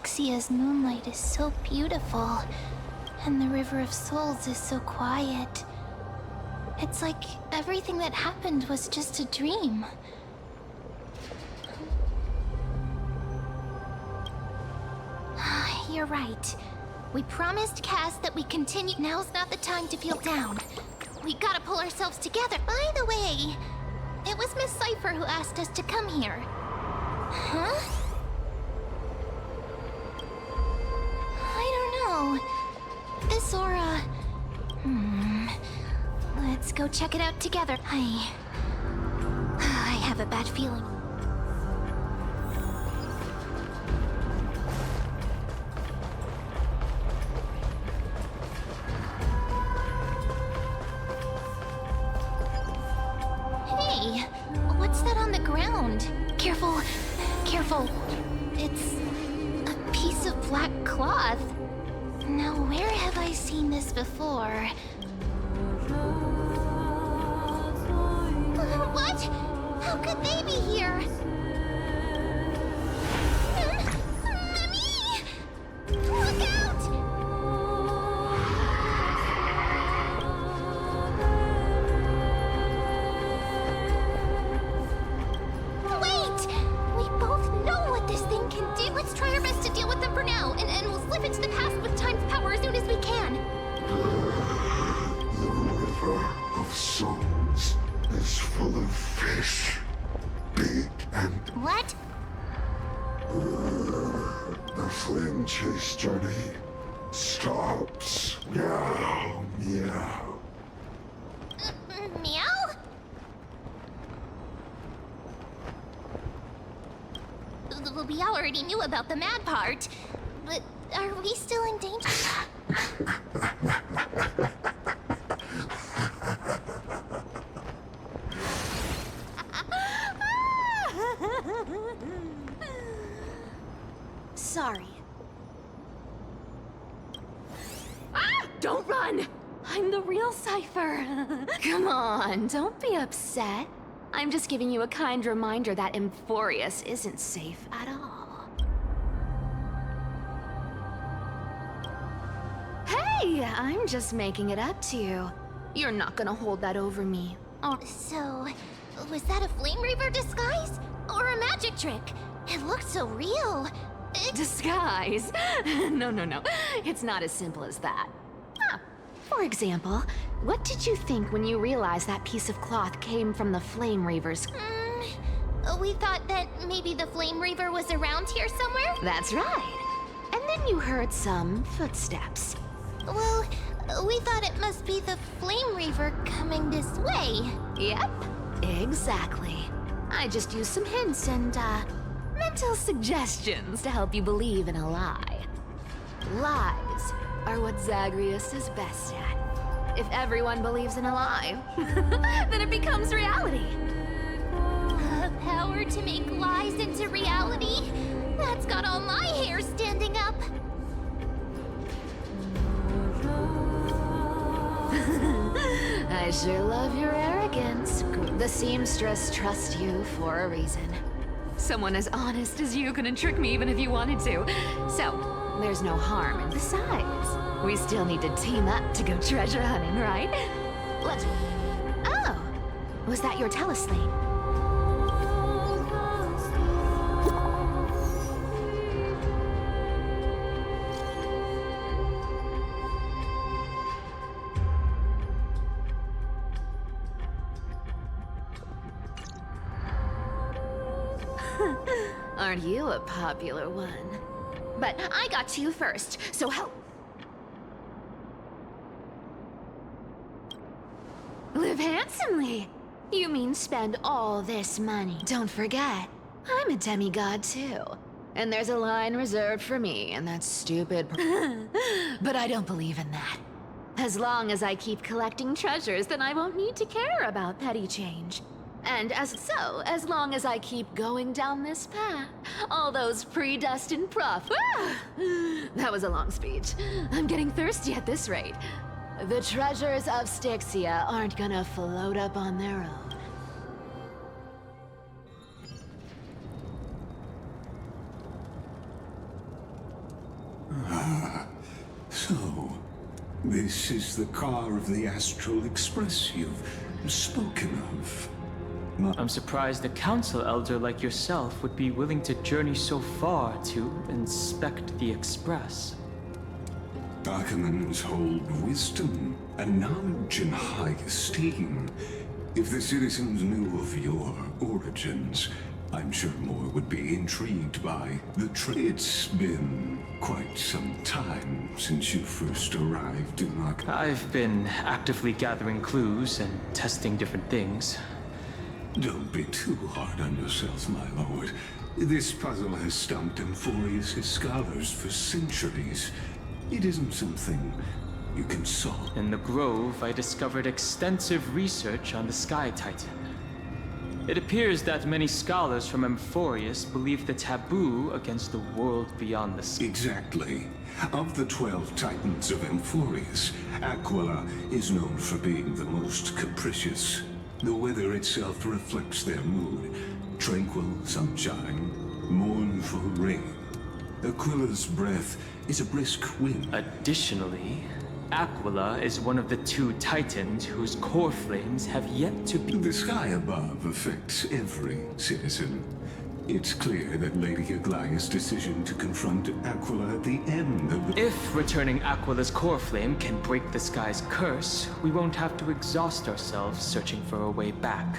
Styxia's moonlight is so beautiful, and the River of Souls is so quiet. It's like everything that happened was just a dream. You're right. We promised Cass that we continue. Now's not the time to feel down. We gotta pull ourselves together. By the way, it was Miss Cypher who asked us to come here. Huh? I don't know. This aura... Let's go check it out together. I have a bad feeling. Hey, what's that on the ground? Careful, careful. It's a piece of black cloth. Now, where have I seen this before? What? How could they be here? Mommy! Look out! Wait! We both know what this thing can do. Let's try our best to deal with them for now, and we'll slip into the past with time's power as soon as we can. The River of Souls is full of fish, big and... What? The flame chase journey stops. Meow, meow. Meow? We already knew about the mad part, but are we still in danger? Sorry. Don't run! I'm the real Cypher. Come on, don't be upset. I'm just giving you a kind reminder that Emphorius isn't safe at all. Hey, I'm just making it up to you. You're not gonna hold that over me. Oh, So, was that a Flame Reaver disguise? Or a magic trick? It looked so real. disguise? No. It's not as simple as that. For example, what did you think when you realized that piece of cloth came from the Flame Reavers? We thought that maybe the Flame Reaver was around here somewhere? That's right. And then you heard some footsteps. Well, we thought it must be the Flame Reaver coming this way. Yep, exactly. I just used some hints and, mental suggestions to help you believe in a lie. Lies are what Zagreus is best at. If everyone believes in a lie, then it becomes reality. Power to make lies into reality? That's got all my hair standing up. I sure love your arrogance. The seamstress trusts you for a reason. Someone as honest as you couldn't trick me even if you wanted to. So, there's no harm. And besides, we still need to team up to go treasure hunting, right? Let's... Oh! Was that your teleslate? Aren't you a popular one? But I got to you first, so help. Live handsomely. You mean spend all this money. Don't forget, I'm a demigod too. And there's a line reserved for me in that stupid... But I don't believe in that. As long as I keep collecting treasures, then I won't need to care about petty change. And as long as I keep going down this path, all those predestined that was a long speech. I'm getting thirsty at this rate. The treasures of Styxia aren't gonna float up on their own. This is the car of the Astral Express you've spoken of. I'm surprised a council elder like yourself would be willing to journey so far to inspect the Express. Archimans hold wisdom and knowledge in high esteem. If the citizens knew of your origins, I'm sure more would be intrigued by the It's been quite some time since you first arrived in I've been actively gathering clues and testing different things. Don't be too hard on yourself, my lord. This puzzle has stumped Emphorius' scholars for centuries. It isn't something you can solve. In the Grove, I discovered extensive research on the Sky Titan. It appears that many scholars from Emphorius believe the taboo against the world beyond the sky. Exactly. Of the 12 Titans of Emphorius, Aquila is known for being the most capricious. The weather itself reflects their mood. Tranquil sunshine, mournful rain. Aquila's breath is a brisk wind. Additionally, Aquila is one of the 2 Titans whose core flames have yet to be... The sky above affects every citizen. It's clear that Lady Aglaya's decision to confront Aquila at the end of the... If returning Aquila's core flame can break the sky's curse, we won't have to exhaust ourselves searching for a way back.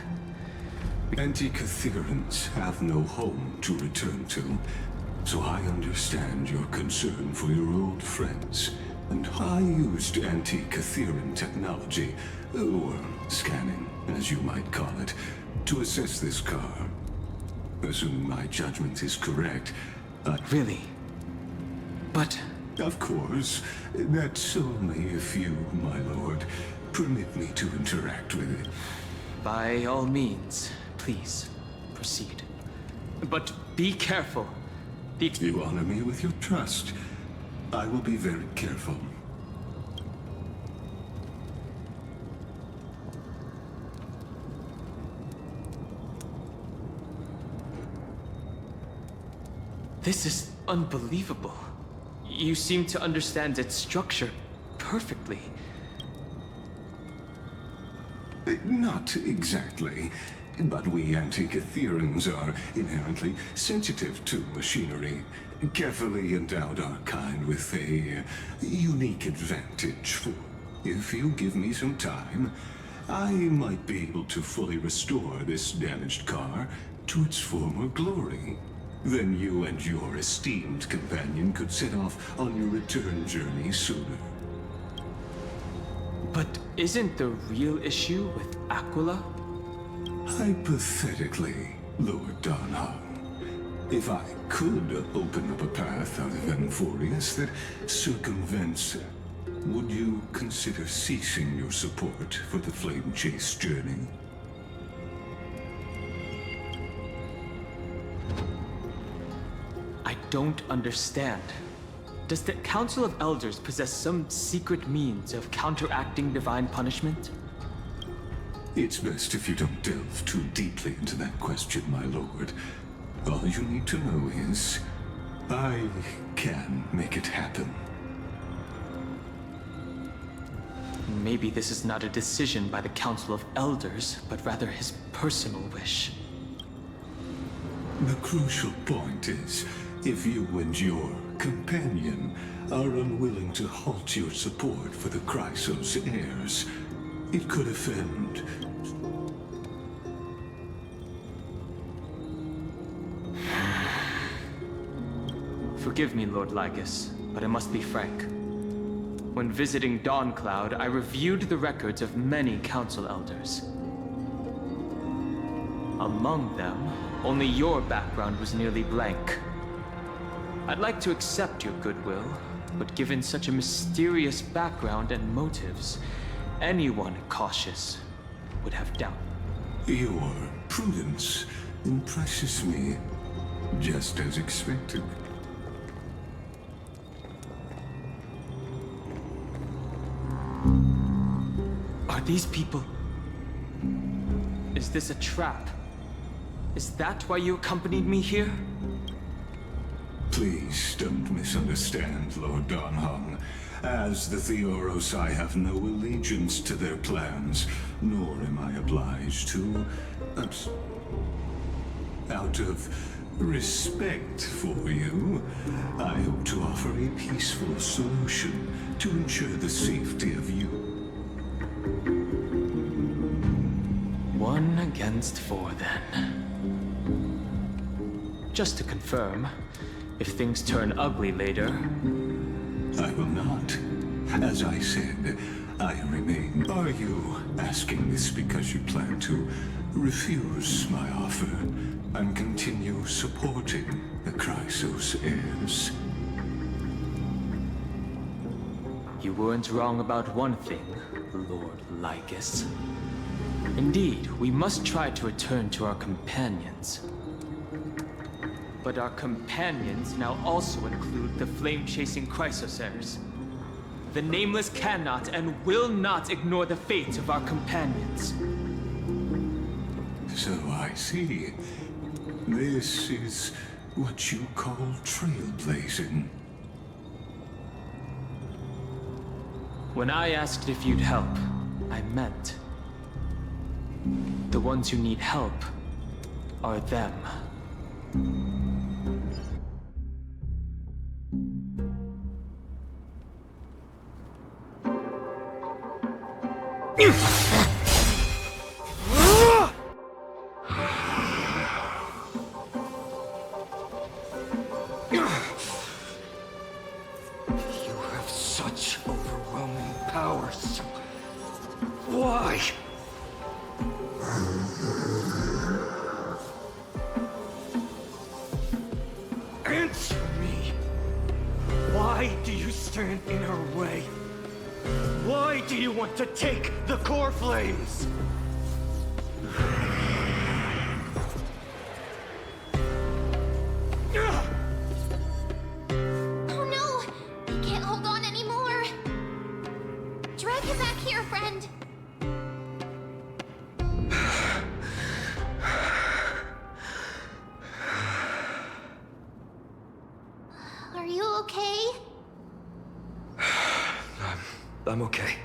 Anti-Catherians have no home to return to, so I understand your concern for your old friends. And I used anti-Catherian technology, or scanning, as you might call it, to assess this car. Assuming my judgment is correct, Really? But... Of course. That's only if you, my lord, permit me to interact with it. By all means, please, proceed. But be careful. You honor me with your trust. I will be very careful. This is unbelievable. You seem to understand its structure perfectly. Not exactly. But we anti-Catherians are inherently sensitive to machinery. Carefully endowed our kind with a unique advantage. If you give me some time, I might be able to fully restore this damaged car to its former glory. Then you and your esteemed companion could set off on your return journey sooner. But isn't the real issue with Aquila? Hypothetically, Lord Donhong, if I could open up a path out of Emphorius that circumvents, would you consider ceasing your support for the Flame Chase journey? I don't understand. Does the Council of Elders possess some secret means of counteracting divine punishment? It's best if you don't delve too deeply into that question, my lord. All you need to know is, I can make it happen. Maybe this is not a decision by the Council of Elders, but rather his personal wish. The crucial point is, if you and your companion are unwilling to halt your support for the Chrysos heirs, it could offend... Forgive me, Lord Lygus, but I must be frank. When visiting Dawncloud, I reviewed the records of many council elders. Among them, only your background was nearly blank. I'd like to accept your goodwill, but given such a mysterious background and motives, anyone cautious would have doubt. Your prudence impresses me, just as expected. Are these people... Is this a trap? Is that why you accompanied me here? Please don't misunderstand, Lord Donhong. As the Theoros, I have no allegiance to their plans, nor am I obliged to. But out of respect for you, I hope to offer a peaceful solution to ensure the safety of you. 1 against 4, then. Just to confirm, if things turn ugly later... I will not. As I said, I remain. Are you asking this because you plan to refuse my offer and continue supporting the Chrysos heirs? You weren't wrong about one thing, Lord Lycus. Indeed, we must try to return to our companions. But our companions now also include the flame-chasing Chrysos heirs. The Nameless cannot and will not ignore the fate of our companions. So I see. This is what you call trailblazing. When I asked if you'd help, I meant the ones who need help are them. You have such overwhelming powers. Why? Answer me. Why do you stand in our way? Why do you want to take the core flames? Oh no! He can't hold on anymore! Drag him back here, friend! Are you okay? I'm okay.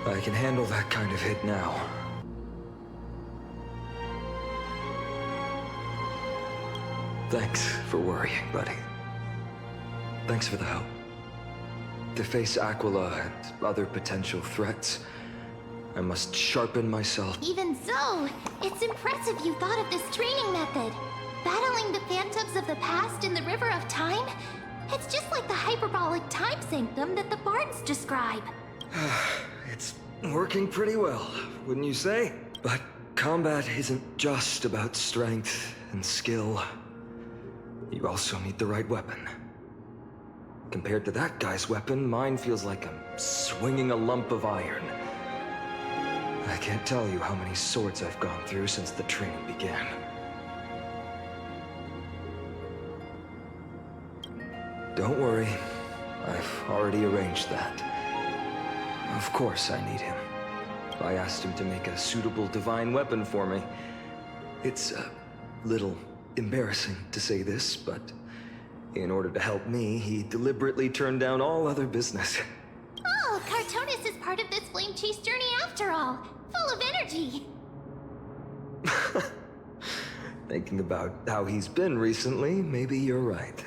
I can handle that kind of hit now. Thanks for worrying, buddy. Thanks for the help. To face Aquila and other potential threats, I must sharpen myself. Even so, it's impressive you thought of this training method. Battling the phantoms of the past in the River of Time? It's just like the hyperbolic time sanctum that the bards describe. It's working pretty well, wouldn't you say? But combat isn't just about strength and skill. You also need the right weapon. Compared to that guy's weapon, mine feels like I'm swinging a lump of iron. I can't tell you how many swords I've gone through since the training began. Don't worry, I've already arranged that. Of course I need him. I asked him to make a suitable divine weapon for me. It's a little embarrassing to say this, but in order to help me, he deliberately turned down all other business. Oh, Cartonis is part of this flame chase journey after all. Full of energy. Thinking about how he's been recently, maybe you're right.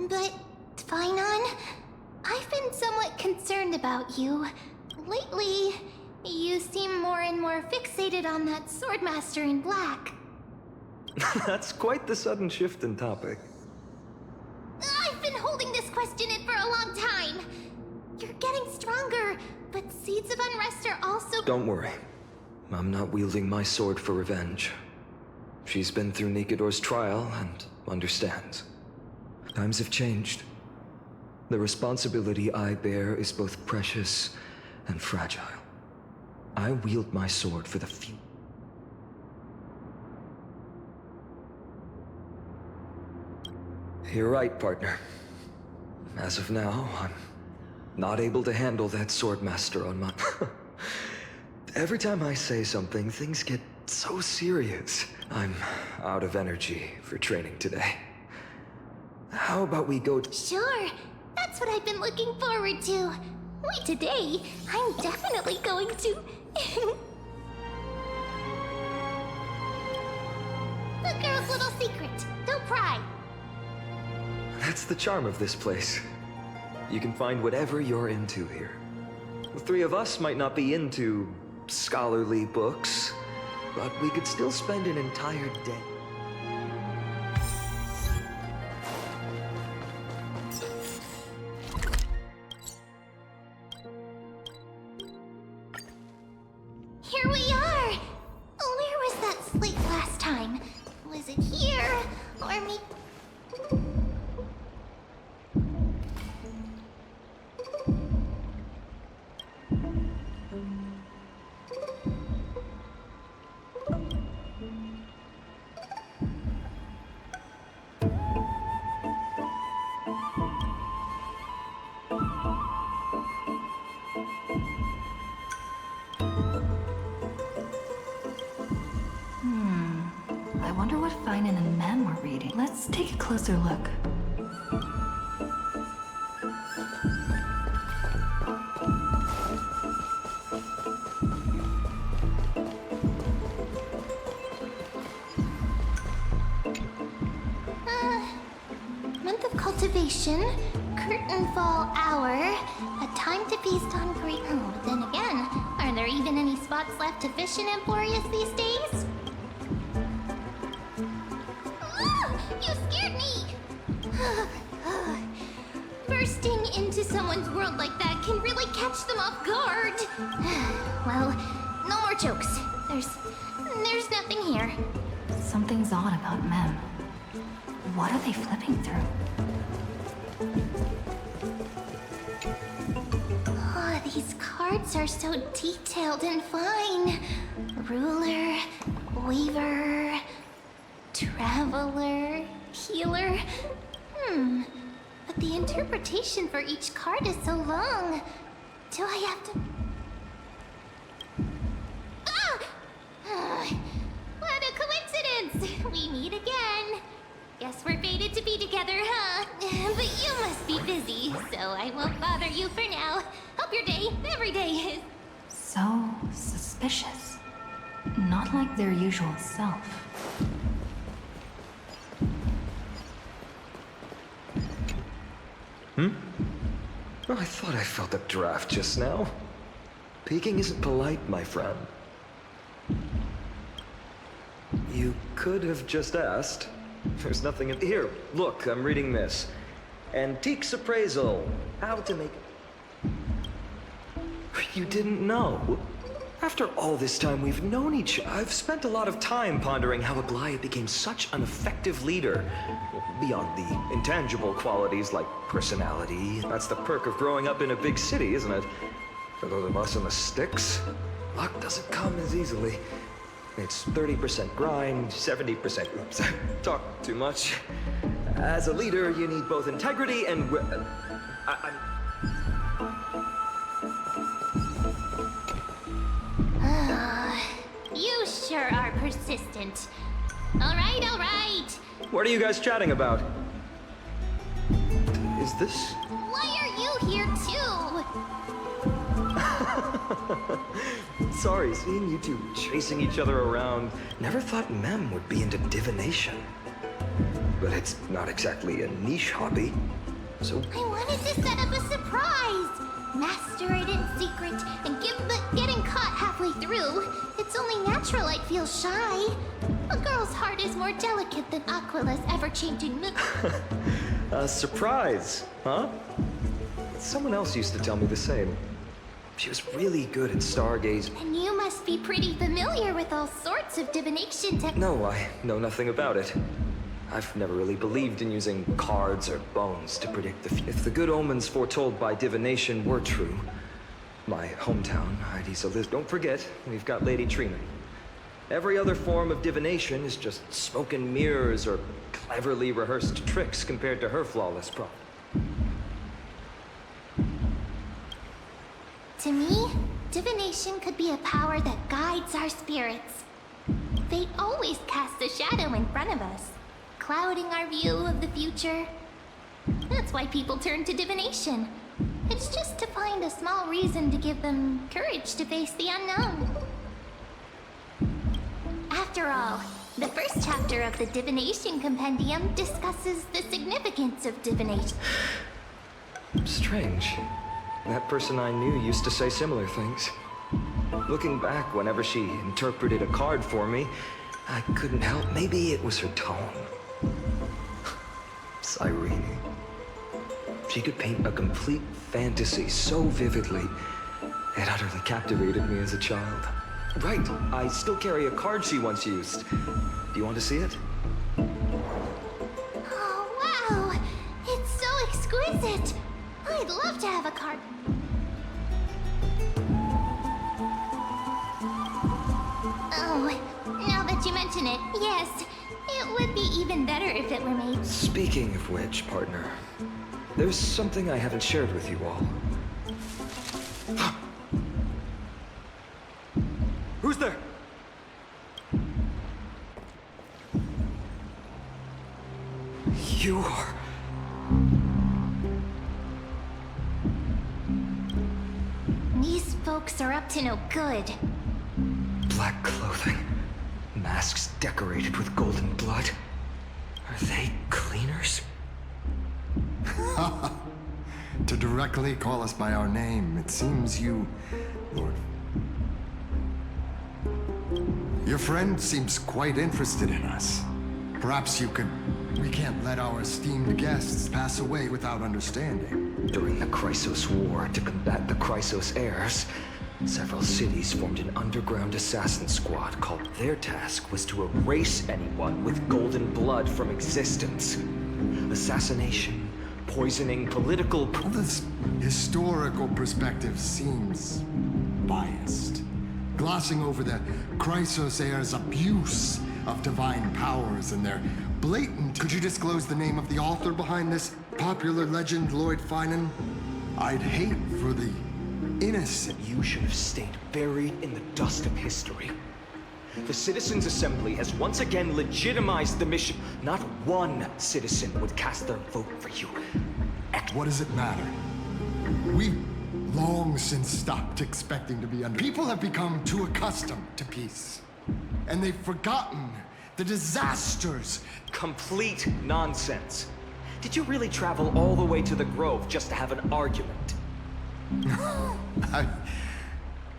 But, Finon, I've been somewhat concerned about you. Lately, you seem more and more fixated on that Swordmaster in black. That's quite the sudden shift in topic. I've been holding this question in for a long time. You're getting stronger, but seeds of unrest are also— Don't worry. I'm not wielding my sword for revenge. She's been through Nikidor's trial and understands. Times have changed. The responsibility I bear is both precious and fragile. I wield my sword for the few. You're right, partner. As of now, I'm not able to handle that Swordmaster on my... Every time I say something, things get so serious. I'm out of energy for training today. How about we go... Sure. That's what I've been looking forward to. Wait, today, I'm definitely going to... The girl's little secret. Don't pry. That's the charm of this place. You can find whatever you're into here. The three of us might not be into scholarly books, but we could still spend an entire day. Here we are! Where was that slate last time? Was it here? Or maybe... I wonder what Finan and Mem were reading. Let's take a closer look. Month of cultivation, curtain fall hour, a time to feast on great... Oh, then again, are there even any spots left to fish in Emporius these days? You scared me! Bursting into someone's world like that can really catch them off guard. Well, no more jokes. There's nothing here. Something's odd about Mem. What are they flipping through? Oh, these cards are so detailed and fine. Ruler, weaver, traveler, healer. But the interpretation for each card is so long. Do I have to... What a coincidence! We meet again. Guess we're fated to be together, huh? But you must be busy, so I won't bother you for now. Hope your day, every day is... So suspicious. Not like their usual self. Oh, I thought I felt a draft just now. Peeking isn't polite, my friend. You could have just asked. There's nothing in here. Look, I'm reading this. Antiques appraisal. How to make... You didn't know? After all this time we've known each other, I've spent a lot of time pondering how Aglaya became such an effective leader. Beyond the intangible qualities like personality. That's the perk of growing up in a big city, isn't it? For those of us in the sticks, luck doesn't come as easily. It's 30% grind, 70%... Oops, talk too much. As a leader, you need both integrity and... You sure are persistent. All right, all right. What are you guys chatting about? Is this... Why are you here too? Sorry, seeing you two chasing each other around. Never thought Mem would be into divination. But it's not exactly a niche hobby. So... I wanted to set up a surprise. Master it in secret and getting caught halfway through. It's only natural I'd feel shy. A girl's heart is more delicate than Aquila's ever-changing mood. A surprise, huh? Someone else used to tell me the same. She was really good at stargaze. And you must be pretty familiar with all sorts of divination No, I know nothing about it. I've never really believed in using cards or bones to predict the future. If the good omens foretold by divination were true, my hometown, I'd easily live. Don't forget, we've got Lady Trina. Every other form of divination is just smoke and mirrors or cleverly rehearsed tricks compared to her flawless prop. To me, divination could be a power that guides our spirits. Fate always casts a shadow in front of us, clouding our view of the future. That's why people turn to divination. It's just to find a small reason to give them courage to face the unknown. After all, the first chapter of the Divination Compendium discusses the significance of divination. Strange. That person I knew used to say similar things. Looking back, whenever she interpreted a card for me, I couldn't help. Maybe it was her tone. Cyrene. She could paint a complete fantasy so vividly, it utterly captivated me as a child. Right, I still carry a card she once used. Do you want to see it? Oh, wow! It's so exquisite! I'd love to have a card. Oh, now that you mention it, yes. It would be even better if it were made. Speaking of which, partner, there's something I haven't shared with you all. Who's there? You are... These folks are up to no good. Black clothing, masks decorated with golden blood. Are they cleaners? To directly call us by our name, it seems you... Lord. Your friend seems quite interested in us. Perhaps you could... We can't let our esteemed guests pass away without understanding. During the Chrysos War, to combat the Chrysos heirs, several cities formed an underground assassin squad called their task was to erase anyone with golden blood from existence. Assassination, poisoning, political... Well, this historical perspective seems biased. Glossing over the Chrysos heirs' abuse of divine powers and their blatant... Could you disclose the name of the author behind this popular legend, Lloyd Finan? I'd hate for the innocent... You should have stayed buried in the dust of history. The Citizens' Assembly has once again legitimized the mission. Not one citizen would cast their vote for you. What does it matter? We've long since stopped expecting to be under... People have become too accustomed to peace. And they've forgotten the disasters. Complete nonsense. Did you really travel all the way to the Grove just to have an argument? I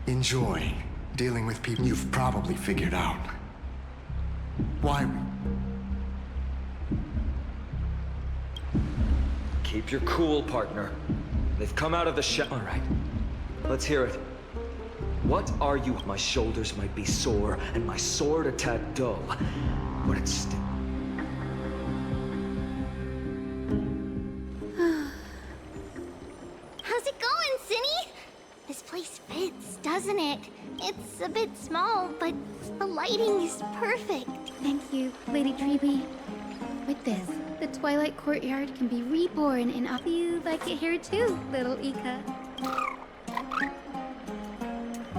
enjoy dealing with people you've probably figured out. Why Keep your cool, partner. They've come out of the shell. All right, let's hear it. What are you? My shoulders might be sore, and my sword a tad dull, but it's still... How's it going, Cinny? This place fits, doesn't it? It's a bit small, but the lighting is perfect. Thank you, Lady Treeby. With this, the Twilight Courtyard can be reborn in a... You like it here too, little Ika.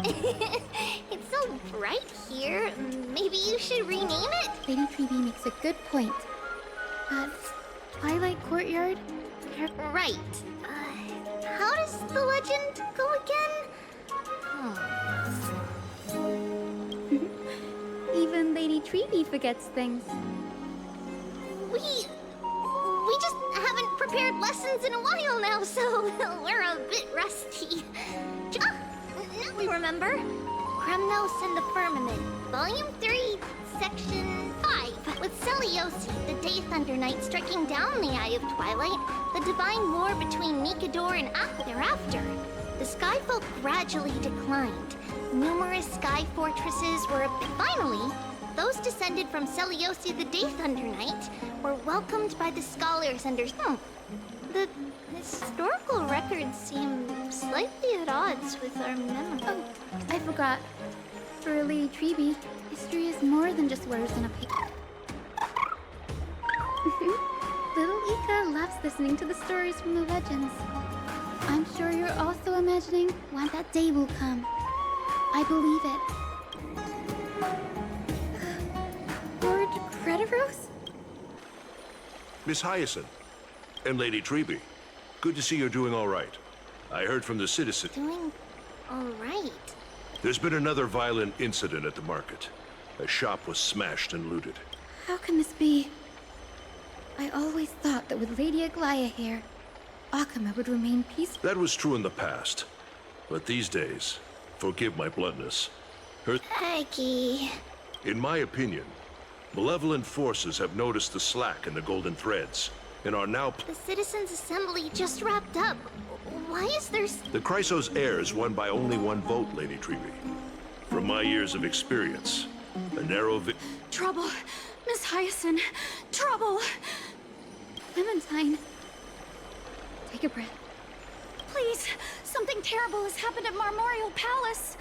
It's so bright here. Maybe you should rename it? Lady Treeby makes a good point. Twilight Courtyard? Right. How does the legend go again? Even Lady Treeby forgets things. We just haven't prepared lessons in a while now, so we're a bit rusty. Now we remember. Kremnos and the Firmament, Volume 3, Section 5. With Seliosi, the Day Thunder Knight, striking down the Eye of Twilight, the divine war between Mikador and Aqua thereafter, the Skyfolk gradually declined. Numerous sky fortresses were... Finally, those descended from Seliosi, the Day Thunder Knight, were welcomed by the scholars under... The historical records seem slightly at odds with our memory. Oh, I forgot. For Lady Treeby, history is more than just words on a page. Little Ika loves listening to the stories from the legends. I'm sure you're also imagining when that day will come. I believe it. Lord Crediros? Miss Hyacinth, And Lady Treby, good to see you're doing all right. I heard from the citizen. Doing all right. There's been another violent incident at the market. A shop was smashed and looted. How can this be? I always thought that with Lady Aglaya here, Akama would remain peaceful. That was true in the past. But these days, forgive my bluntness, her... Aggie. In my opinion, malevolent forces have noticed the slack in the golden threads, and are now... The Citizens' Assembly just wrapped up. Why is there... The Chrysos heirs won by only one vote, Lady Treby. From my years of experience, a narrow Trouble! Miss Hyacinth! Trouble! Clementine. Take a breath. Please! Something terrible has happened at Marmorial Palace!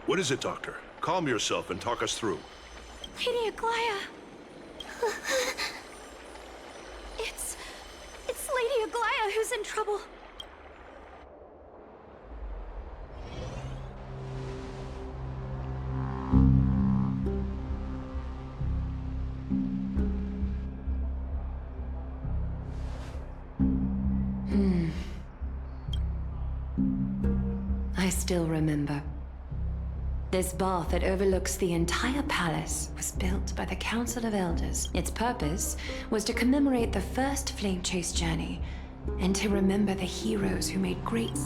What is it, Doctor? Calm yourself and talk us through. Lady Aglaya! It's Lady Aglaya who's in trouble. I still remember. This bath that overlooks the entire palace was built by the Council of Elders. Its purpose was to commemorate the first flame chase journey and to remember the heroes who made great...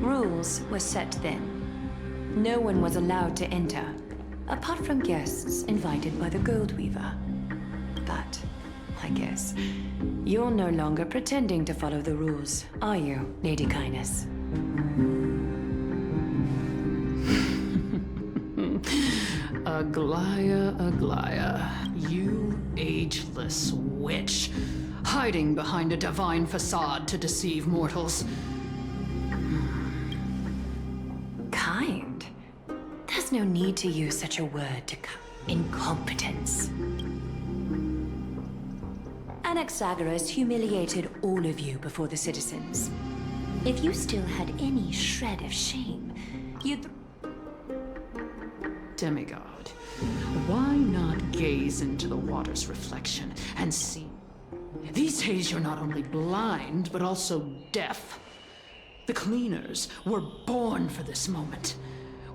Rules were set then. No one was allowed to enter, apart from guests invited by the Gold Weaver. But, I guess, you're no longer pretending to follow the rules, are you, Lady Kindness? Aglaya, Aglaya, you ageless witch, hiding behind a divine facade to deceive mortals. Kind? There's no need to use such a word to incompetence. Anaxagoras humiliated all of you before the citizens. If you still had any shred of shame, you'd... Demigod, why not gaze into the water's reflection and see? These days you're not only blind, but also deaf. The cleaners were born for this moment,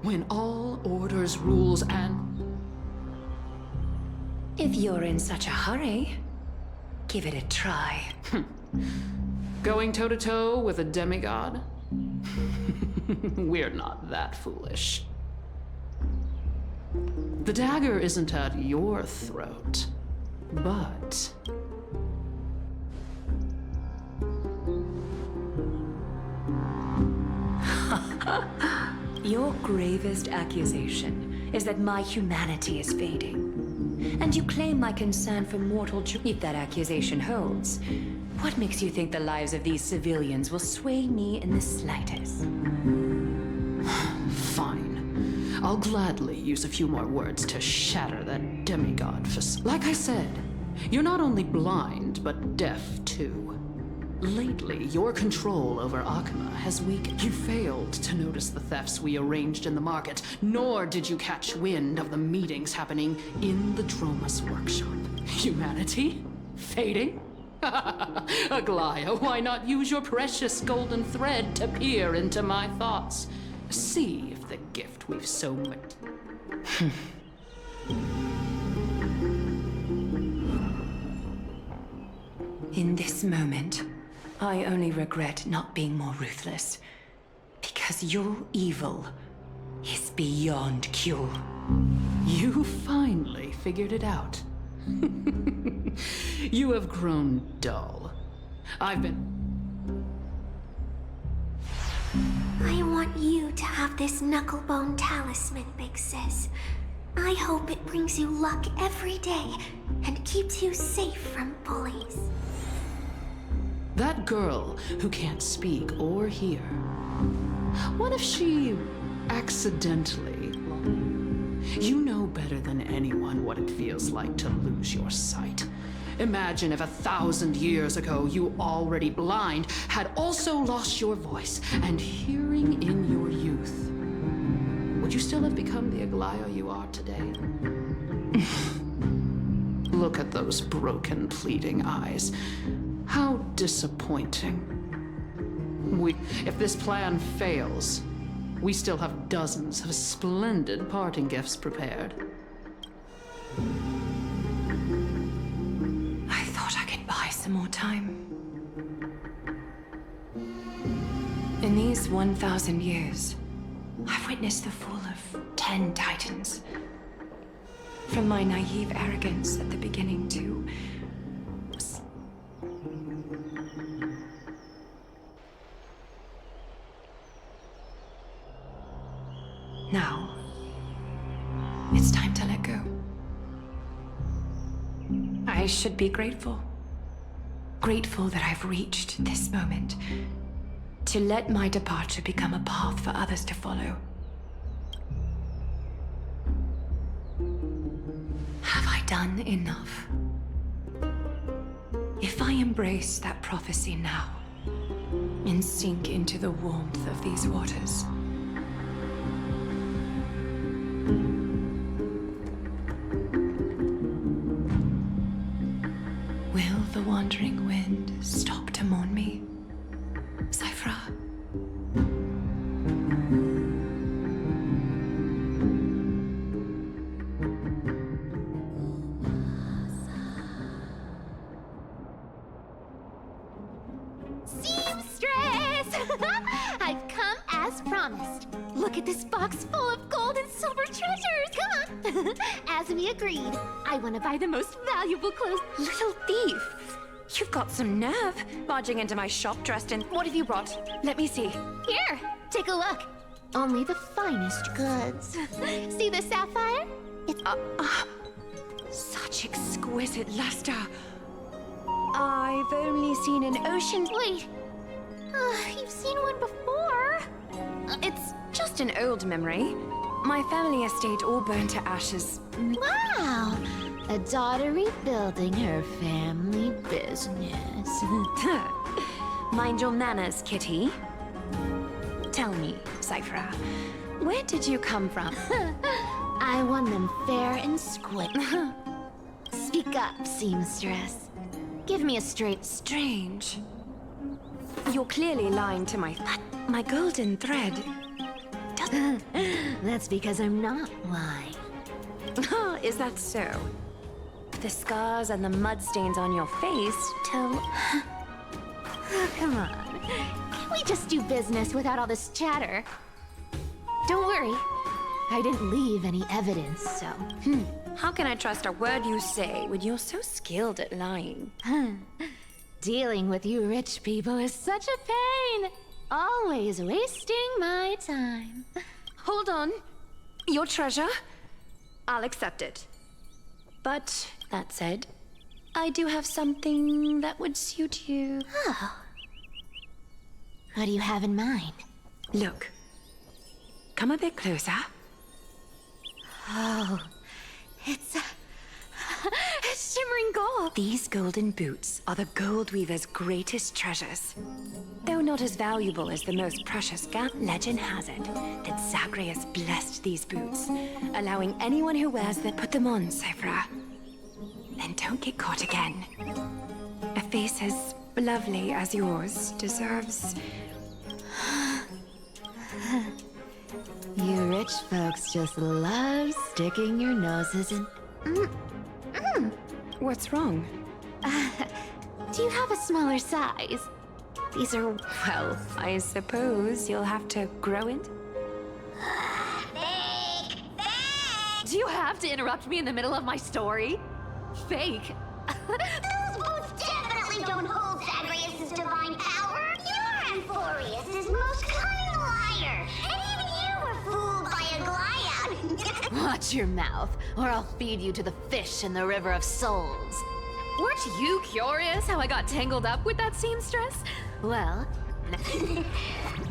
when all orders, rules, and... If you're in such a hurry, give it a try. Going toe-to-toe with a demigod? We're not that foolish. The dagger isn't at your throat, but... Your gravest accusation is that my humanity is fading. And you claim my concern for mortal if that accusation holds, what makes you think the lives of these civilians will sway me in the slightest? Fine. I'll gladly use a few more words to shatter that demigod facade. Like I said, you're not only blind, but deaf too. Lately, your control over Akama has weakened. You failed to notice the thefts we arranged in the market, nor did you catch wind of the meetings happening in the Droma's workshop. Humanity? Fading? Aglaya, why not use your precious golden thread to peer into my thoughts? See if the gift we've so much... In this moment, I only regret not being more ruthless. Because your evil is beyond cure. You finally figured it out. You have grown dull. I've been... I want you to have this knucklebone talisman, Big Sis. I hope it brings you luck every day and keeps you safe from bullies. That girl who can't speak or hear. What if she accidentally... You know better than anyone what it feels like to lose your sight. Imagine if 1,000 years ago you, already blind, had also lost your voice and hearing in your youth. Would you still have become the Aglaya you are today? Look at those broken, pleading eyes. How disappointing. If this plan fails, we still have dozens of splendid parting gifts prepared. I thought I could buy some more time. In these 1,000 years, I've witnessed the fall of 10 titans. From my naive arrogance at the beginning to... Now, it's time to let go. I should be grateful. Grateful that I've reached this moment. To let my departure become a path for others to follow. Have I done enough? If I embrace that prophecy now, and sink into the warmth of these waters, will the wandering wind stop to mourn me, Cyphra? I've come as promised. Look at this box full of gold and silver treasures. Come on. As we agreed, I want to buy the most valuable clothes. Little thief! You've got some nerve, barging into my shop dressed in... What have you brought? Let me see. Here, take a look. Only the finest goods. See the sapphire? It's... Such exquisite luster. I've only seen an ocean... Wait. You've seen one before. It's just an old memory. My family estate all burned to ashes. Wow. A daughter rebuilding her family business. Mind your manners, kitty. Tell me, Cyphra, where did you come from? I won them fair and square. Speak up, seamstress. Give me a straight... Strange. You're clearly lying to my golden thread. That's because I'm not lying. Oh, is that so? The scars and the mud stains on your face tell... Oh, come on. Can't we just do business without all this chatter? Don't worry. I didn't leave any evidence, so... How can I trust a word you say when you're so skilled at lying? Dealing with you rich people is such a pain. Always wasting my time. Hold on. Your treasure? I'll accept it. But, that said, I do have something that would suit you. Oh. What do you have in mind? Look. Come a bit closer. Oh, it's shimmering gold. These golden boots are the gold weaver's greatest treasures. Though not as valuable as the most precious gown, legend has it that Zagreus blessed these boots, allowing anyone who wears them put them on, Cyphra. Then don't get caught again. A face as lovely as yours deserves... You rich folks just love sticking your noses in... What's wrong? Do you have a smaller size? These are... Well, I suppose you'll have to grow it. Fake! Do you have to interrupt me in the middle of my story? Fake? Those boots definitely don't hold Zagreus' divine power. You're Amphorius' most cunning liar. And even you were fooled by a Glyad. Watch your mouth, or I'll feed you to the fish in the River of Souls. Weren't you curious how I got tangled up with that seamstress? Well... I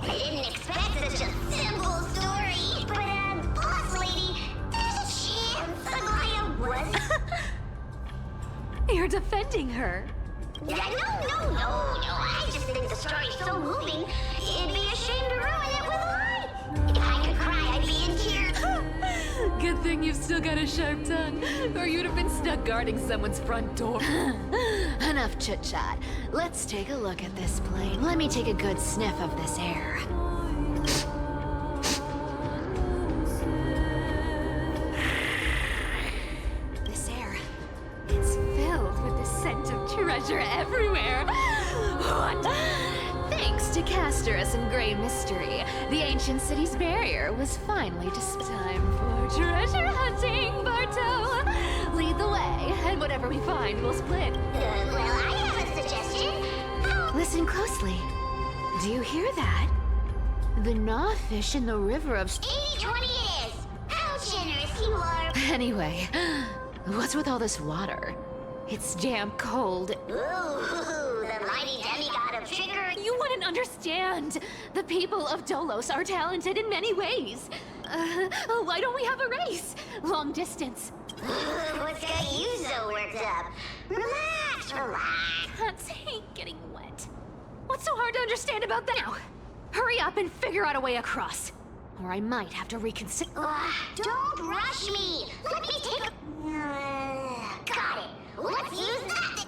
didn't expect such a simple story, but, boss lady, there's a chance the Glyad was... You're defending her. No. I just think the story's so moving, it'd be a shame to ruin it with a lie. If I could cry, I'd be in tears. Good Good thing you've still got a sharp tongue, or you'd have been stuck guarding someone's front door. Enough chit-chat. Let's take a look at this plane. Let me take a good sniff of this air. This air, it's filled with the scent of treasure everywhere. What? Thanks to Castorus and Grey Mystery, the ancient city's barrier was finally time for treasure hunting, Barto. Lead the way, and whatever we find, we'll split. Well, I have a suggestion. Listen closely. Do you hear that? The gnawfish in the river of... 80-20 it is. How generous you are. Anyway, what's with all this water? It's damp cold. Ooh, the mighty demigod of trickery. You wouldn't understand. The people of Dolos are talented in many ways. Why don't we have a race? Long distance. What's got you so worked up? Relax, relax. Cats hate getting wet. What's so hard to understand about that? Now, hurry up and figure out a way across. Or I might have to reconsider. Don't rush me. Let me take a... got it. Let's use that.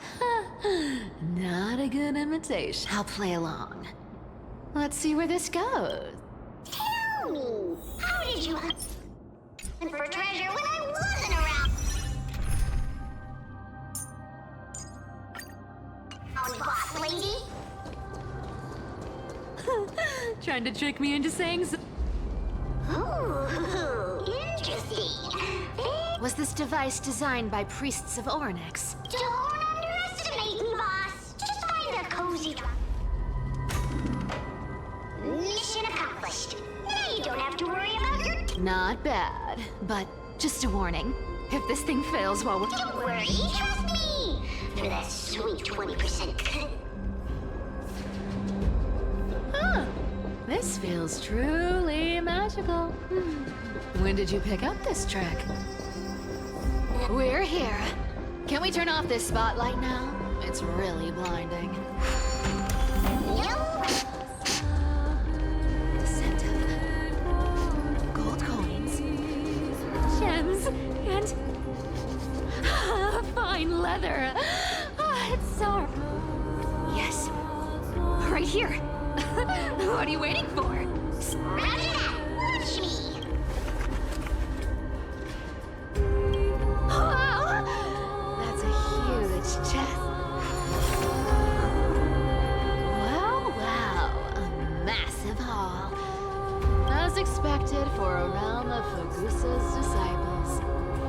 Not a good imitation. I'll play along. Let's see where this goes. Tell me, how did you hunt for treasure when I wasn't around? Boss lady? Trying to trick me into saying so. Ooh, interesting. Was this device designed by priests of Ornyx? Don't underestimate me, boss. Just find a cozy... Mission accomplished. Now you don't have to worry about your... Not bad, but just a warning. If this thing fails while we're... Don't worry, trust me. For that sweet 20%. Huh. This feels truly magical. When did you pick up this trick? We're here. Can we turn off this spotlight now? It's really blinding. The scent of gold coins, gems, and fine leather. It's so... Yes. Right here. What are you waiting for? Roger that. Watch me. Wow! That's a huge chest. Wow. A massive haul. As expected for a realm of Fogusa's disciples.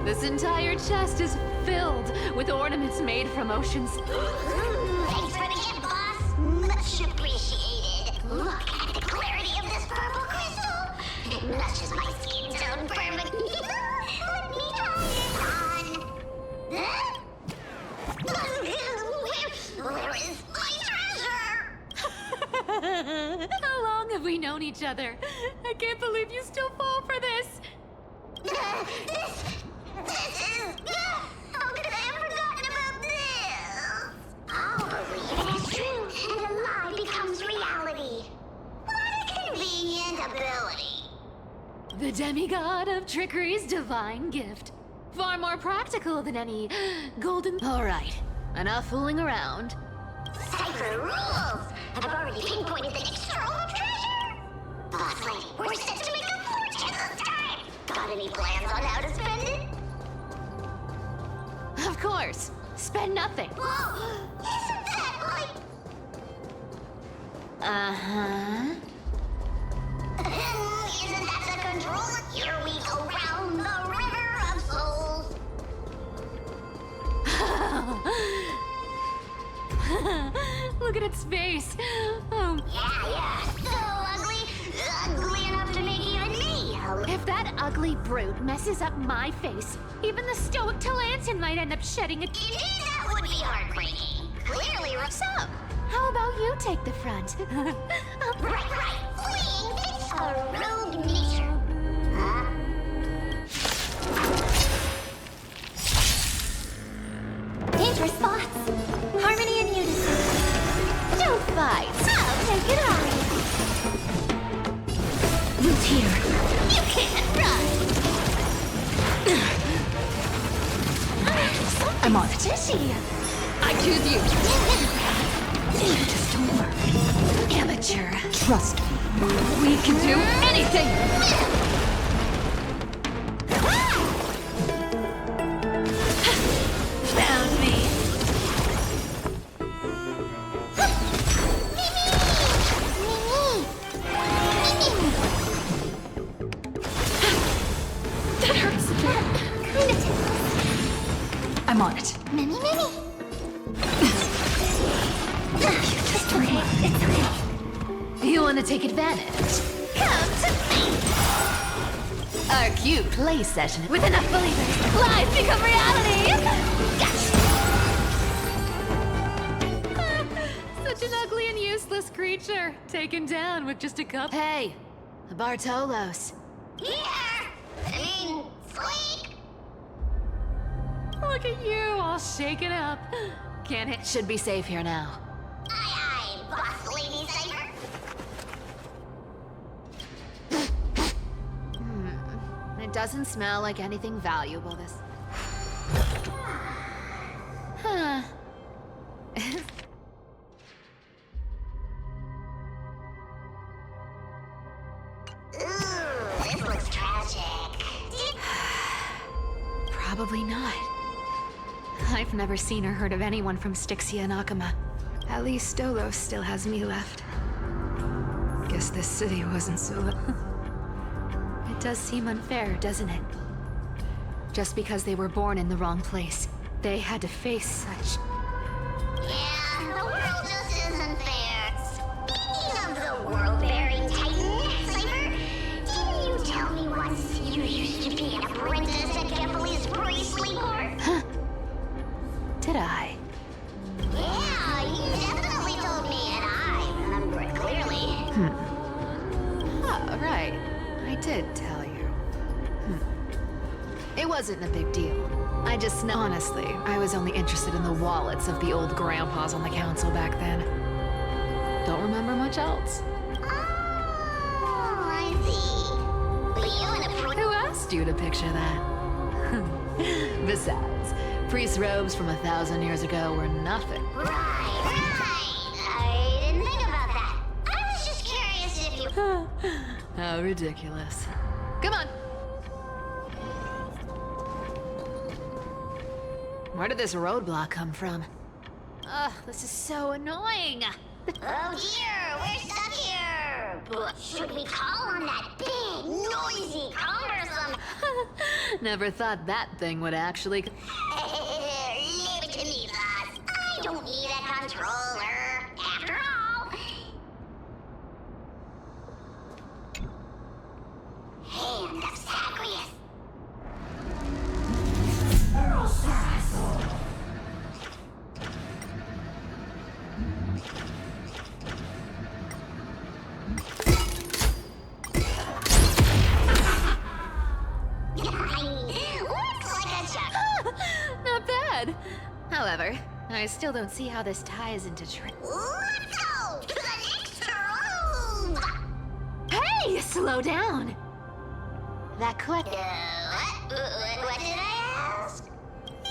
This entire chest is filled with ornaments made from oceans. Thanks for the gift, boss. Much appreciated. Look at the clarity of this purple crystal. It matches my skin tone perfectly. Let me try it on. Where is my treasure? How long have we known each other? I can't believe you still fall for this. This is... How could I have forgotten about this? I'll believe it is true, and a lie becomes reality. What a convenient ability. The demigod of trickery's divine gift. Far more practical than any golden... All right, enough fooling around. Cipher rules! I've already pinpointed the next trove of treasure! Boss lady, we're set to make a fortune this time! Got any plans on how to spend it? Of course. Spend nothing. Whoa! Isn't that like... Uh-huh. Isn't that the control? Here we go round the river of souls! Look at its face. Oh. Yeah, so ugly. Ugly enough to make even me. If that ugly brute messes up my face, even the stoic Talantin might end up shedding a... Indeed, that would be heartbreaking. Clearly, So, how about you take the front? Right. Fleeing fits a rogue nature. Huh? Dangerous thoughts. Harmony and unison. Don't fight. I'll take it on. Root here. You can't run. I'm on it. Fishy. I choose you. Just don't worry. Amateur. Trust me. We can do anything. Found me. That hurts. Kind of tickles. I'm on it. Mimi. Just okay. It's okay. You want to take advantage? Come to me. Our cute play session with enough believers. Lies become reality. Such an ugly and useless creature, taken down with just a cup. Hey, Bartolos. Squeak! Look at you, all shaken up. Can't hit. Should be safe here now. Aye, boss lady Cypher. It doesn't smell like anything valuable, this. Huh. Ooh, this looks tragic. Probably not. I've never seen or heard of anyone from Styxia and Akama. At least Stolos still has me left. Guess this city wasn't so... It does seem unfair, doesn't it? Just because they were born in the wrong place, they had to face such... Yeah, the world just isn't fair. Speaking of the world-bearing titan, Cypher, didn't you tell me once you used to be an apprentice at Kepali's priestly court? Huh? Did I? Yeah, you definitely told me, and I remember it clearly. Oh, right. I did tell you. It wasn't a big deal. I just know, honestly, I was only interested in the wallets of the old grandpas on the council back then. Don't remember much else. Oh, I see. But you and a Who asked you to picture that? Besides, priest robes from 1,000 years ago were nothing. Right. I didn't think about that. I was just curious if you... How ridiculous. Come on. Where did this roadblock come from? Ugh, this is so annoying. Oh dear, we're stuck here. But should we call on that big, noisy, cumbersome... Never thought that thing would actually... Leave it to me, boss. I don't need a controller. After all... Hand of Zagreus. Not bad. However, I still don't see how this ties into Let's go to the next room! Hey, slow down. That quit. What did I ask?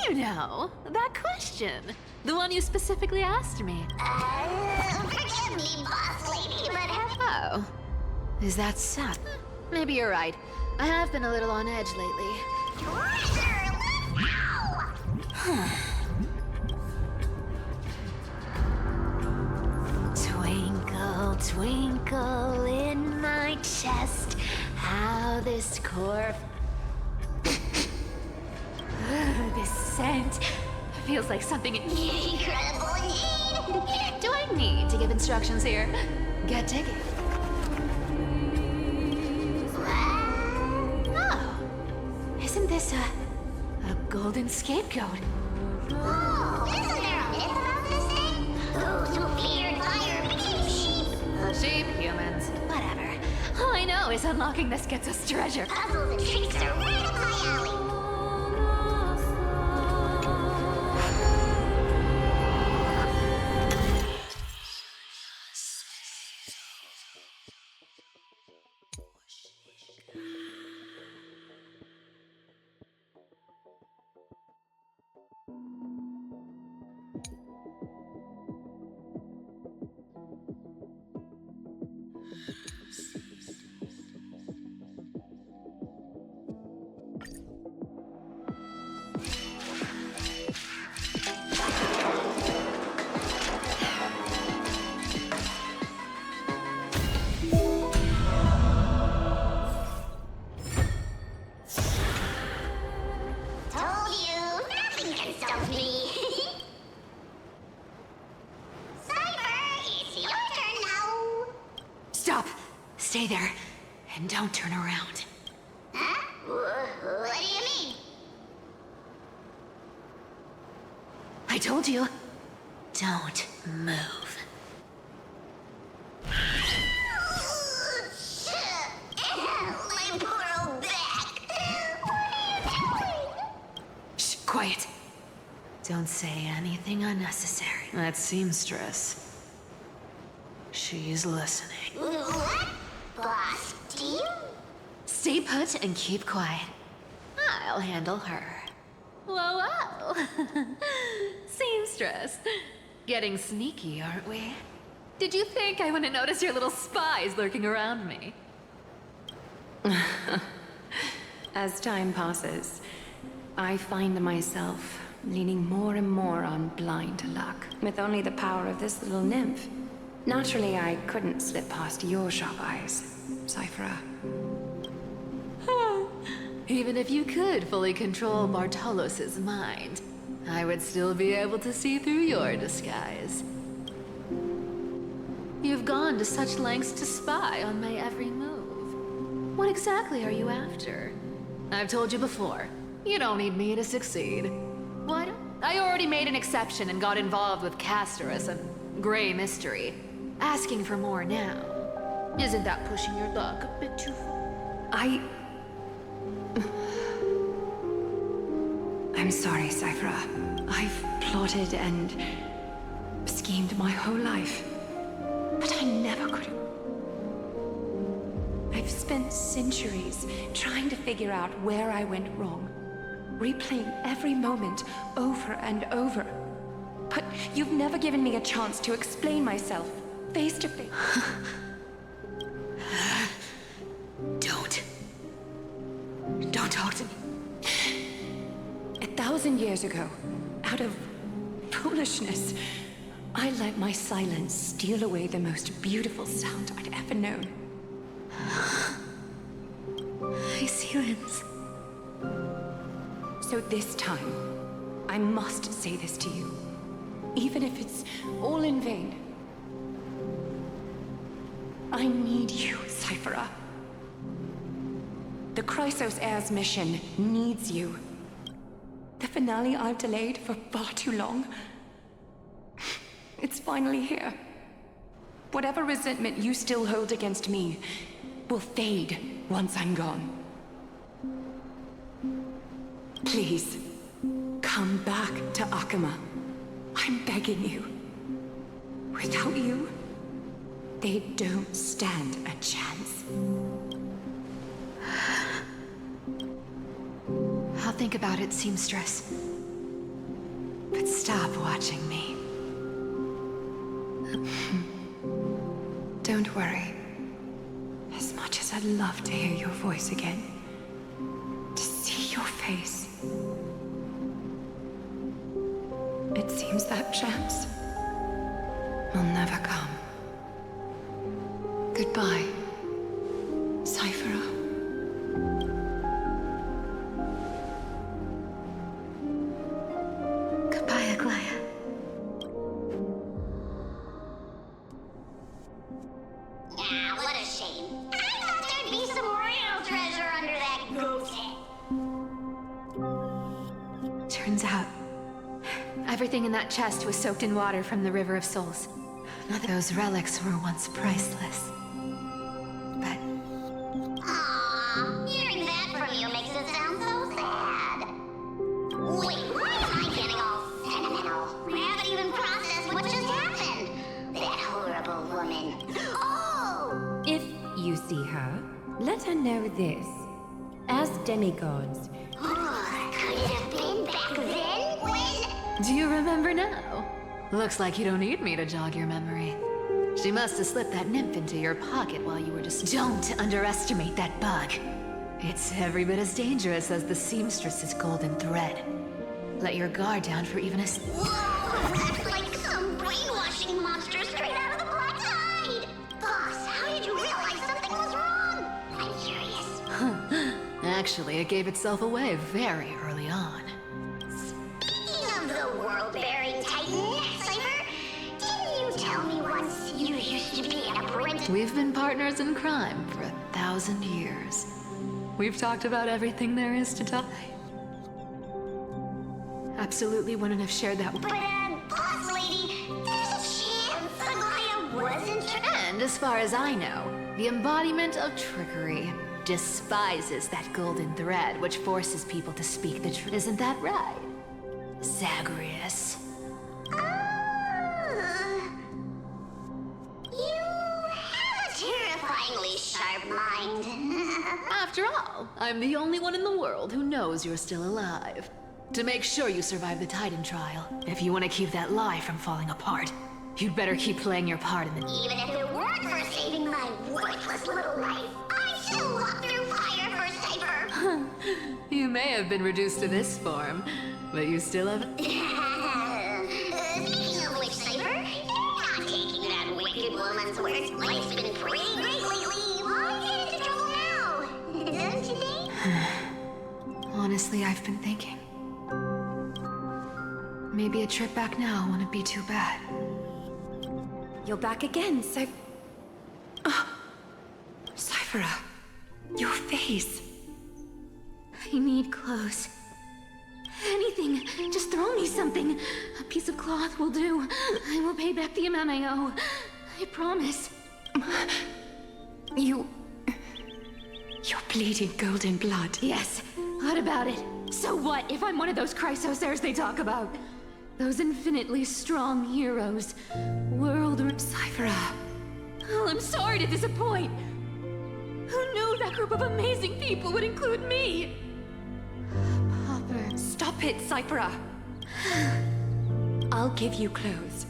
You know, that question. The one you specifically asked me. Forgive me, boss lady, but have... Oh. Is that so? Maybe you're right. I have been a little on edge lately. Treasure, let's go! Twinkle, twinkle in my chest, how this corpse... This scent feels like something... Incredible indeed! Do I need to give instructions here? Get digging. Oh, isn't this a golden scapegoat? Oh, isn't there a myth about this thing? Those who feared fire became sheep. Sheep, humans, whatever. All I know is unlocking this gets us treasure. Puzzles and tricks are right up my alley. Stay there, and don't turn around. Huh? What do you mean? I told you, don't move. My poor old back. What are you doing? Shh, quiet. Don't say anything unnecessary. That seamstress. She's listening. What? Boss, do you? Stay put and keep quiet. I'll handle her. Whoa, whoa. Seamstress. Getting sneaky, aren't we? Did you think I wouldn't notice your little spies lurking around me? As time passes, I find myself leaning more and more on blind luck. With only the power of this little nymph, naturally I couldn't slip past your sharp eyes, Cyphera. Even if you could fully control Bartolos's mind, I would still be able to see through your disguise. You've gone to such lengths to spy on my every move. What exactly are you after? I've told you before, you don't need me to succeed. What? I already made an exception and got involved with Castorus and Grey Mystery. Asking for more now. Isn't that pushing your luck a bit too far? I'm sorry, Cyphera. I've plotted and schemed my whole life, but I never could have. I've spent centuries trying to figure out where I went wrong, replaying every moment over and over. But you've never given me a chance to explain myself face to face. Don't talk to me. 1,000 years ago, out of foolishness, I let my silence steal away the most beautiful sound I'd ever known. My silence. So this time, I must say this to you, even if it's all in vain. I need you, Cyphera. The Chrysos Heir's mission needs you. The finale I've delayed for far too long. It's finally here. Whatever resentment you still hold against me will fade once I'm gone. Please, come back to Akama. I'm begging you. Without you, they don't stand a chance. I'll think about it, seamstress. But stop watching me. Don't worry. As much as I'd love to hear your voice again, to see your face, it seems that chance will never come. Goodbye, Cyphera. Goodbye, Aglaya. Ah, what a shame. I thought there'd be some real treasure under that goat's head. Turns out, everything in that chest was soaked in water from the River of Souls. Those relics were once priceless. But Aww, hearing that from you makes it sound so sad. Wait, why am I getting all sentimental? I haven't even processed what just happened. That horrible woman. Oh! If you see her, let her know this. As demigods, Could it have been back then when... do you remember now? Looks like you don't need me to jog your memory. She must have slipped that nymph into your pocket while you were just... Don't underestimate that bug. It's every bit as dangerous as the seamstress's golden thread. Let your guard down for even a... Whoa! That's like some brainwashing monster straight out of the Black Tide! Boss, how did you realize something was wrong? I'm curious. Actually, it gave itself away very early on. Speaking of the world-bearing titan, Cypher, didn't you tell me once you used to be an apprentice We've been partners in crime for 1,000 years. We've talked about everything there is to talk. Absolutely wouldn't have shared that. But, boss lady, there's a chance Aglaya wasn't. And as far as I know, the embodiment of trickery despises that golden thread which forces people to speak the truth. Isn't that right, Zagreus? You have a terrifyingly sharp mind. After all, I'm the only one in the world who knows you're still alive. To make sure you survive the Titan trial, if you want to keep that lie from falling apart, you'd better keep playing your part in the... Even if it weren't for saving my worthless little life, I'd still walk through fire for Cypher. You may have been reduced to this form, but you still have... Speaking of which, Cypher, you're not taking that wicked woman's word. Life's been pretty great lately. Why get into trouble now? Don't you think? Honestly, I've been thinking. Maybe a trip back now wouldn't be too bad. You're back again, Cyphera, your face. I need clothes. Anything. Just throw me something. A piece of cloth will do. I will pay back the amount I owe. I promise. You're bleeding golden blood. Yes. What about it? So what if I'm one of those Chrysosairs they talk about? Those infinitely strong heroes. Cyphera. Oh, I'm sorry to disappoint. Who knew that group of amazing people would include me? Popper. Stop it, Cyphera. I'll give you clothes.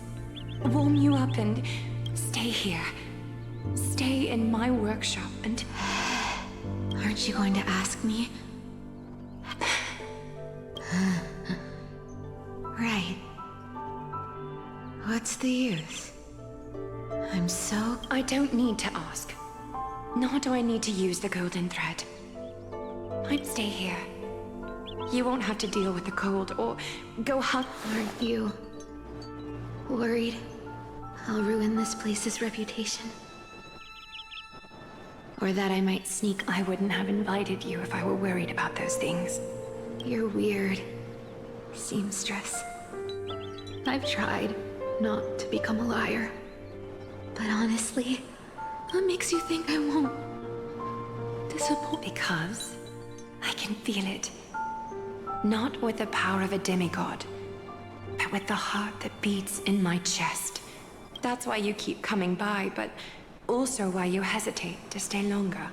Warm you up and stay here. Stay in my workshop and... Aren't you going to ask me? Right. What's the use? I don't need to ask. Nor do I need to use the golden thread. I'd stay here. You won't have to deal with the cold or go hunt. Aren't you worried I'll ruin this place's reputation? Or that I might sneak... I wouldn't have invited you if I were worried about those things. You're weird, seamstress. I've tried not to become a liar. But honestly, what makes you think I won't disappoint? Because I can feel it. Not with the power of a demigod, but with the heart that beats in my chest. That's why you keep coming by, but also why you hesitate to stay longer.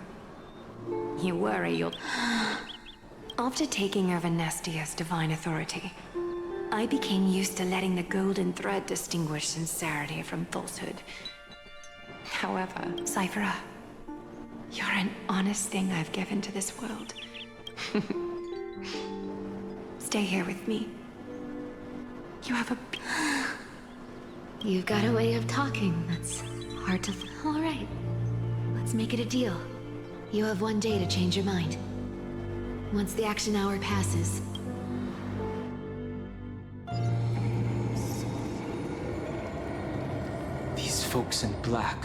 You worry you'll... After taking over Nestia's divine authority, I became used to letting the golden thread distinguish sincerity from falsehood. However, Cyphera, you're an honest thing I've given to this world. Stay here with me. You have a... You've got a way of talking that's hard to... All right, let's make it a deal. You have 1 day to change your mind. Once the action hour passes... These folks in black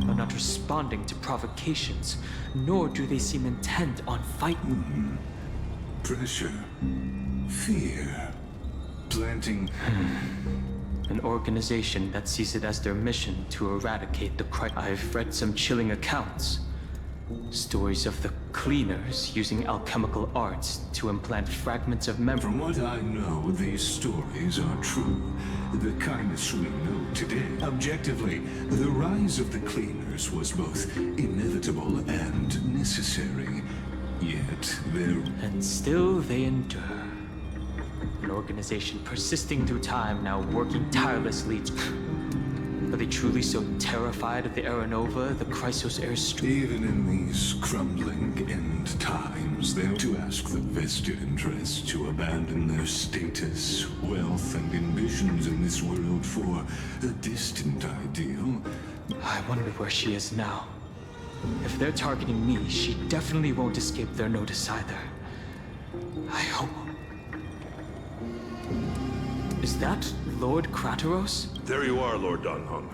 are not responding to provocations, nor do they seem intent on fighting. Pressure. Fear. Planting... An organization that sees it as their mission to eradicate the I've read some chilling accounts. Stories of the cleaners using alchemical arts to implant fragments of memory. From what I know, these stories are true. The kindness we know today. Objectively, the rise of the cleaners was both inevitable and necessary. Yet, they're... And still they endure. An organization persisting through time, now working tirelessly. Are they truly so terrified of the Aranova, the Chrysos airstrip? Even in these crumbling end times, they're to ask the vested interests to abandon their status, wealth, and ambitions in this world for a distant ideal. I wonder where she is now. If they're targeting me, she definitely won't escape their notice either. I hope... Is that Lord Krateros? There you are, Lord Danhong.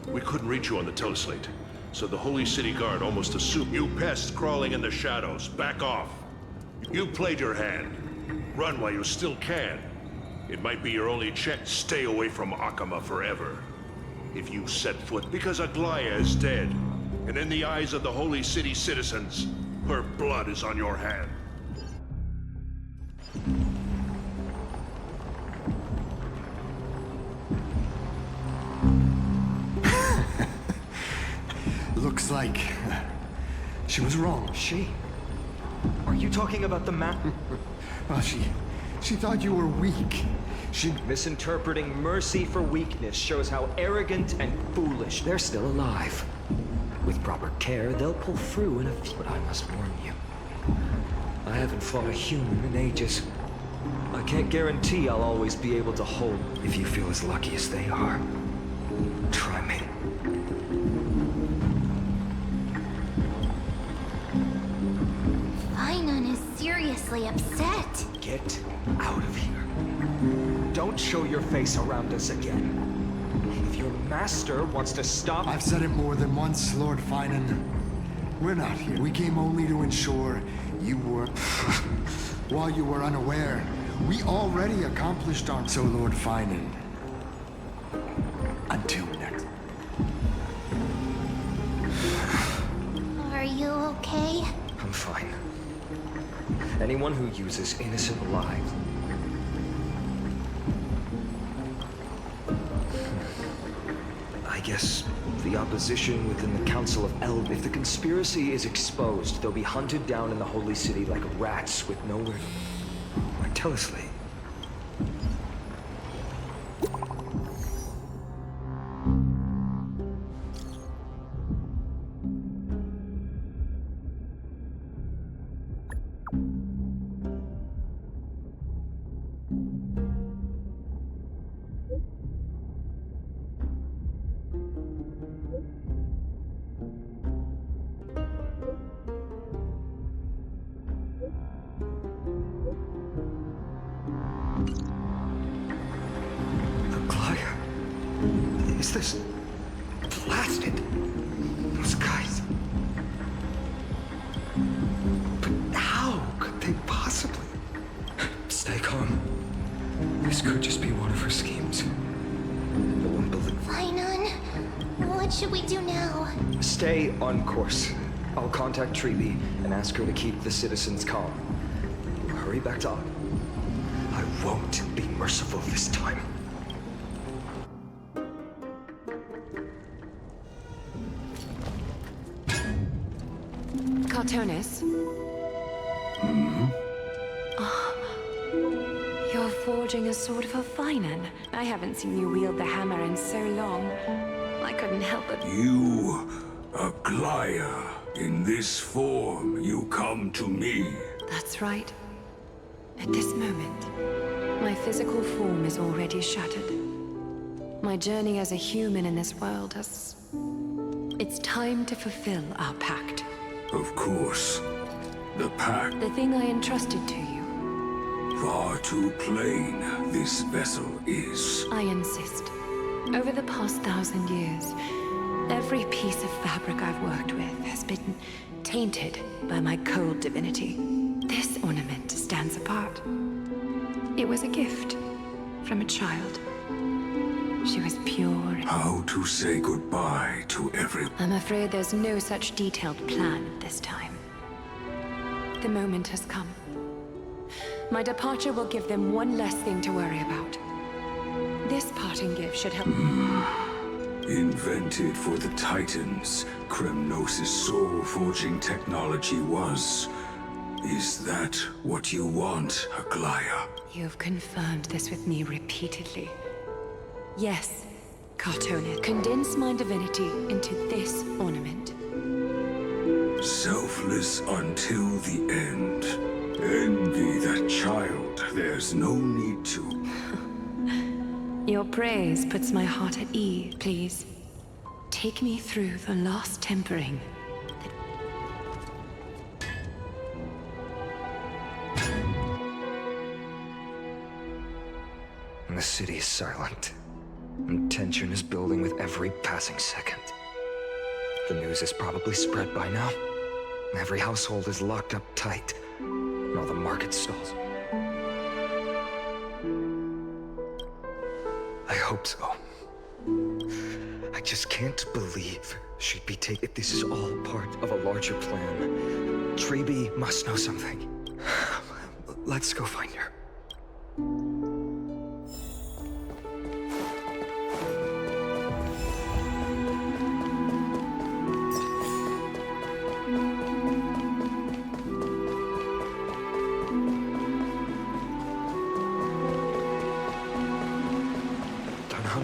We couldn't reach you on the teleslate, so the Holy City Guard almost assumed you pests crawling in the shadows. Back off. You played your hand. Run while you still can. It might be your only chance. Stay away from Akama forever. If you set foot, because Aglaya is dead, and in the eyes of the Holy City citizens, her blood is on your hand. Looks like she was wrong. She? Are you talking about the map? Well, she thought you were weak. She... Misinterpreting mercy for weakness shows how arrogant and foolish. They're still alive. With proper care, they'll pull through in a few. But I must warn you, I haven't fought a human in ages. I can't guarantee I'll always be able to hold. If you feel as lucky as they are, try me. Finon is seriously upset. Get out of here. Don't show your face around us again. If your master wants to stop... I've said it more than once, Lord Finon. We're not here. We came only to ensure you were... While you were unaware, we already accomplished our... So, Lord Finon, until next... Are you okay? I'm fine. Anyone who uses innocent lives... I guess the opposition within the Council of Eld... If the conspiracy is exposed, they'll be hunted down in the Holy City like rats with nowhere to... Like Teleslate. Is this blasted? Those guys. But how could they possibly? Stay calm. This could just be one of her schemes. No one believes. Finon, what should we do now? Stay on course. I'll contact Treeby and ask her to keep the citizens calm. Hurry back to Ogden. I won't be merciful this time. Cartonis? You're forging a sword for Finon. I haven't seen you wield the hammer in so long. I couldn't help but... You, Aglaya, in this form, you come to me. That's right. At this moment, my physical form is already shattered. My journey as a human in this world has... It's time to fulfill our pact. Of course. The pact. The thing I entrusted to you. Far too plain this vessel is. I insist. Over the past 1,000 years, every piece of fabric I've worked with has been tainted by my cold divinity. This ornament stands apart. It was a gift from a child. She was pure. How to say goodbye to every... I'm afraid there's no such detailed plan this time. The moment has come. My departure will give them one less thing to worry about. This parting gift should help... Invented for the Titans, Kremnos' soul-forging technology was. Is that what you want, Aglaya? You've confirmed this with me repeatedly. Yes, Cartonis. Condense my divinity into this ornament. Selfless until the end. Envy that child. There's no need to. Your praise puts my heart at ease. Please, take me through the last tempering. The city is silent. and tension is building with every passing second. The news is probably spread by now. Every household is locked up tight, and all the market stalls. I hope so. I just can't believe she'd be taken. This is all part of a larger plan. Treby must know something. Let's go find her.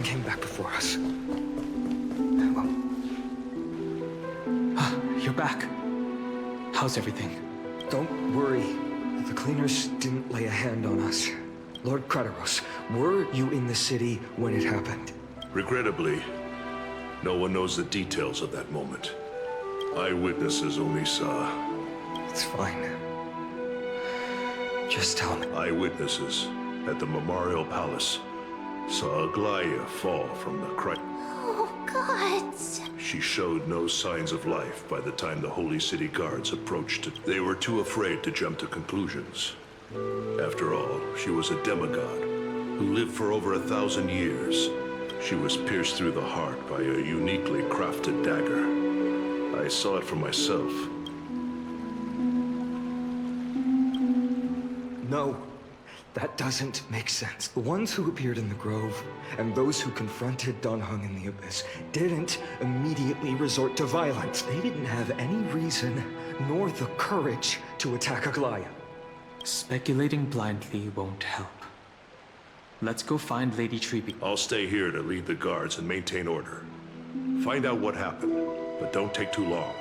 Came back before us. Well, you're back. How's everything? Don't worry. The cleaners didn't lay a hand on us. Lord Kratos, were you in the city when it happened? Regrettably, no one knows the details of that moment. Eyewitnesses only saw... It's fine. Just tell me. Eyewitnesses at the Memorial Palace saw Aglaia fall from the Oh, God. She showed no signs of life by the time the Holy City Guards approached it. They were too afraid to jump to conclusions. After all, she was a demigod who lived for over 1,000 years. She was pierced through the heart by a uniquely crafted dagger. I saw it for myself. No. That doesn't make sense. The ones who appeared in the Grove and those who confronted Don Hung in the Abyss didn't immediately resort to violence. They didn't have any reason nor the courage to attack Aglaia. Speculating blindly won't help. Let's go find Lady Treby. I'll stay here to lead the guards and maintain order. Find out what happened, but don't take too long.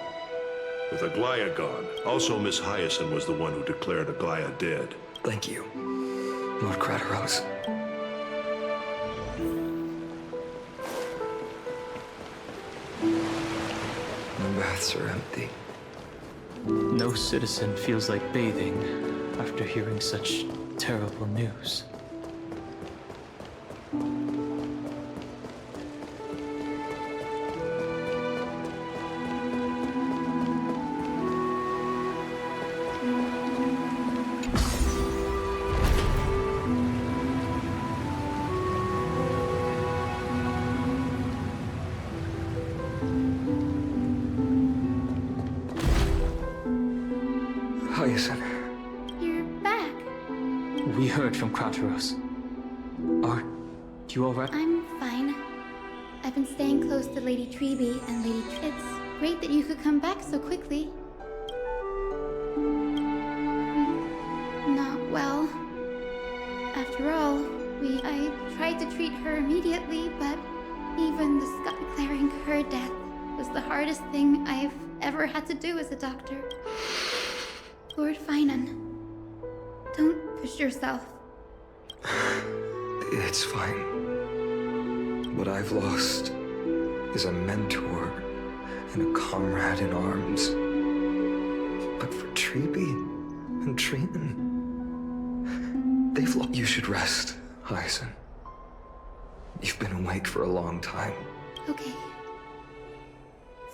With Aglaia gone, also Miss Hyacinth was the one who declared Aglaia dead. Thank you, Lord Kratos. The baths are empty. No citizen feels like bathing after hearing such terrible news. Hyacinth. You're back. We heard from Kratos. Are you alright? I'm fine. I've been staying close to Lady Treby and Lady It's great that you could come back so quickly. Not well. After all, I tried to treat her immediately, but even the sky declaring her death was the hardest thing I've ever had to do as a doctor. Lord Finan, don't push yourself. It's fine. What I've lost is a mentor and a comrade in arms. But for Treby and Trinan, they've lost. You should rest, Hyacinth. You've been awake for a long time. Okay.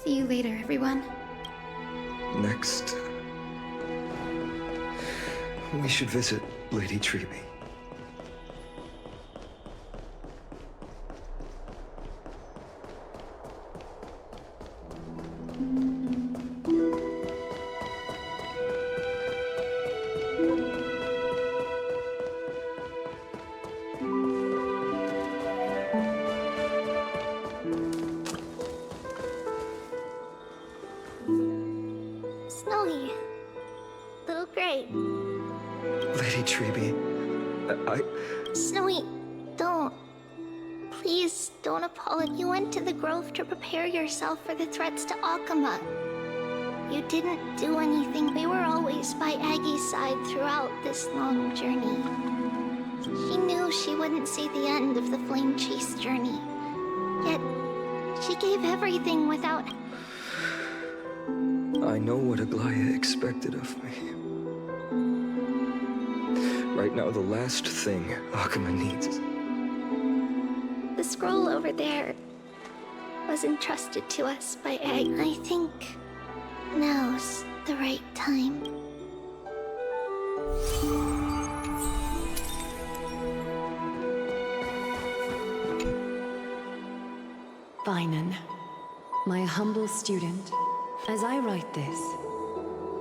See you later, everyone. Next, we should visit Lady Treby. Snowy. Little Gray. Lady Treby, Snowy, don't. Please don't apologize. You went to the Grove to prepare yourself for the threats to Akama. You didn't do anything. We were always by Aggie's side throughout this long journey. She knew she wouldn't see the end of the Flame Chase journey. Yet, she gave everything without... I know what Aglaia expected of me. Right now, the last thing Akama needs is... The scroll over there was entrusted to us by Egg. I think now's the right time. Finan, my humble student, as I write this,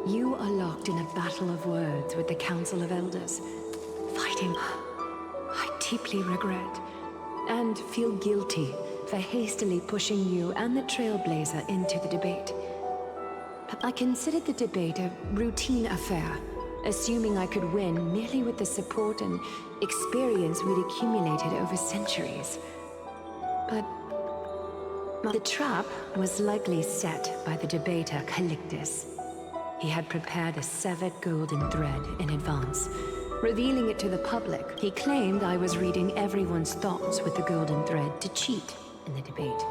you are locked in a battle of words with the Council of Elders, fighting. I deeply regret and feel guilty for hastily pushing you and the Trailblazer into the debate. I considered the debate a routine affair, assuming I could win merely with the support and experience we'd accumulated over centuries. But the trap was likely set by the debater Calictus. He had prepared a severed golden thread in advance, revealing it to the public. He claimed I was reading everyone's thoughts with the golden thread to cheat in the debate.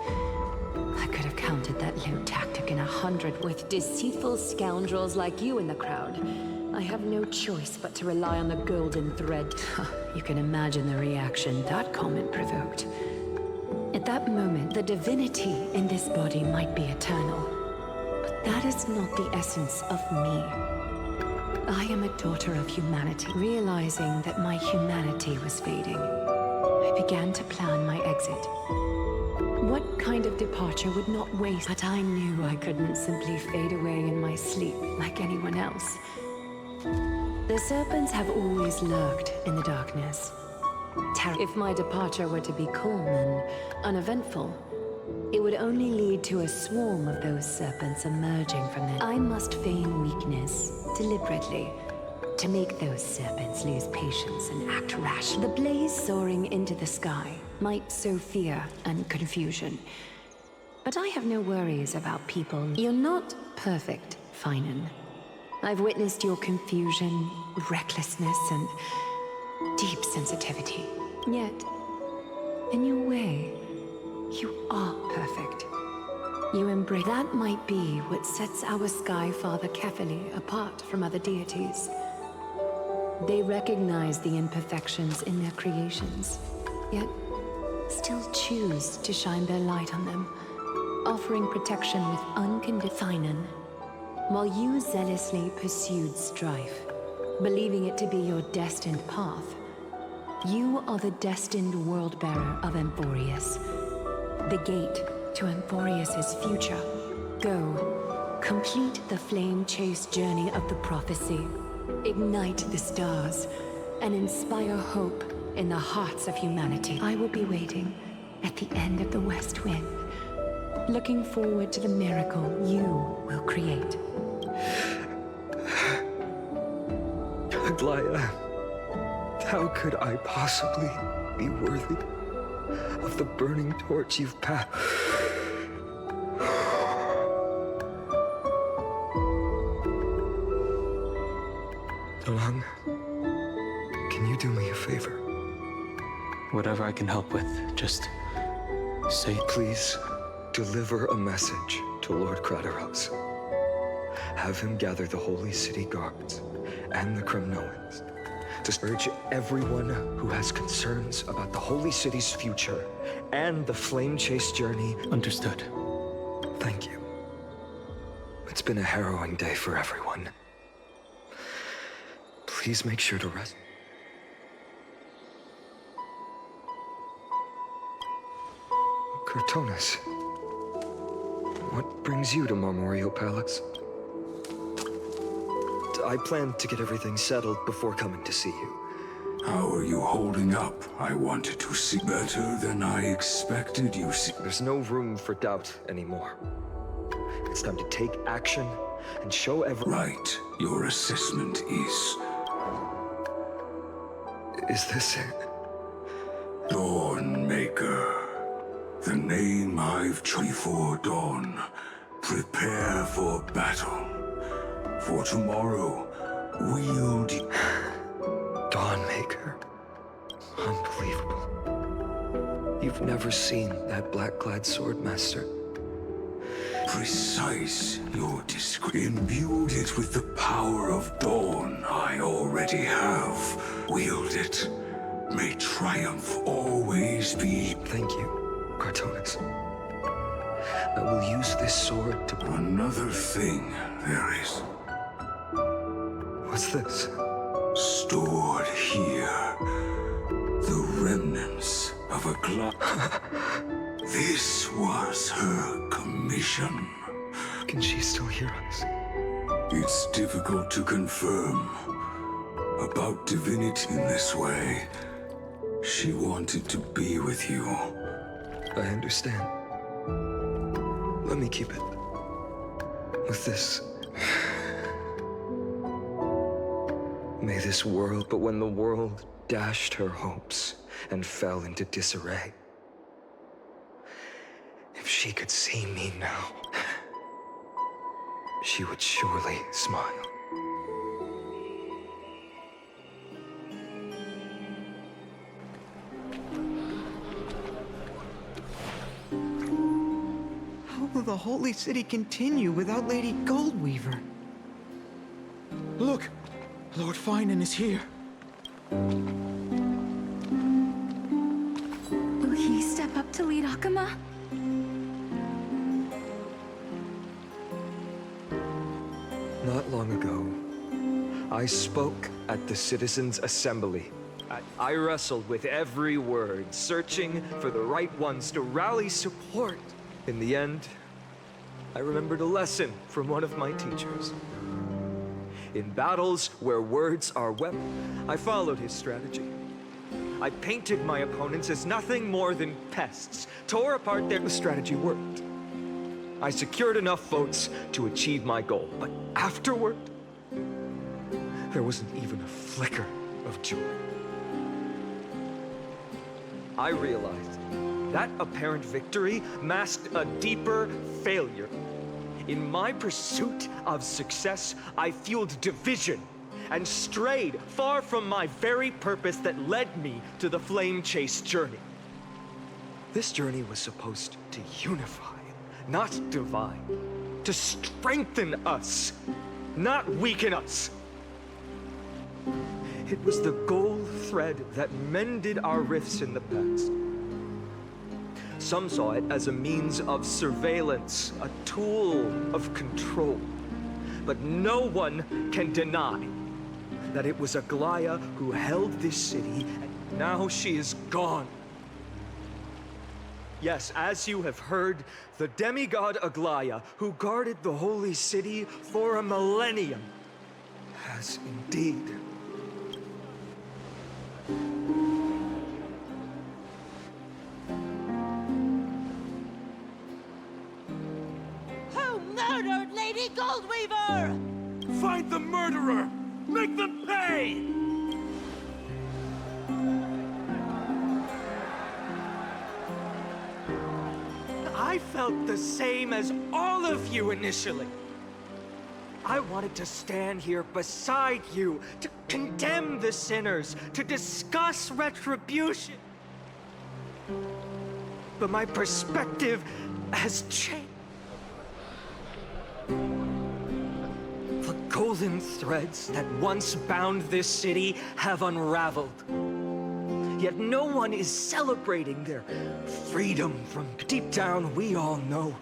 I could have countered that low tactic in 100 with deceitful scoundrels like you in the crowd. I have no choice but to rely on the golden thread. You can imagine the reaction that comment provoked. At that moment, the divinity in this body might be eternal, but that is not the essence of me. I am a daughter of humanity. Realizing that my humanity was fading, I began to plan my exit. What kind of departure would not waste? But I knew I couldn't simply fade away in my sleep like anyone else. The serpents have always lurked in the darkness. If my departure were to be calm and uneventful, it would only lead to a swarm of those serpents emerging from them. I must feign weakness deliberately to make those serpents lose patience and act rash. The blaze soaring into the sky might sow fear and confusion, but I have no worries about people. You're not perfect, Finan. I've witnessed your confusion, recklessness, and deep sensitivity. Yet, in your way, you are perfect. You embrace. That might be what sets our Sky Father Kefili apart from other deities. They recognize the imperfections in their creations, yet still choose to shine their light on them, offering protection with unconditional. While you zealously pursued strife, believing it to be your destined path, you are the destined world-bearer of Emphorius, the gate to Emphorius's future. Go, complete the flame-chased journey of the prophecy, ignite the stars, and inspire hope in the hearts of humanity. I will be waiting at the end of the West Wind, looking forward to the miracle you will create. Aglaya, how could I possibly be worthy of the burning torch you've passed? Dalong, can you do me a favor? Whatever I can help with, just say... Please, deliver a message to Lord Krateros. Have him gather the Holy City guards and the Kremnoans to urge everyone who has concerns about the Holy City's future and the Flame Chase journey. Understood. Thank you. It's been a harrowing day for everyone. Please make sure to rest. Kurtonis, what brings you to Marmoreal Palace? I planned to get everything settled before coming to see you. How are you holding up? I wanted to see better than I expected you see. There's no room for doubt anymore. It's time to take action and show everyone. Right. Your assessment is... Is this it? Dawnmaker. The name I've chosen for Dawn. Prepare for battle. For tomorrow, wield... Dawnmaker. Unbelievable. You've never seen that black-clad swordmaster. Precise, your description. Imbued it with the power of Dawn I already have. Wield it. may triumph always be. Thank you, Cartonis. I will use this sword to... Another thing there is. What's this? Stored here. The remnants of a clock. This was her commission. Can she still hear us? It's difficult to confirm. About divinity in this way. She wanted to be with you. I understand. Let me keep it. With this. May this world, but when the world dashed her hopes and fell into disarray, if she could see me now, she would surely smile. How will the Holy City continue without Lady Goldweaver? Look! Lord Finan is here. Will he step up to lead Akama? Not long ago, I spoke at the Citizens' Assembly. I wrestled with every word, searching for the right ones to rally support. In the end, I remembered a lesson from one of my teachers. In battles where words are weapons, I followed his strategy. I painted my opponents as nothing more than pests, tore apart their... The strategy worked. I secured enough votes to achieve my goal, but afterward, there wasn't even a flicker of joy. I realized that apparent victory masked a deeper failure. In my pursuit of success, I fueled division and strayed far from my very purpose that led me to the Flame Chase journey. This journey was supposed to unify, not divide, to strengthen us, not weaken us. It was the gold thread that mended our rifts in the past. Some saw it as a means of surveillance, a tool of control. But no one can deny that it was Aglaya who held this city, and now she is gone. Yes, as you have heard, the demigod Aglaya, who guarded the holy city for a millennium, has indeed. Who murdered Lady Goldweaver? Find the murderer! Make them pay! I felt the same as all of you initially. I wanted to stand here beside you, to condemn the sinners, to discuss retribution. But my perspective has changed. The golden threads that once bound this city have unraveled. Yet no one is celebrating their freedom from... Deep down, we all know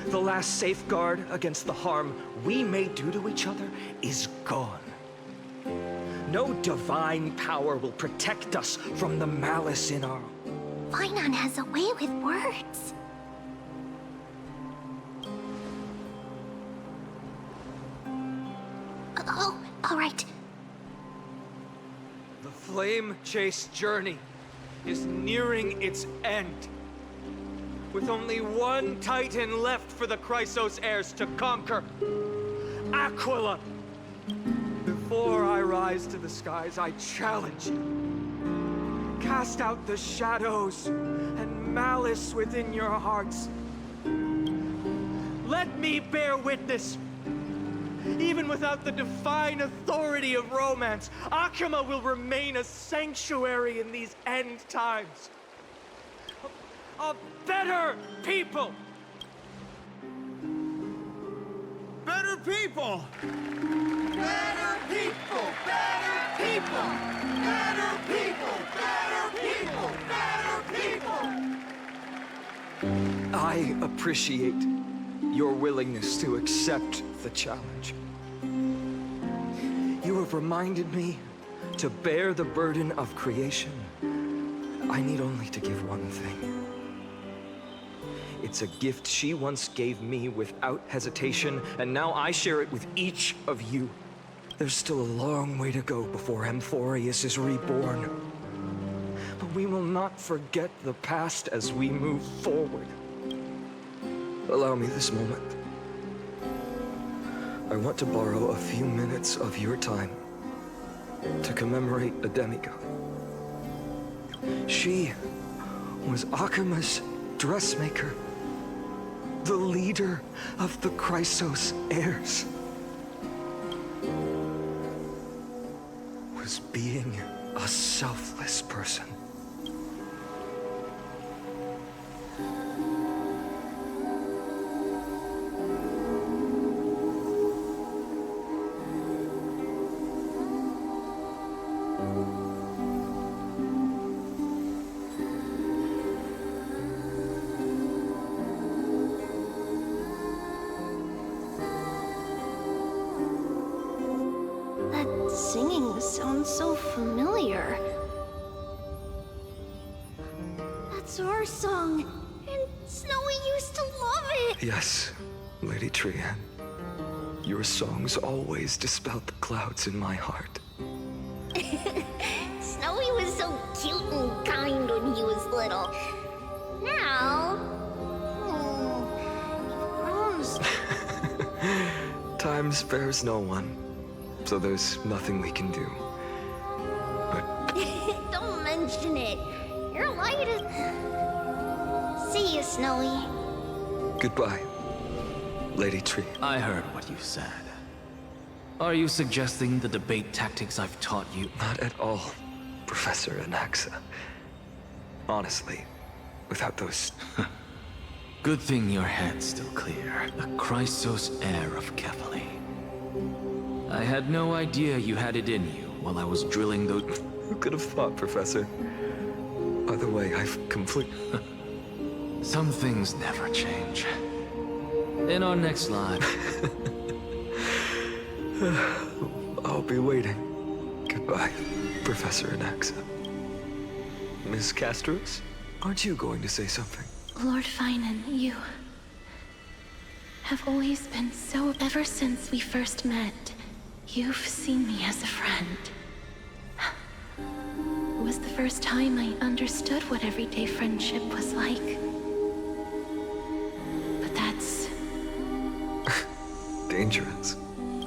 the last safeguard against the harm we may do to each other is gone. No divine power will protect us from the malice in our... Finan has a way with words. Oh, all right. The Flame Chase journey is nearing its end. With only one Titan left for the Chrysos heirs to conquer. Aquila! Before I rise to the skies, I challenge you. Cast out the shadows and malice within your hearts. Let me bear witness. Even without the divine authority of romance, Akama will remain a sanctuary in these end times. A better people! Better people! Better people! Better people! Better people! I appreciate your willingness to accept the challenge. You have reminded me to bear the burden of creation. I need only to give one thing. It's a gift she once gave me without hesitation, and now I share it with each of you. There's still a long way to go before Amphorius is reborn. But we will not forget the past as we move forward. Allow me this moment. I want to borrow a few minutes of your time to commemorate a demigod. She was Akima's dressmaker, the leader of the Chrysos heirs. Was being a selfless person. Singing sounds so familiar. That's our song, and Snowy used to love it. Yes, Lady Trian. Your songs always dispelled the clouds in my heart. Snowy was so cute and kind when he was little. Now... Time spares no one, so there's nothing we can do. Don't mention it. You're light as... See you, Snowy. Goodbye, Lady Tree. I heard what you said. Are you suggesting the debate tactics I've taught you? Not at all, Professor Anaxa. Honestly, without those... Good thing your head's still clear. The Chrysos heir of Kefali. I had no idea you had it in you while I was drilling those... Who could have thought, Professor? By the way, I've completely... Some things never change. In our next live... I'll be waiting. Goodbye, Professor Anaxa. Miss Castros, aren't you going to say something? Lord Finan, you have always been so... Ever since we first met, you've seen me as a friend. It was the first time I understood what everyday friendship was like. But that's... dangerous.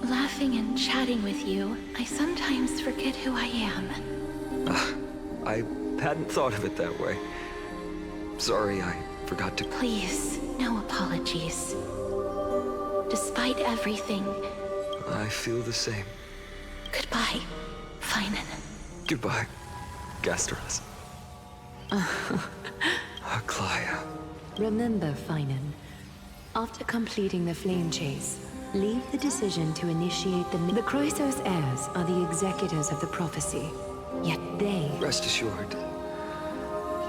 Laughing and chatting with you, I sometimes forget who I am. I hadn't thought of it that way. Sorry, I forgot to... Please, no apologies. Despite everything... I feel the same. Goodbye, Finan. Goodbye, Gastros. Aglaya. Remember, Finan, after completing the flame chase, leave the decision to initiate the... The Chrysos heirs are the executors of the prophecy, yet they... Rest assured,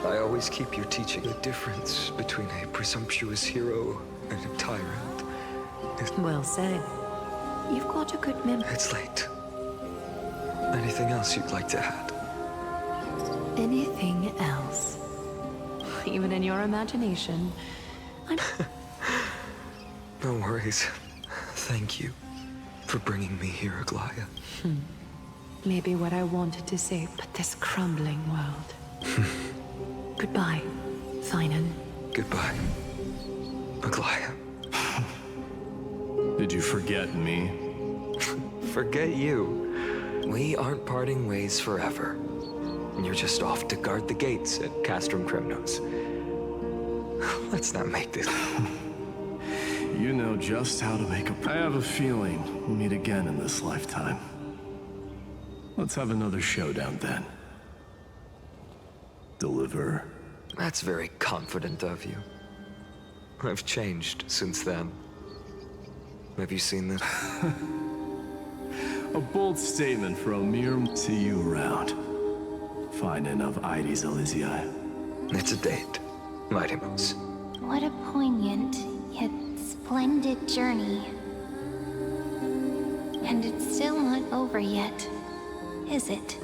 I always keep your teaching. The difference between a presumptuous hero and a tyrant is... Well said. You've got a good memory. It's late. Anything else you'd like to add? Anything else? Even in your imagination, I'm... No worries. Thank you for bringing me here, Aglaya. Maybe what I wanted to say, but this crumbling world. Goodbye, Finan. Goodbye, Aglaya. Did you forget me? Forget you. We aren't parting ways forever. You're just off to guard the gates at Castrum Kremnos. Let's not make this... You know just how to make a... I have a feeling we'll meet again in this lifetime. Let's have another showdown then. Deliver. That's very confident of you. I've changed since then. Have you seen this? A bold statement for a mere... See you around. Finan of Ides Elysiae. It's a date, Mighty Moose. What a poignant, yet splendid journey. And it's still not over yet, is it?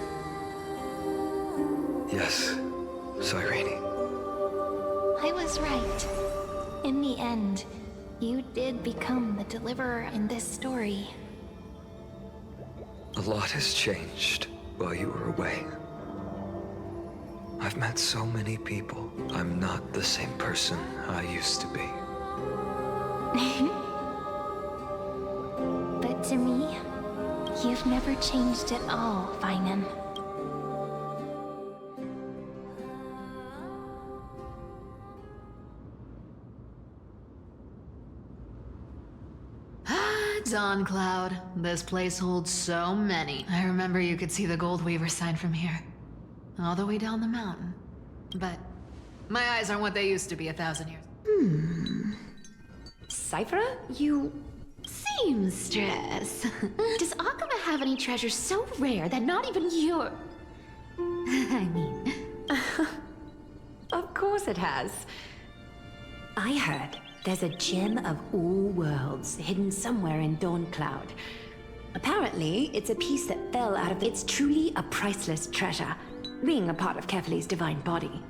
Yes, Cyrene. I was right. In the end, you did become the deliverer in this story. A lot has changed while you were away. I've met so many people. I'm not the same person I used to be. But to me, you've never changed at all, Finan. Dawn Cloud. This place holds so many. I remember you could see the Gold Weaver sign from here. All the way down the mountain. But my eyes aren't what they used to be 1,000 years. Cypher, you... Seamstress. Does Akama have any treasures so rare that not even your... I mean... Of course it has. I heard there's a gem of all worlds hidden somewhere in Dawn Cloud. Apparently, it's a piece that fell out of... It's truly a priceless treasure, being a part of Kefali's divine body.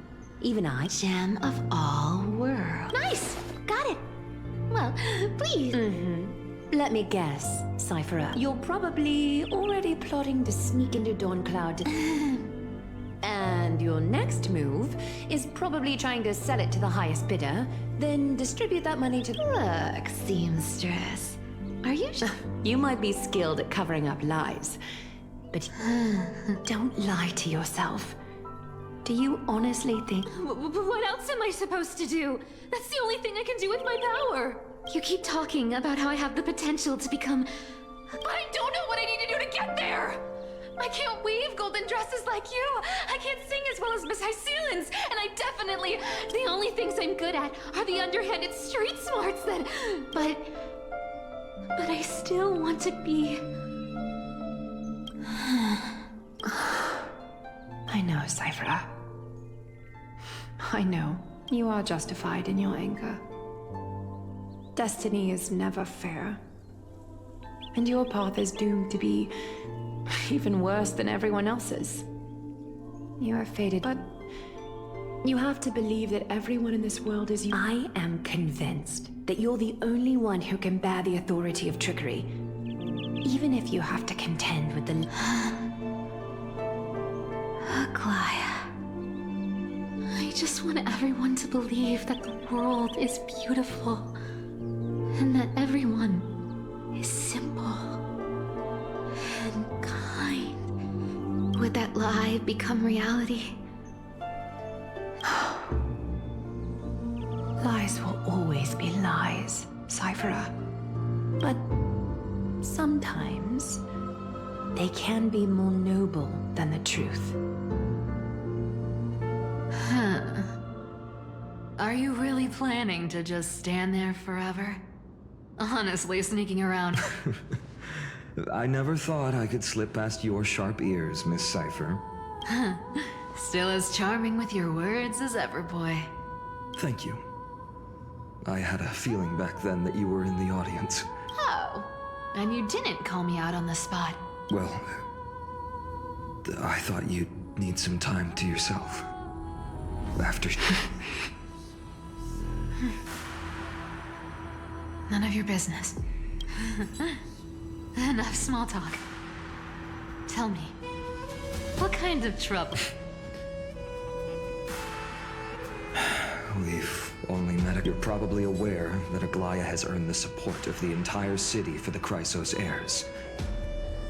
Even I... Gem of all worlds. Nice! Got it. Well, please. Let me guess, Cypher. You're probably already plotting to sneak into Dawn Cloud. And your next move is probably trying to sell it to the highest bidder, then distribute that money to... Look, seamstress. Are you... You might be skilled at covering up lies, but don't lie to yourself. Do you honestly think... What else am I supposed to do? That's the only thing I can do with my power. You keep talking about how I have the potential to become... But I don't know what I need to do to get there! I can't weave golden dresses like you! I can't sing as well as Miss Hyceelins! And I definitely... The only things I'm good at are the underhanded street smarts that... But I still want to be... I know, Cypher. I know. You are justified in your anger. Destiny is never fair. And your path is doomed to be even worse than everyone else's. You are fated, but you have to believe that everyone in this world is you. I am convinced that you're the only one who can bear the authority of trickery, even if you have to contend with the... Aglaya. I just want everyone to believe that the world is beautiful, and that everyone is simple and kind. Would that lie become reality? Lies will always be lies, Cypher. But sometimes they can be more noble than the truth. Are you really planning to just stand there forever? Honestly, sneaking around. I never thought I could slip past your sharp ears, Miss Cypher. Still as charming with your words as ever, boy. Thank you. I had a feeling back then that you were in the audience. Oh, and you didn't call me out on the spot. Well, I thought you'd need some time to yourself. After... None of your business. Enough small talk. Tell me, what kind of trouble? We've only met... You're probably aware that Aglaya has earned the support of the entire city for the Chrysos heirs.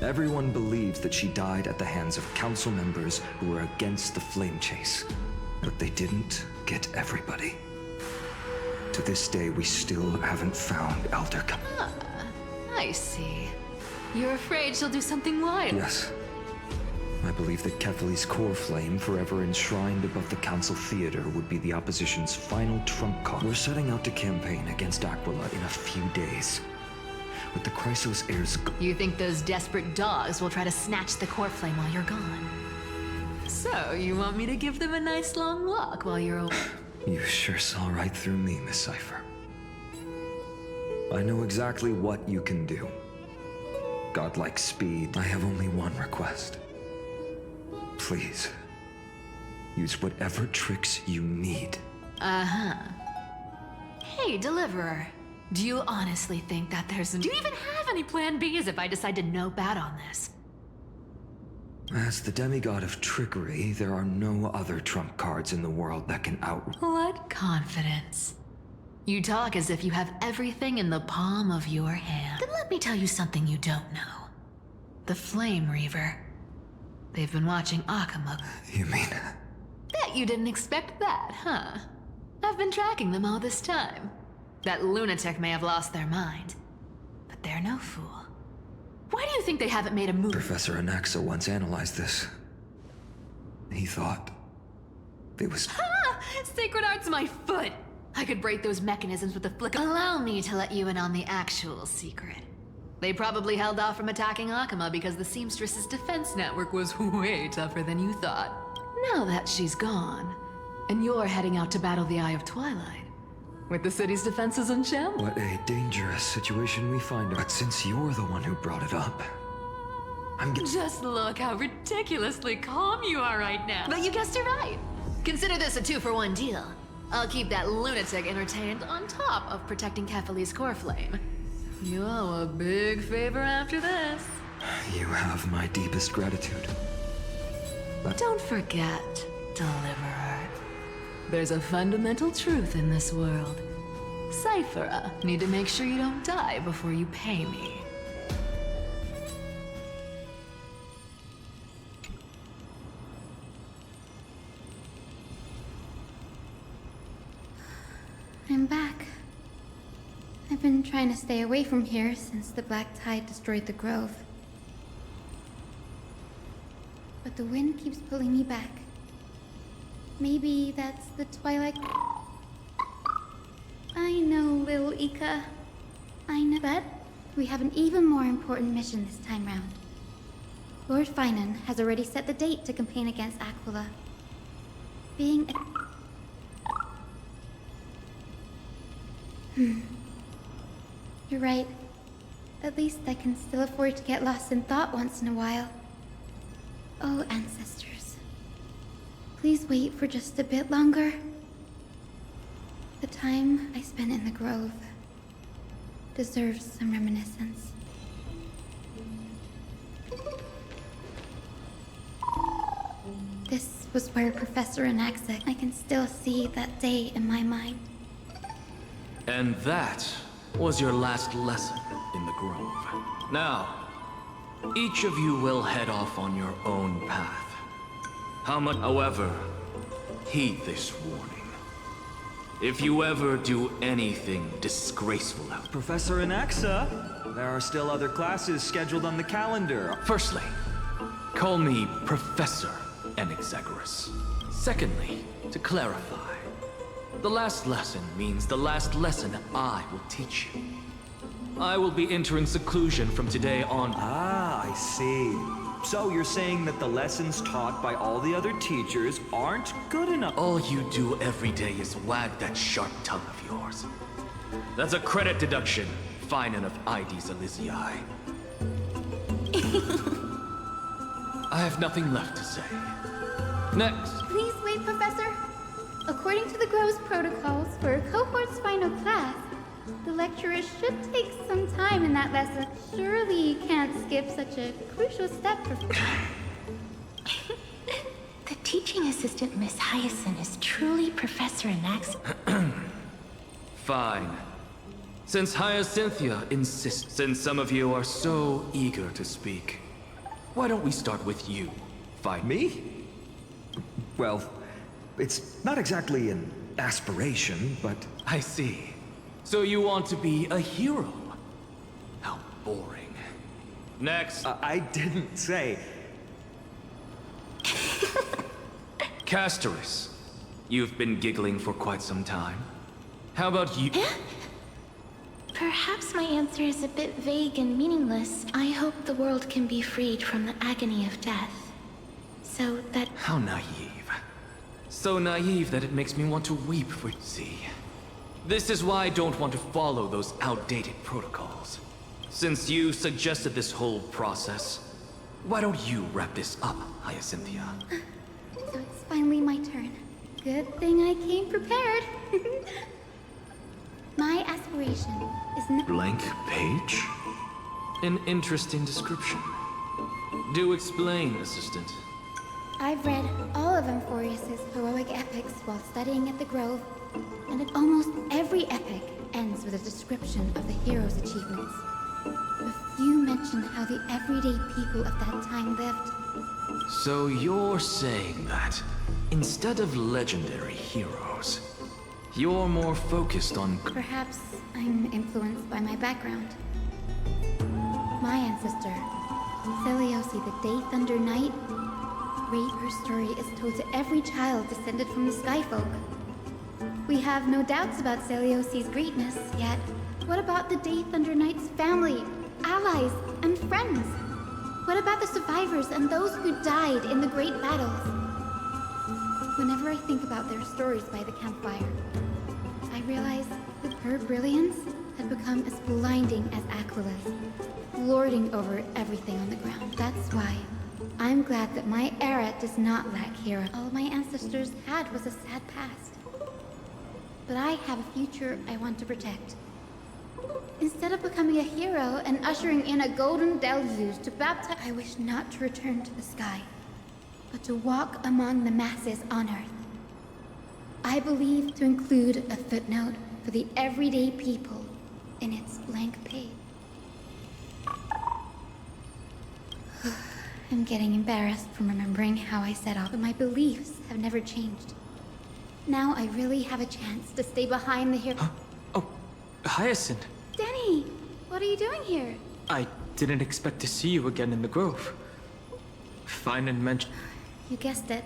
Everyone believes that she died at the hands of council members who were against the flame chase. But they didn't get everybody. To this day, we still haven't found Elder... I see. You're afraid she'll do something wild. Yes. I believe that Kefali's core flame, forever enshrined above the council theater, would be the opposition's final trump card. We're setting out to campaign against Aquila in a few days. With the Chrysos heirs... You think those desperate dogs will try to snatch the core flame while you're gone? So, you want me to give them a nice long walk while you're away? You sure saw right through me, Miss Cypher. I know exactly what you can do. Godlike speed. I have only one request. Please, use whatever tricks you need. Uh-huh. Hey, Deliverer. Do you honestly think that there's... Do you even have any plan Bs if I decide to nope out on this? As the demigod of trickery, there are no other trump cards in the world that can out... What confidence. You talk as if you have everything in the palm of your hand. Then let me tell you something you don't know. The Flame Reaver. They've been watching Akuma. You mean... Bet you didn't expect that, huh? I've been tracking them all this time. That lunatic may have lost their mind, but they're no fool. Why do you think they haven't made a move? Professor Anaxa once analyzed this. He thought... it was... Ha! Sacred Art's my foot! I could break those mechanisms with a flick of... Allow me to let you in on the actual secret. They probably held off from attacking Akuma because the Seamstress's defense network was way tougher than you thought. Now that she's gone, and you're heading out to battle the Eye of Twilight, with the city's defenses in shambles. What a dangerous situation we find. But since you're the one who brought it up, Just look how ridiculously calm you are right now. But you guessed it right. Consider this a 2-for-1 deal. I'll keep that lunatic entertained on top of protecting Kefali's core flame. You owe a big favor after this. You have my deepest gratitude. But don't forget, Deliverer. There's a fundamental truth in this world. Cypher, need to make sure you don't die before you pay me. I'm back. I've been trying to stay away from here since the Black Tide destroyed the grove. But the wind keeps pulling me back. Maybe that's the Twilight... I know, little Ika. I know, but we have an even more important mission this time round. Lord Finan has already set the date to campaign against Aquila. Being... You're right. At least I can still afford to get lost in thought once in a while. Oh, ancestors. Please wait for just a bit longer. The time I spent in the grove deserves some reminiscence. This was where Professor Anaxa... I can still see that day in my mind. And that was your last lesson in the grove. Now, each of you will head off on your own path. However, heed this warning. If you ever do anything disgraceful out... Professor Anaxa, there are still other classes scheduled on the calendar. Firstly, call me Professor Anaxagoras. Secondly, to clarify, the last lesson means the last lesson I will teach you. I will be entering seclusion from today on. Ah, I see. So you're saying that the lessons taught by all the other teachers aren't good enough? All you do every day is wag that sharp tongue of yours. That's a credit deduction, Finan of Ides Elysiae. I have nothing left to say. Next. Please wait, Professor. According to the Grove's protocols for a cohort's final class, the lecturer should take some time in that lesson. Surely you can't skip such a crucial step, The teaching assistant, Miss Hyacinth, is truly Professor Anaxa. Fine. Since Hyacinthia insists, since some of you are so eager to speak, why don't we start with you, Fine? Me? Well, it's not exactly an aspiration, but... I see. So you want to be a hero? How boring. Next. I didn't say... Castoris, you've been giggling for quite some time. How about you? Perhaps my answer is a bit vague and meaningless. I hope the world can be freed from the agony of death. So that... How naive. So naive that it makes me want to weep for... See, this is why I don't want to follow those outdated protocols. Since you suggested this whole process, why don't you wrap this up, Hyacinthia? So it's finally my turn. Good thing I came prepared. My aspiration is not... Blank page? An interesting description. Do explain, Assistant. I've read all of Amphorius's heroic epics while studying at the Grove, and almost every epic ends with a description of the hero's achievements. A few mention how the everyday people of that time lived. So you're saying that, instead of legendary heroes, you're more focused on... Perhaps I'm influenced by my background. My ancestor, Seliosi the Day Thunder Knight, her story is told to every child descended from the Skyfolk. We have no doubts about Seliosi's greatness, yet what about the Day Thunder Knight's family, allies, and friends? What about the survivors and those who died in the great battles? Whenever I think about their stories by the campfire, I realize that her brilliance had become as blinding as Aquila's, lording over everything on the ground. That's why I'm glad that my era does not lack heroes. All my ancestors had was a sad past. But I have a future I want to protect. Instead of becoming a hero and ushering in a golden deluge to baptize, I wish not to return to the sky, but to walk among the masses on Earth. I believe to include a footnote for the everyday people in its blank page. I'm getting embarrassed from remembering how I set off, but my beliefs have never changed. Now I really have a chance to stay behind the hero. Oh, Hyacinth. Danny, what are you doing here? I didn't expect to see you again in the Grove. Find and mention... You guessed it.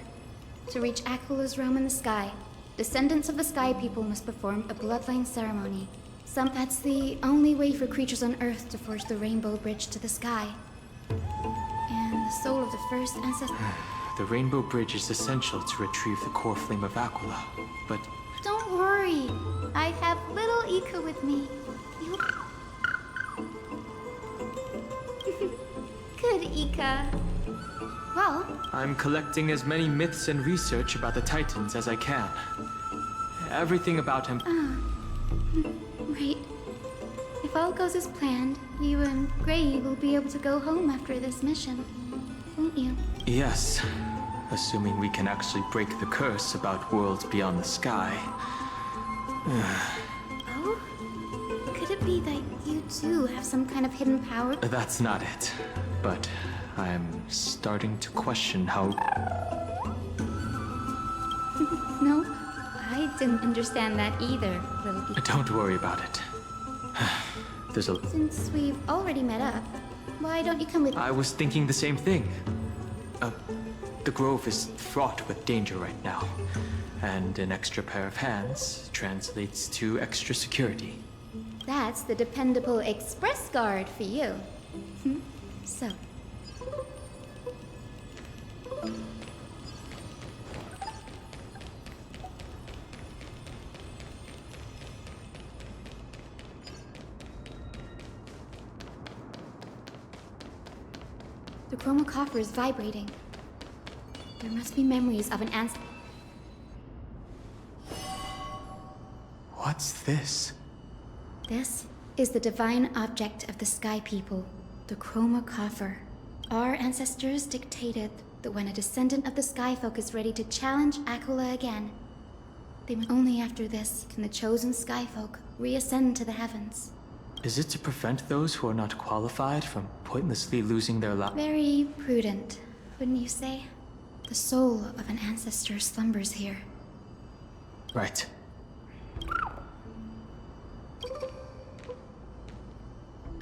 To reach Aquila's realm in the sky, descendants of the Sky People must perform a bloodline ceremony. That's the only way for creatures on Earth to forge the Rainbow Bridge to the sky. And the soul of the first ancestor... The Rainbow Bridge is essential to retrieve the core flame of Aquila, but... Don't worry. I have little Ika with me. You... Good, Ika. Well... I'm collecting as many myths and research about the Titans as I can. Everything about him... Right. If all goes as planned, you and Gray will be able to go home after this mission, won't you? Yes. Assuming we can actually break the curse about worlds beyond the sky. Oh? Could it be that you too have some kind of hidden power? That's not it. But I'm starting to question how... No, I didn't understand that either, little Ika. Don't worry about it. There's a... Since we've already met up, why don't you come with me? I was thinking the same thing. The Grove is fraught with danger right now, and an extra pair of hands translates to extra security. That's the dependable express guard for you. So. The chroma coffer is vibrating. There must be memories of an ancestor. What's this? This is the divine object of the Sky People, the chroma coffer. Our ancestors dictated that when a descendant of the Skyfolk is ready to challenge Aquila again, only after this can the chosen Skyfolk reascend to the heavens. Is it to prevent those who are not qualified from pointlessly losing their lives? Very prudent, wouldn't you say? The soul of an ancestor slumbers here. Right.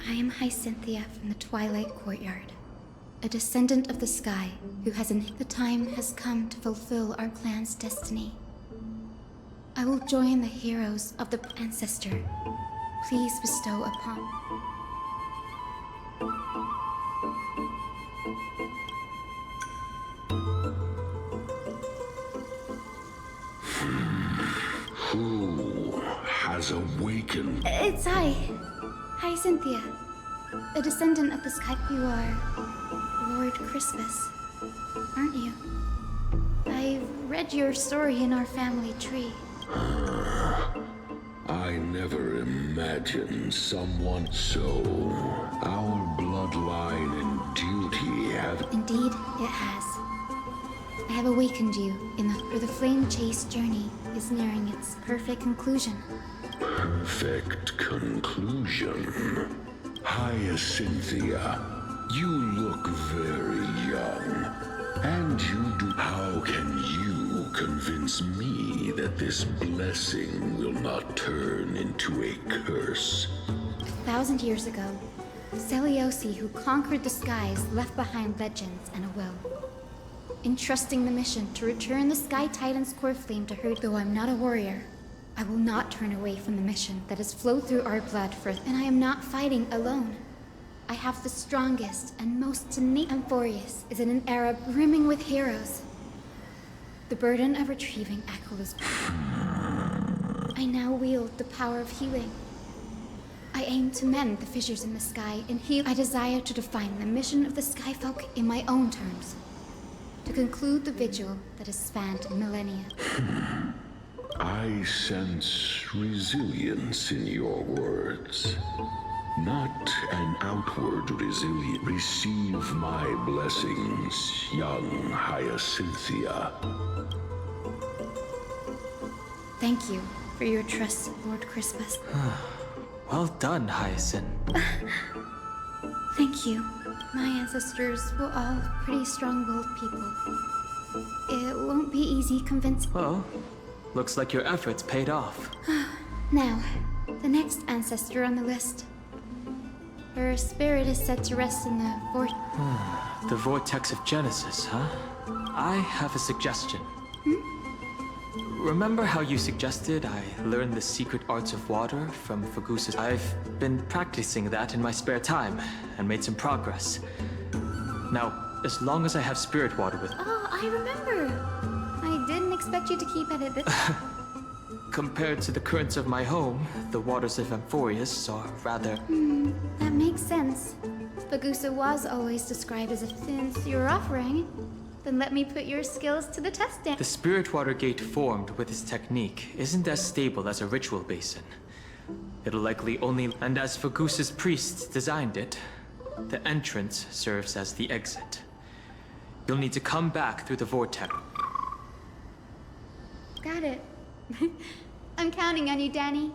I am Hyacinthia from the Twilight Courtyard, a descendant of the sky who has the time has come to fulfill our clan's destiny. I will join the heroes of the ancestor. Please bestow upon... true has awakened. It's Hi, Cynthia. A descendant of the sky. You are Lord Crispus, aren't you? I read your story in our family tree. I never imagined someone so. Our bloodline and duty have... Indeed, it has. I have awakened you for the flame chase journey is nearing its perfect conclusion. Perfect conclusion. Hyacinthia, you look very young. And you do... How can you convince me that this blessing will not turn into a curse? 1,000 years ago, Seliosi, who conquered the skies, left behind legends and a will. Entrusting the mission to return the Sky Titan's core flame to her. Though I'm not a warrior, I will not turn away from the mission that has flowed through our blood and I am not fighting alone. I have the strongest and most tenacious. Amphorius is in an era brimming with heroes. The burden of retrieving Echo's... I now wield the power of healing. I aim to mend the fissures in the sky and heal. I desire to define the mission of the Skyfolk in my own terms. To conclude the vigil that has spanned millennia. I sense resilience in your words. Not an outward resilience. Receive my blessings, young Hyacinthia. Thank you for your trust, Lord Crispus. Well done, Hyacinth. Thank you. My ancestors were all pretty strong-willed people. It won't be easy convincing... Well, looks like your efforts paid off. Now, the next ancestor on the list. Her spirit is said to rest in the The vortex of Genesis, huh? I have a suggestion. Remember how you suggested I learn the secret arts of water from Fagusis? I've been practicing that in my spare time and made some progress. Now, as long as I have spirit water with... Oh, I remember. I didn't expect you to keep at it this... Compared to the currents of my home, the waters of Amphorius are rather... That makes sense. Fagusa was always described as a since you're offering. Then let me put your skills to the test. The spirit water gate formed with this technique isn't as stable as a ritual basin. It'll likely only... And as Fagusa's priests designed it, the entrance serves as the exit. You'll need to come back through the vortex. Got it. I'm counting on you, Danny.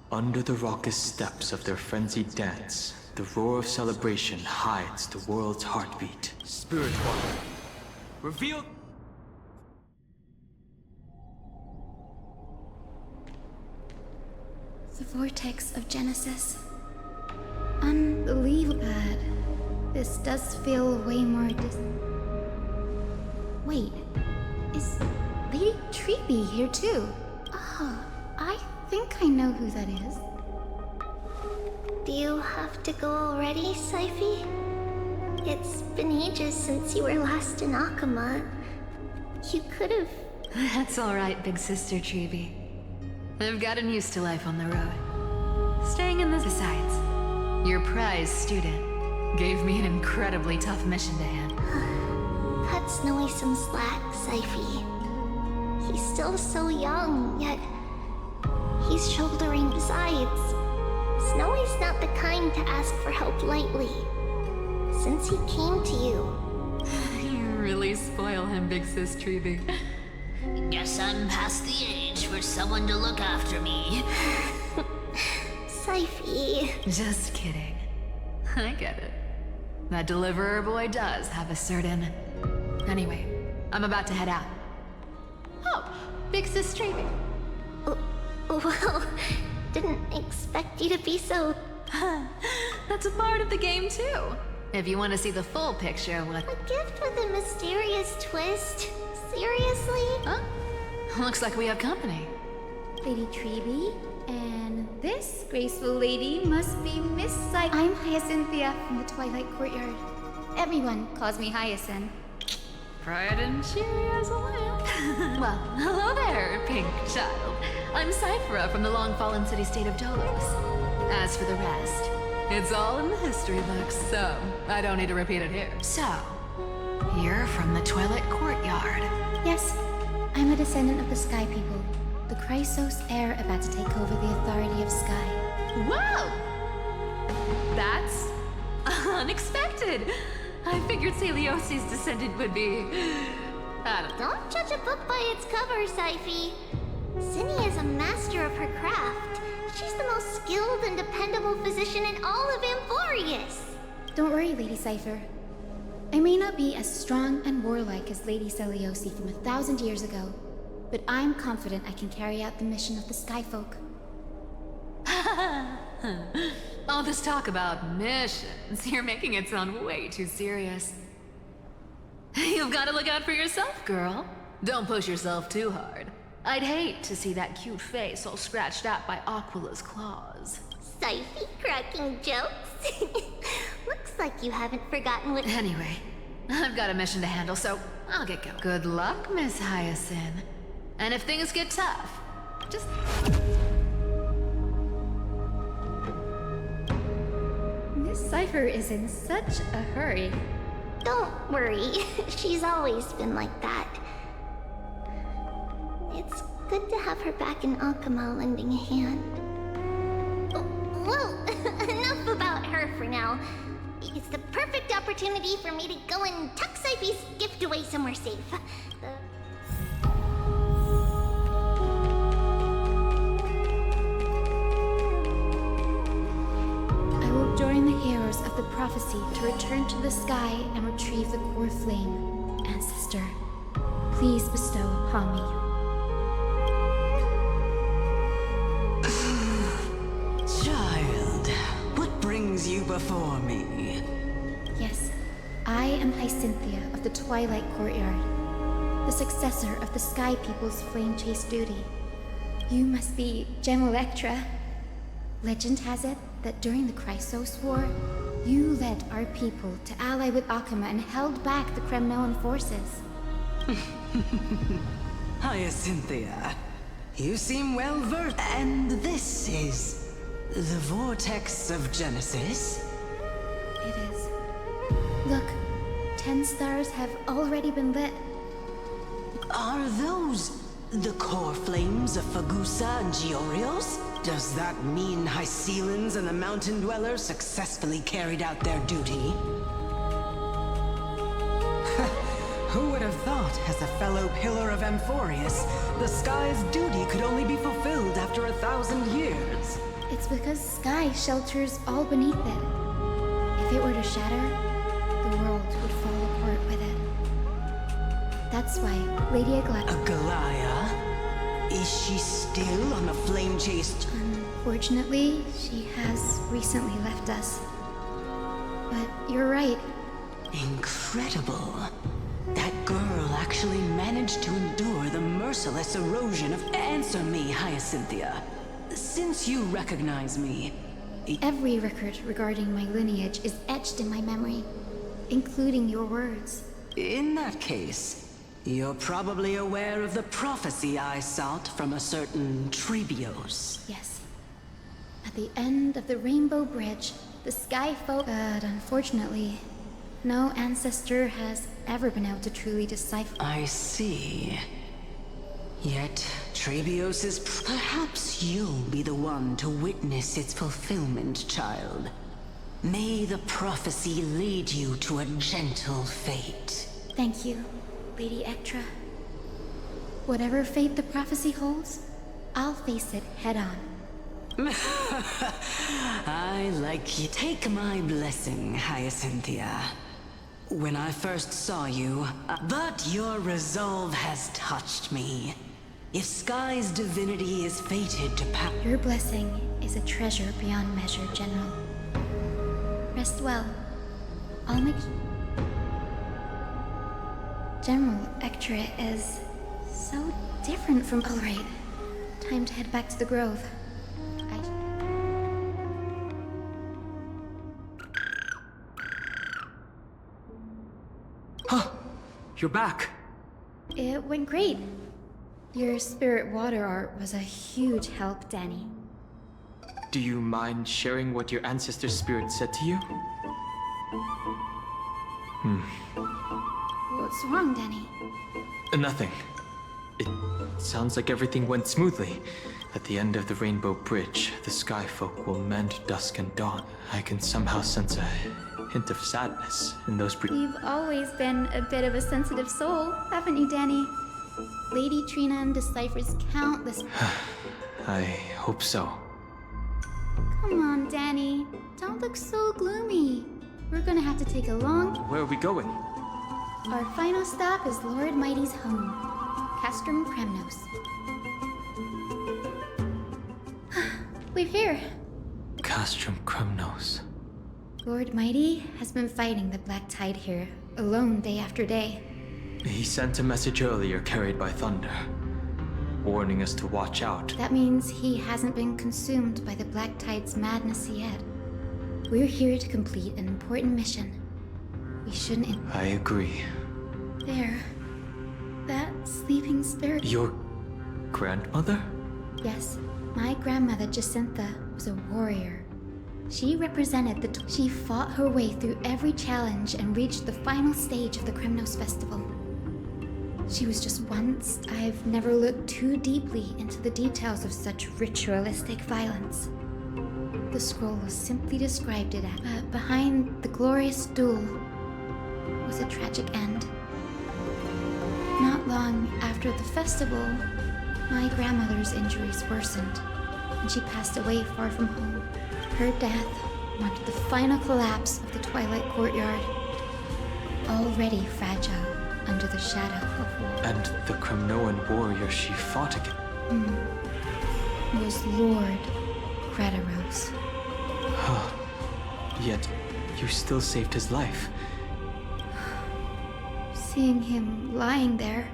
Under the raucous steps of their frenzied dance, the roar of celebration hides the world's heartbeat. Spirit water. Reveal... The vortex of Genesis. Unbelievable. Bad. This does feel way more Wait, is Lady Treeby here too? Oh, I think I know who that is. Do you have to go already, Syphie? It's been ages since you were last in Akama. You could've... That's alright, big sister Treeby. I've gotten used to life on the road. Staying in this... Besides, your prize student gave me an incredibly tough mission to handle. Cut Snowy some slack, Syphie. He's still so young, yet he's shouldering. Besides, Snowy's not the kind to ask for help lightly. Since he came to you. You really spoil him, big sis Treeby. Guess I'm past the age for someone to look after me. Syphie. Just kidding. I get it. That deliverer boy does have a certain... Anyway, I'm about to head out. Oh, big sis Treeby. Well, didn't expect you to be so... That's a part of the game, too. If you want to see the full picture of what... A gift with a mysterious twist? Seriously? Huh? Looks like we have company. Lady Treeby, and this graceful lady must be Miss I'm Hyacinthia from the Twilight Courtyard. Everyone calls me Hyacinth. bright and cheery as a lamp. Well, hello there, pink child. I'm Cyphera from the long-fallen city-state of Dolos. As for the rest, it's all in the history books, so I don't need to repeat it here. So, you're from the Twilight Courtyard. Yes, I'm a descendant of the Sky People, the Chrysos heir about to take over the authority of Sky. Whoa! That's unexpected. I figured Celiosi's descendant would be... Don't judge a book by its cover, Syphe. Cinny is a master of her craft. She's the most skilled and dependable physician in all of Amphorius. Don't worry, Lady Cypher. I may not be as strong and warlike as Lady Celiosi from 1,000 years ago, but I'm confident I can carry out the mission of the Skyfolk. All this talk about missions, you're making it sound way too serious. You've got to look out for yourself, girl. Don't push yourself too hard. I'd hate to see that cute face all scratched out by Aquila's claws. Syphe cracking jokes? Looks like you haven't forgotten what... Anyway, I've got a mission to handle, so I'll get going. Good luck, Miss Hyacinth. And if things get tough, just... Miss Cypher is in such a hurry. Don't worry, she's always been like that. It's good to have her back in Akama lending a hand. Oh, well, enough about her for now. It's the perfect opportunity for me to go and tuck Syphe's gift away somewhere safe. I will join the heroes of the prophecy to return to the sky and retrieve the core flame. Ancestor, please bestow upon me Child, what brings you before me? Yes, I am Hyacinthia of the Twilight Courtyard, the successor of the Sky People's Flame Chase duty. You must be Gem Electra. Legend has it that during the Chrysos War, you led our people to ally with Akama and held back the Kremnoan forces. Hyacinthia, you seem well versed. And this is the Vortex of Genesis? It is. Look, 10 stars have already been lit. Are those the core flames of Fagusa and Giorios? Does that mean Hycelans and the Mountain Dwellers successfully carried out their duty? Who would have thought, as a fellow pillar of Amphorius, the sky's duty could only be fulfilled after 1,000 years? It's because Sky shelters all beneath it. If it were to shatter, the world would fall apart with it. That's why Lady Aglaya... Aglaya? Is she still on the flame-chased... Unfortunately, she has recently left us. But you're right. Incredible. That girl actually managed to endure the merciless erosion of... Answer me, Hyacinthia. Since you recognize me... Every record regarding my lineage is etched in my memory, including your words. In that case, you're probably aware of the prophecy I sought from a certain Trebios. Yes. At the end of the Rainbow Bridge, the Sky Folk... But unfortunately, no ancestor has ever been able to truly decipher... I see. Yet, Trebios is... Perhaps you'll be the one to witness its fulfillment, child. May the prophecy lead you to a gentle fate. Thank you, Lady Ektra. Whatever fate the prophecy holds, I'll face it head-on. I like you. Take my blessing, Hyacinthia. When I first saw you... But your resolve has touched me. If Sky's divinity is fated to pass... Your blessing is a treasure beyond measure, General. Rest well. I'll make... General Ektra is so different from... All right. Time to head back to the Grove. you're back. It went great. Your spirit water art was a huge help, Danny. Do you mind sharing what your ancestor spirit said to you? What's wrong, Danny? Nothing. It sounds like everything went smoothly. At the end of the Rainbow Bridge, the Sky Folk will mend dusk and dawn. I can somehow sense a hint of sadness in those You've always been a bit of a sensitive soul, haven't you, Danny? Lady Trina deciphers countless... I hope so. Come on, Danny. Don't look so gloomy. We're gonna have to take a long... Where are we going? Our final stop is Lord Mighty's home, Castrum Kremnos. We're here. Castrum Kremnos. Lord Mighty has been fighting the Black Tide here, alone day after day. He sent a message earlier carried by thunder, warning us to watch out. That means he hasn't been consumed by the Black Tide's madness yet. We're here to complete an important mission. We shouldn't... I agree. There. That sleeping spirit... Your grandmother? Yes. My grandmother, Jacintha, was a warrior. She represented the... She fought her way through every challenge and reached the final stage of the Kremnos Festival. She was just once. I've never looked too deeply into the details of such ritualistic violence. The scroll simply described it as... behind the glorious duel was a tragic end. Not long after the festival, my grandmother's injuries worsened, and she passed away far from home. Her death marked the final collapse of the Twilight Courtyard, already fragile under the shadow of war. And the Kremnoan warrior she fought against was Lord Crataros. Yet, you still saved his life. Seeing him lying there,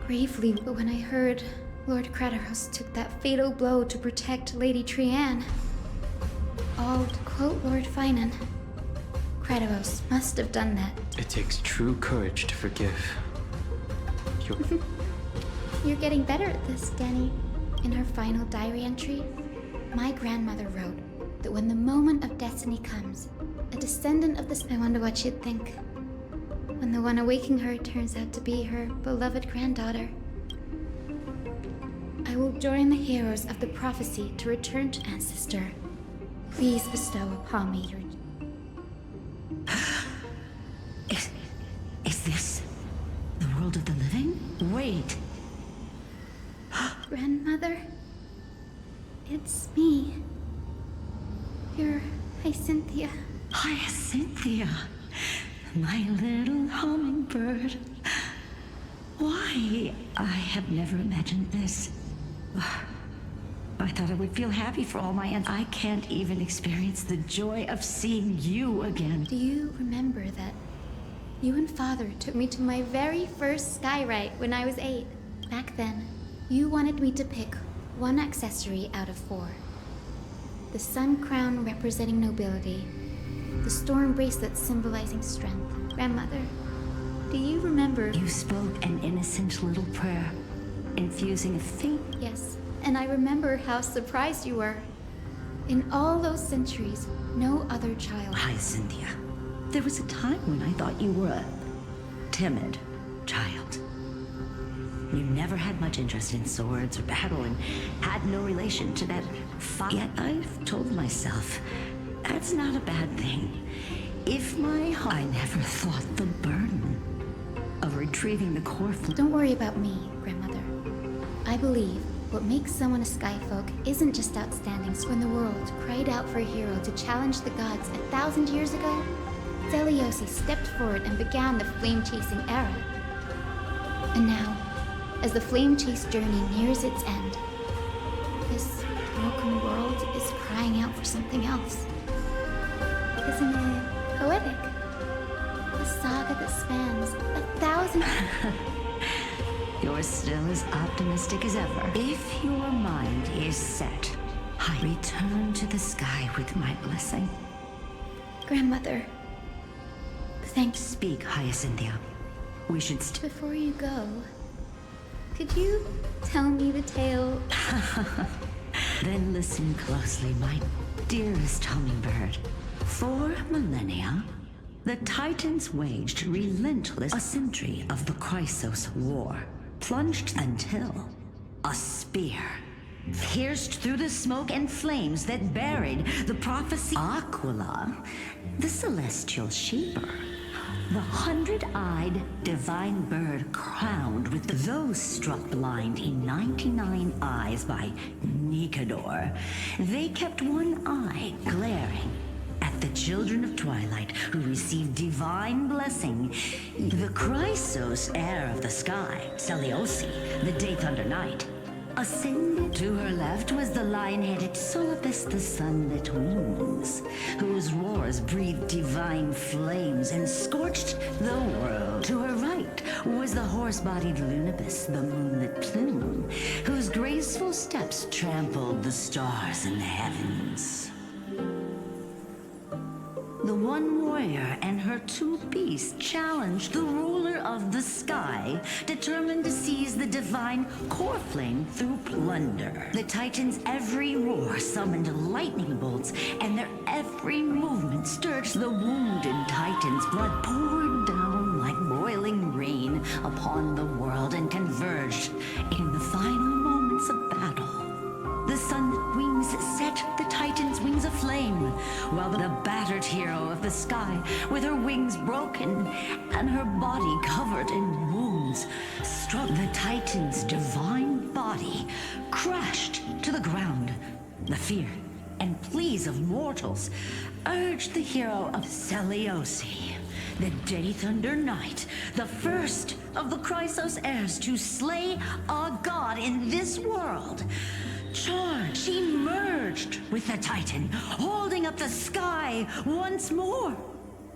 gravely, but when I heard Lord Crataros took that fatal blow to protect Lady Trianne, all to quote Lord Finan, Crataros must have done that. It takes true courage to forgive. You're getting better at this, Danny. In her final diary entry, my grandmother wrote that when the moment of destiny comes, a descendant of this... I wonder what she'd think when the one awaking her turns out to be her beloved granddaughter. I will join the heroes of the prophecy to return to Ancestor. Please bestow upon me your... Is this the world of the living? Wait. Grandmother? It's me. You're Hyacinthia. Hyacinthia, my little hummingbird. Why? I have never imagined this. I thought I would feel happy for all my aunts. I can't even experience the joy of seeing you again. Do you remember that you and Father took me to my very first skyrite when I was 8? Back then, you wanted me to pick one accessory out of 4. The sun crown representing nobility, the storm bracelet symbolizing strength. Grandmother, do you remember? You spoke an innocent little prayer, infusing a faint... Yes, and I remember how surprised you were. In all those centuries, no other child... Hyacinthia, there was a time when I thought you were a timid child. You never had much interest in swords or battle and had no relation to that fight. Yet I've told myself, that's not a bad thing. If my heart... I never thought the burden of retrieving the core... Don't worry about me, Grandmother. I believe what makes someone a Skyfolk isn't just outstanding. When the world cried out for a hero to challenge the gods 1,000 years ago, Zeliosi stepped forward and began the flame-chasing era. And now, as the flame chase journey nears its end, this broken world is crying out for something else. Isn't it poetic? A saga that spans 1,000... You're still as optimistic as ever. If your mind is set, I return to the sky with my blessing. Grandmother, thanks. Speak, Hyacinthia. we should Before you go, could you tell me the tale? Then listen closely, my dearest hummingbird. For millennia, the Titans waged relentless a century of the Chrysos War, plunged until a spear pierced through the smoke and flames that buried the prophecy Aquila, the celestial sheeper, the 100-eyed divine bird crowned with those struck blind in 99 eyes by Nicador. They kept one eye glaring at the children of twilight who received divine blessing. The Chrysos heir of the sky, Seliosi, the day thunder knight, ascended. To her left was the lion-headed Solipus, the sunlit wings, whose roars breathed divine flames and scorched the world. To her right was the horse-bodied Lunibus, the moonlit plume, whose graceful steps trampled the stars in the heavens. The one warrior and her two beasts challenged the ruler of the sky, determined to seize the divine core flame through plunder. The Titans' every roar summoned lightning bolts, and their every movement stirred the wounded Titans' blood poured down like boiling rain upon the world and converged in the final moments of battle. The sunlit wings set the Titan's wings aflame, while the battered hero of the sky, with her wings broken and her body covered in wounds, struck the Titan's divine body, crashed to the ground. The fear and pleas of mortals urged the hero of Seliosi, the Day Thunder Knight, the first of the Chrysos heirs to slay a god in this world. Charged, she merged with the Titan, holding up the sky once more.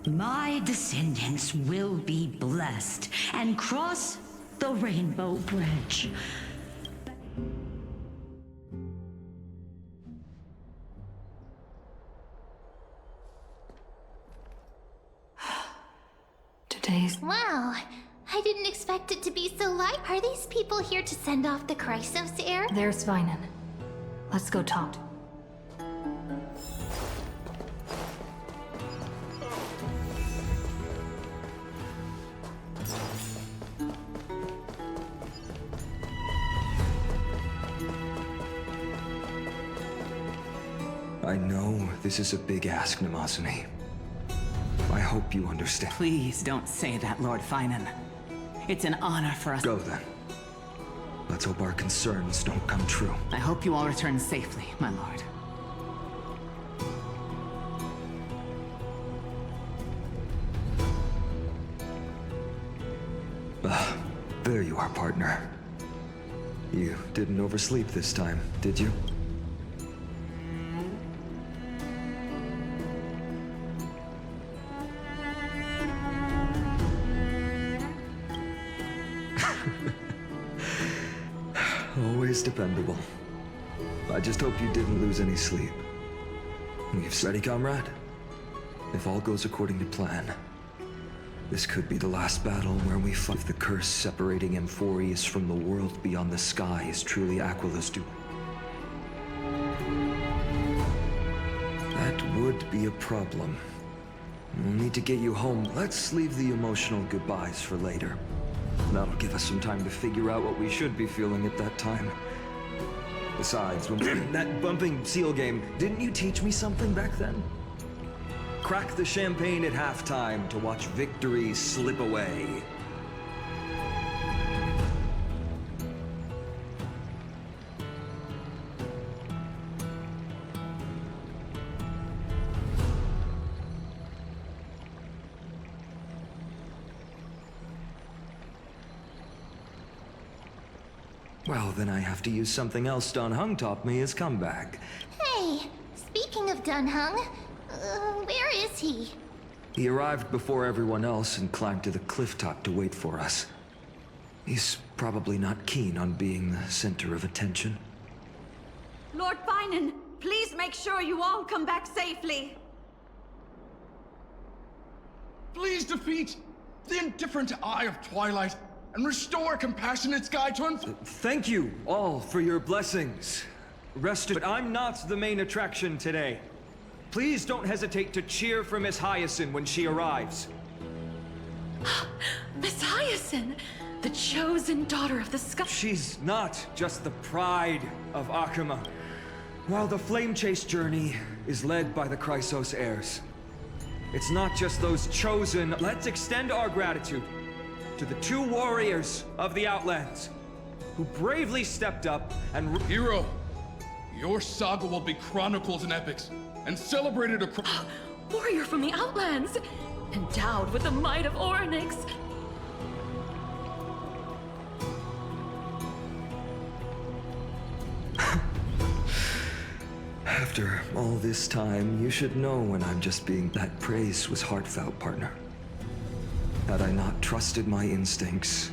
My descendants will be blessed and cross the Rainbow Bridge. Wow, I didn't expect it to be so light. Are these people here to send off the Chrysos heir? There's Vinan. Let's go talk. I know this is a big ask, Namazane. I hope you understand. Please don't say that, Lord Finan. It's an honor for us. Go then. Let's hope our concerns don't come true. I hope you all return safely, my lord. There you are, partner. You didn't oversleep this time, did you? Always dependable. I just hope you didn't lose any sleep. We've steady, comrade. If all goes according to plan, this could be the last battle where we fight. If the curse separating Amphorius from the world beyond the sky is truly Aquila's doing, that would be a problem. We'll need to get you home. Let's leave the emotional goodbyes for later. That'll give us some time to figure out what we should be feeling at that time. Besides, when that bumping seal game, didn't you teach me something back then? Crack the champagne at halftime to watch victory slip away. Well, then I have to use something else Don Hung taught me as comeback. Hey, speaking of Dunhung, where is he? He arrived before everyone else and climbed to the cliff top to wait for us. He's probably not keen on being the center of attention. Lord Finan, please make sure you all come back safely. Please defeat the indifferent eye of twilight, and restore a compassionate sky to Thank you all for your blessings. But I'm not the main attraction today. Please don't hesitate to cheer for Miss Hyacinth when she arrives. Miss Hyacinth, the chosen daughter of the sky. She's not just the pride of Akuma. While the Flame Chase journey is led by the Chrysos heirs, it's not just those chosen. Let's extend our gratitude to the 2 warriors of the Outlands who bravely stepped up and— Hero, your saga will be chronicled in epics and celebrated across— Warrior from the Outlands, endowed with the might of Orynyx. After all this time, you should know when I'm just being— That praise was heartfelt, partner. Had I not trusted my instincts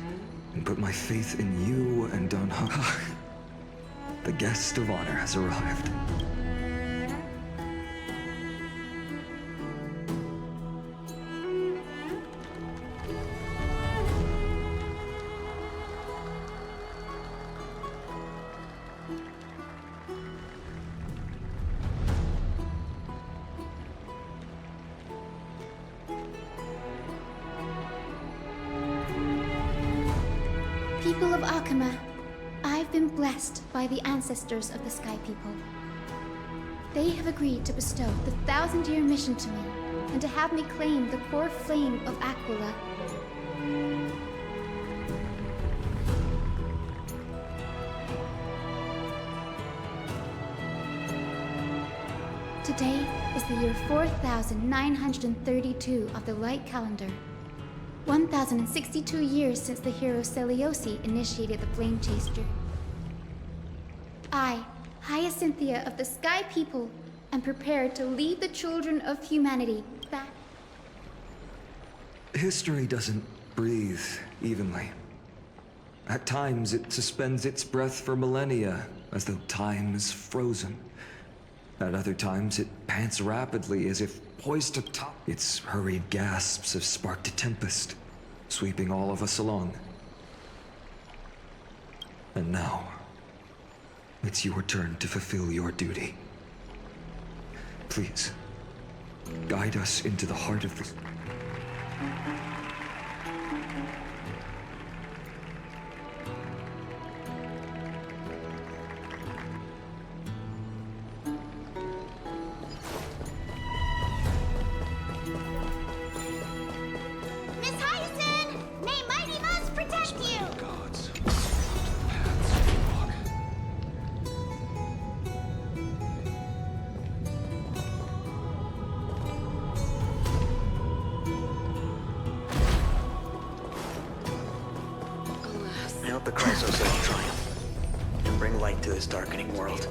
and put my faith in you and Danha, the guest of honor has arrived. People of Akuma, I've been blessed by the ancestors of the Sky People. They have agreed to bestow the 1,000-year mission to me, and to have me claim the core flame of Aquila. Today is the year 4932 of the light calendar. 1,062 years since the hero Seliosi initiated the Flame Chase journey. I, Hyacinthia of the Sky People, am prepared to lead the children of humanity back. History doesn't breathe evenly. At times, it suspends its breath for millennia, as though time is frozen. At other times, it pants rapidly, as if poised to top. Its hurried gasps have sparked a tempest, sweeping all of us along. And now, it's your turn to fulfill your duty. Please, guide us into the heart of this. I hope the Chrysos will triumph and bring light to this darkening world.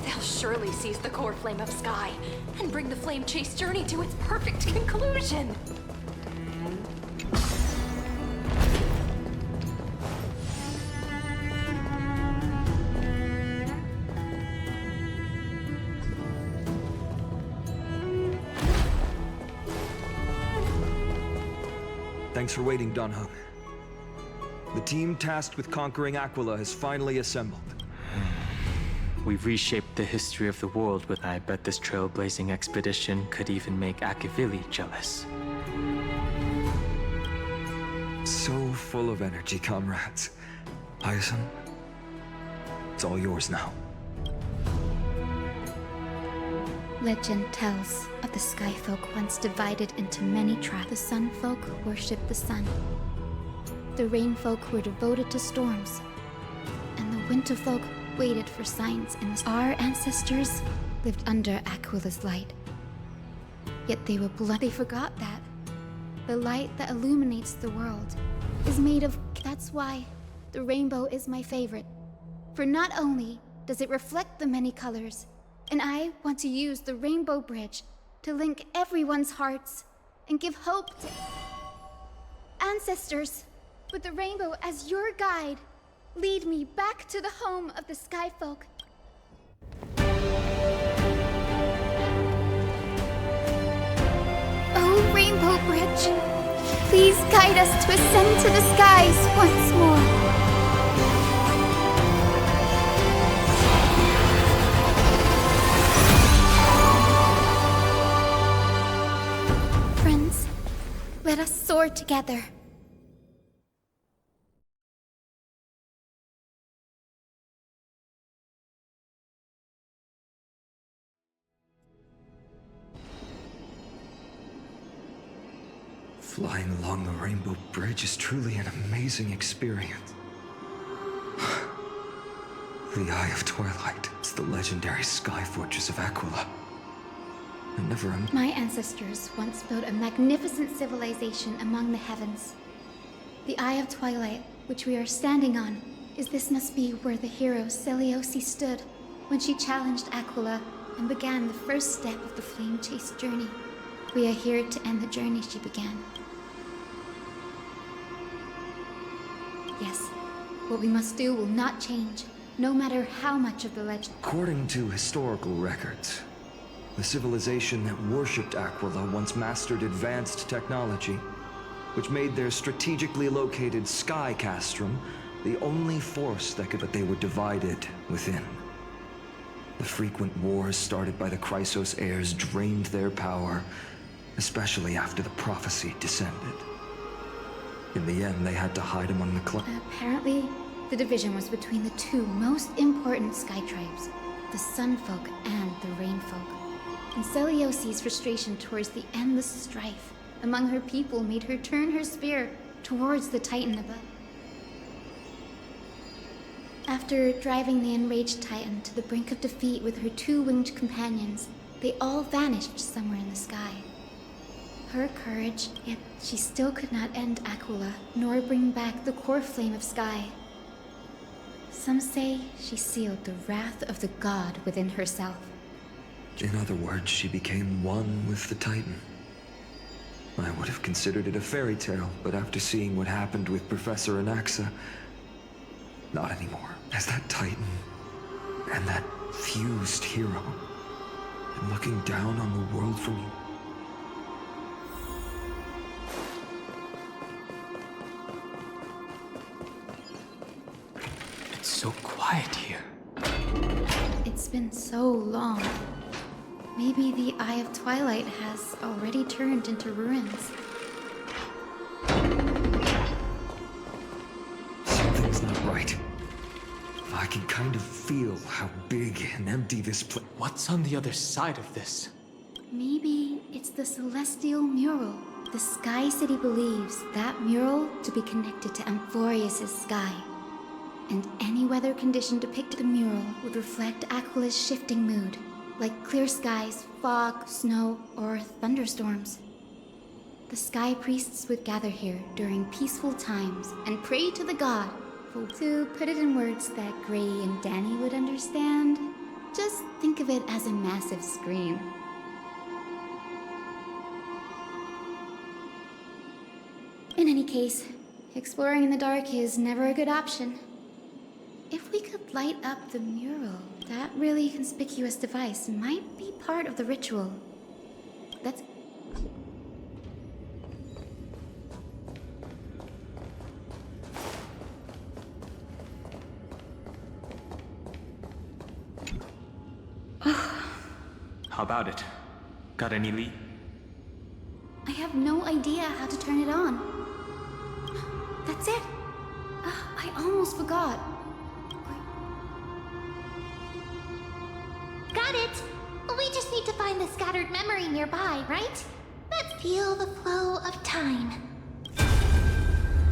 They'll surely seize the core flame of Sky and bring the Flame Chase journey to its perfect conclusion. Thanks for waiting, Danha. The team tasked with conquering Aquila has finally assembled. We've reshaped the history of the world, but I bet this trailblazing expedition could even make Akivili jealous. So full of energy, comrades. Hyacinth, it's all yours now. Legend tells of the Sky Folk once divided into many tribes. The Sun Folk worshipped the sun. The Rain Folk were devoted to storms. And the Winter Folk waited for signs in the Our ancestors lived under Aquila's light. Yet they were They forgot that. The light that illuminates the world is made of... That's why the rainbow is my favorite. For not only does it reflect the many colors, and I want to use the Rainbow Bridge to link everyone's hearts and give hope to ancestors. With the rainbow as your guide, lead me back to the home of the Sky Folk. Oh, Rainbow Bridge, Please guide us to ascend to the skies once more. Friends, let us soar together. Flying along the Rainbow Bridge is truly an amazing experience. The Eye of Twilight is the legendary sky fortress of Aquila. My ancestors once built a magnificent civilization among the heavens. The Eye of Twilight, which we are standing on, this must be where the hero Selioci stood when she challenged Aquila and began the first step of the flame chase journey. We are here to end the journey she began. Yes, what we must do will not change, no matter how much of the legend. According to historical records, the civilization that worshipped Aquila once mastered advanced technology, which made their strategically located sky castrum the only force that could, but they were divided within. The frequent wars started by the Chrysos heirs drained their power, especially after the prophecy descended. In the end, they had to hide among the clouds. Apparently, the division was between the two most important sky tribes, the Sunfolk and the Rainfolk. And Seliosi's frustration towards the endless strife among her people made her turn her spear towards the Titan above. After driving the enraged Titan to the brink of defeat with her two winged companions, they all vanished somewhere in the sky. Her courage, yet she still could not end Aquila, nor bring back the core flame of sky. Some say she sealed the wrath of the god within herself. In other words, she became one with the Titan. I would have considered it a fairy tale, but after seeing what happened with Professor Anaxa, not anymore. As that Titan and that fused hero, and looking down on the world from you. It's so quiet here. It's been so long. Maybe the Eye of Twilight has already turned into ruins. Something's not right. I can kind of feel how big and empty this place. What's on the other side of this? Maybe it's the celestial mural. The Sky City believes that mural to be connected to Amphorius' sky. And any weather condition depicted in the mural would reflect Aquila's shifting mood, like clear skies, fog, snow, or thunderstorms. The sky priests would gather here during peaceful times and pray to the god. To put it in words that Gray and Danny would understand, just think of it as a massive screen. In any case, exploring in the dark is never a good option. If we could light up the mural, that really conspicuous device might be part of the ritual. That's... How about it? Got any lead? I have no idea how to turn it on. That's it. I almost forgot. Got it! We just need to find the scattered memory nearby, right? Let's feel the flow of time.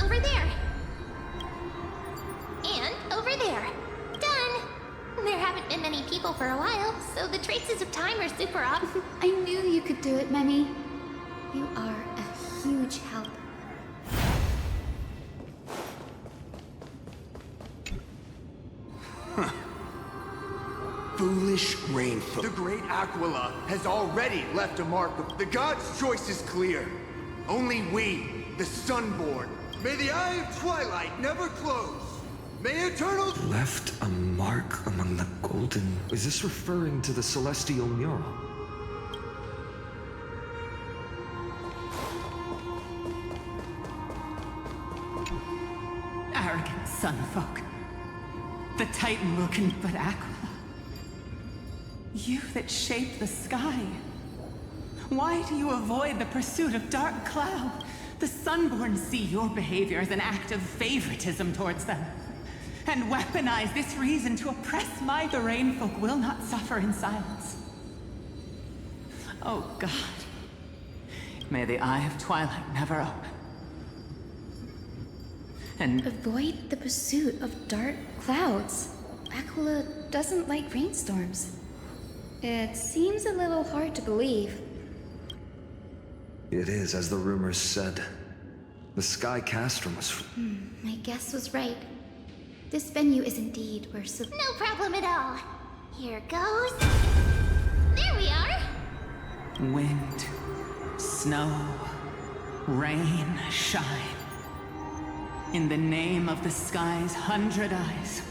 Over there. And over there. Done! There haven't been many people for a while, so the traces of time are super off. I knew you could do it, Memmy. You are a huge help. Foolish rainfolk. The great Aquila has already left a mark. The god's choice is clear. Only we, the Sunborn. May the Eye of Twilight never close. May eternal... Left a mark among the golden... Is this referring to the celestial mural? Arrogant sunfolk. The Titan will but Aquila. You that shape the sky. Why do you avoid the pursuit of dark cloud? The Sunborn see your behavior as an act of favoritism towards them, and weaponize this reason to oppress my... The Rainfolk will not suffer in silence. Oh God. May the Eye of Twilight never open. And... Avoid the pursuit of dark clouds. Aquila doesn't like rainstorms. It seems a little hard to believe. It is, as the rumors said. The Sky Castrum was... My guess was right. This venue is indeed where No problem at all. Here goes. There we are. Wind, snow, rain, shine. In the name of the sky's 100 eyes,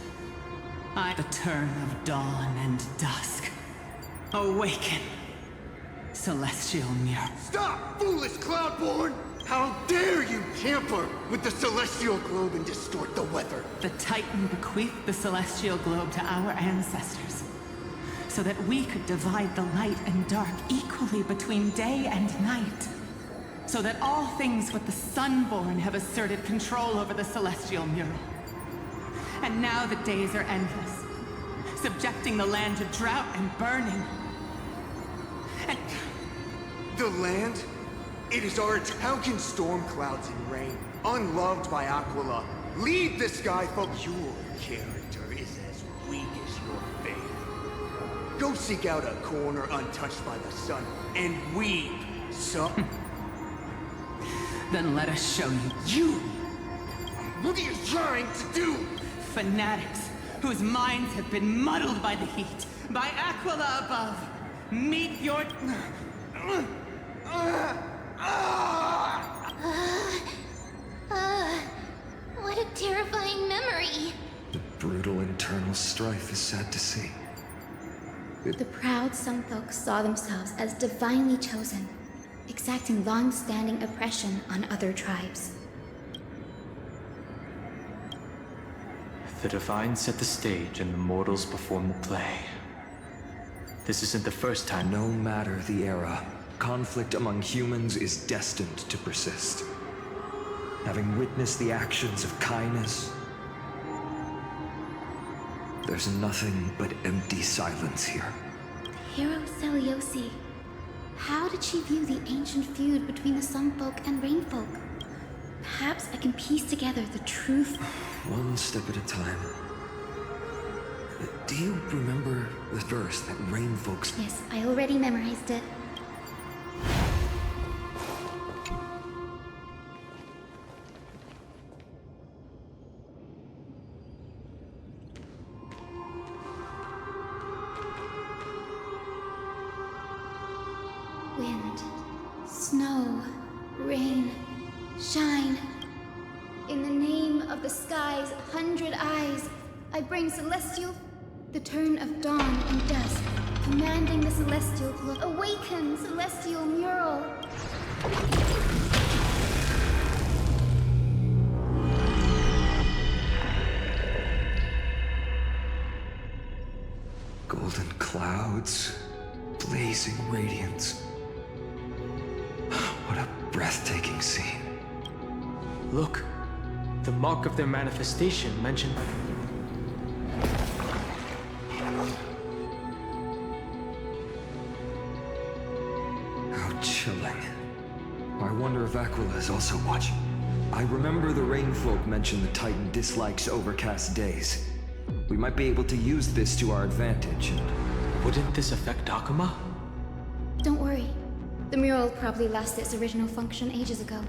the turn of dawn and dusk. Awaken, celestial mirror. Stop, foolish Cloudborn! How dare you tamper with the celestial globe and distort the weather? The Titan bequeathed the celestial globe to our ancestors, so that we could divide the light and dark equally between day and night. So that all things with the Sunborn have asserted control over the celestial mural. And now the days are endless, subjecting the land to drought and burning. And... The land? It is our... How can storm clouds and rain, unloved by Aquila, lead the sky folk? Your character is as weak as your faith. Go seek out a corner untouched by the sun, and weep some... Then let us show you. You! What are you trying to do? Fanatics, whose minds have been muddled by the heat, by Aquila above. Meet your... What a terrifying memory. The brutal internal strife is sad to see. The proud Sunfolk saw themselves as divinely chosen, exacting long-standing oppression on other tribes. The Divine set the stage and the mortals perform the play. This isn't the first time. No matter the era, conflict among humans is destined to persist. Having witnessed the actions of kindness, there's nothing but empty silence here. Hero Seliosi. How did she view the ancient feud between the Sunfolk and Rainfolk? Perhaps I can piece together the truth. One step at a time. Do you remember the verse that Rainfolk's... Yes, I already memorized it. Wind, snow, rain, shine. In the name of the sky's 100 eyes, I bring celestial... The turn of dawn and dusk, commanding the celestial globe. Awaken, celestial mural! Golden clouds, blazing radiance. What a breathtaking scene. Look, the mark of their manifestation mentioned by... How chilling. I wonder if Aquila is also watching. I remember the Rainfolk mentioned the Titan dislikes overcast days. We might be able to use this to our advantage and... Wouldn't this affect Akuma? Don't worry. The mural probably lost its original function ages ago.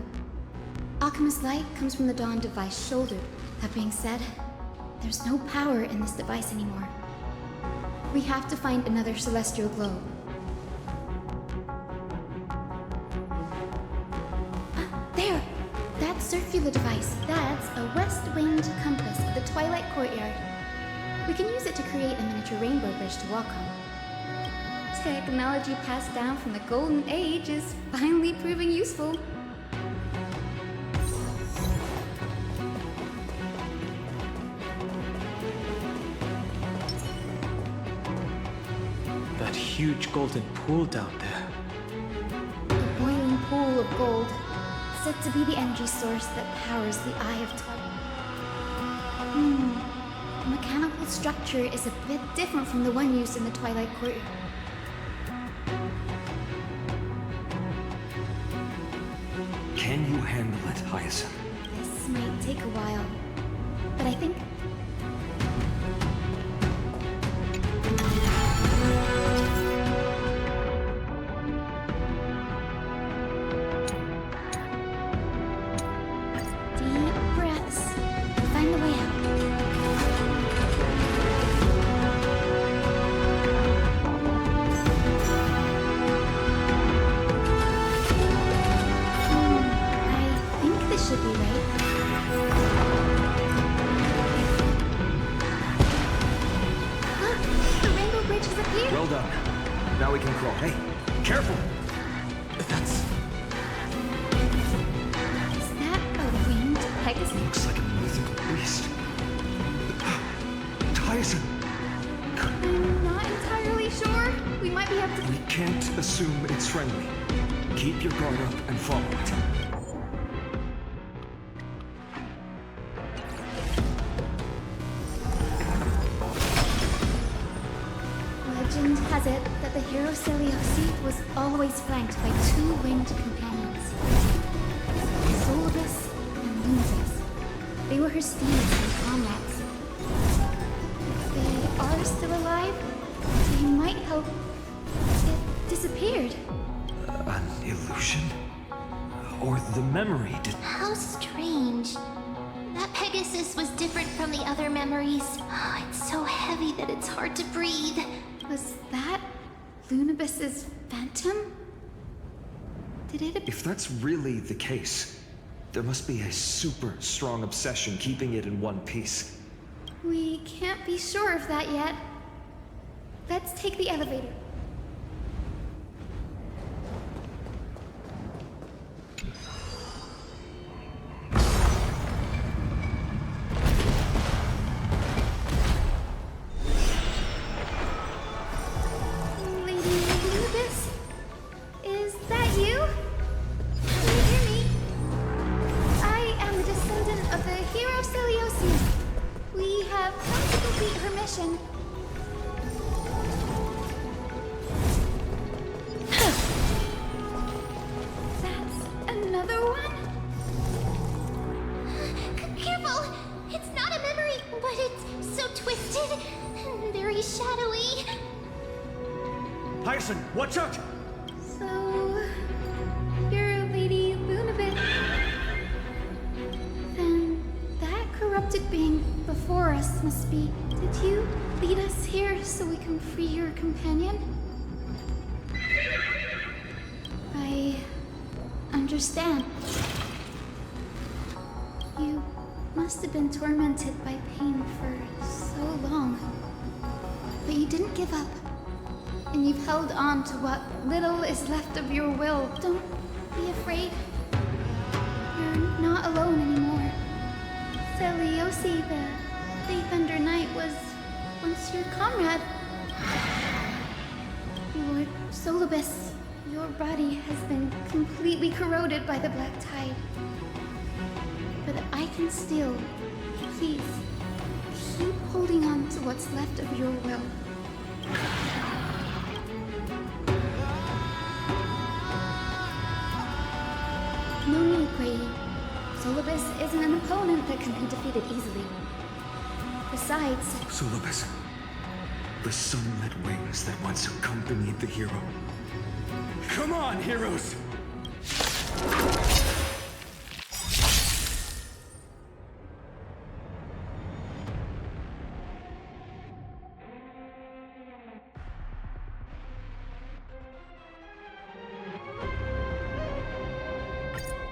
Akuma's light comes from the Dawn device shouldered. That being said, there's no power in this device anymore. We have to find another celestial globe. There! That circular device. That's a west-winged compass of the Twilight Courtyard. We can use it to create a miniature rainbow bridge to walk on. Technology passed down from the Golden Age is finally proving useful. huge golden pool down there. A boiling pool of gold, said to be the energy source that powers the Eye of Twilight. The mechanical structure is a bit different from the one used in the Twilight Courtyard. Can you handle it, Hyacinth? This might take a while, but I think... Deep breaths. Find the way out. I think this should be right. Look, the rainbow bridge has appeared. Well done. Now we can crawl. Hey, careful! Is that a winged Pegasus? Looks like a mythical beast. Hyacinth! I'm not entirely sure. We might be able to... We can't assume it's friendly. Keep your guard up and follow it. Legend has it that the hero Seliosi was always flanked by two winged companions. Solibus and Lunabus. They were her steeds and comrades. If they are still alive, they might help... It disappeared. An illusion? Or the memory did... How strange. That Pegasus was different from the other memories. Oh, it's so heavy that it's hard to breathe. Was that Lunabus's phantom? Did it... If that's really the case, there must be a super strong obsession keeping it in one piece. We can't be sure of that yet. Let's take the elevator. Lady Lunabus? Is that you? Can you hear me? I am the descendant of the hero Seliosi. We have come to complete her mission. That's another one? Careful! It's not a memory, but it's so twisted and very shadowy. Hyacinth, watch out! So... you're Lady Lunabus. Then that corrupted being before us must be... Did you lead us here so we can free your companion? I... understand. You must have been tormented by pain for so long. But you didn't give up. And you've held on to what little is left of your will. Don't be afraid. You're not alone anymore. Seliosi, the Faith Under Night, was once your comrade. Lord Solibus, your body has been completely corroded by the Black Tide. But I can still, please, keep holding on to what's left of your will. No need, Quaye. Solibus isn't an opponent that can be defeated easily. Besides... Solibus, the sunlit wings that once accompanied the hero. Come on, heroes!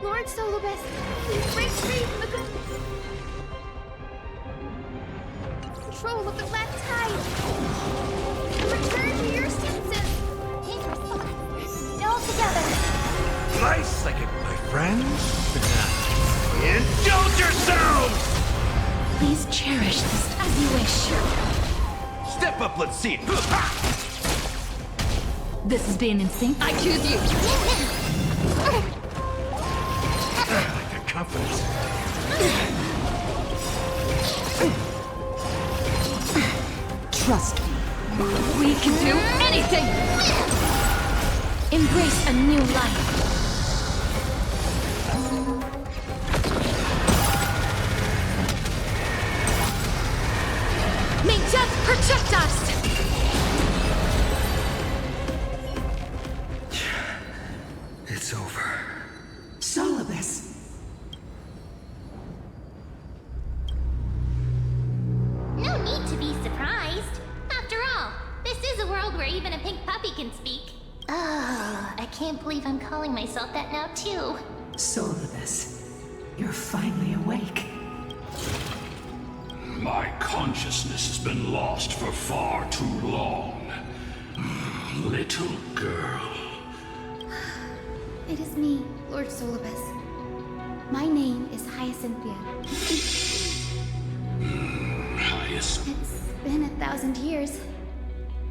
Lord Solibus, please break free from the control of the Black Tide. And return to your senses. All together. Nice second, my friends. Indulge yourselves! Please cherish this as you wish. Step up, let's see it. This is being in sync. I choose you. Your confidence. Trust me. We can do anything! Embrace a new life. May death protect us! It's over. Solibus. No need to be surprised. After all, this is a world where even a pink puppy can speak. Oh, I can't believe I'm calling myself that now, too. Solibus, you're finally awake. My consciousness has been lost for far too long. Little girl. It is me, Lord Solibus. My name is Hyacinthia. Hyacinth. It's been 1,000 years.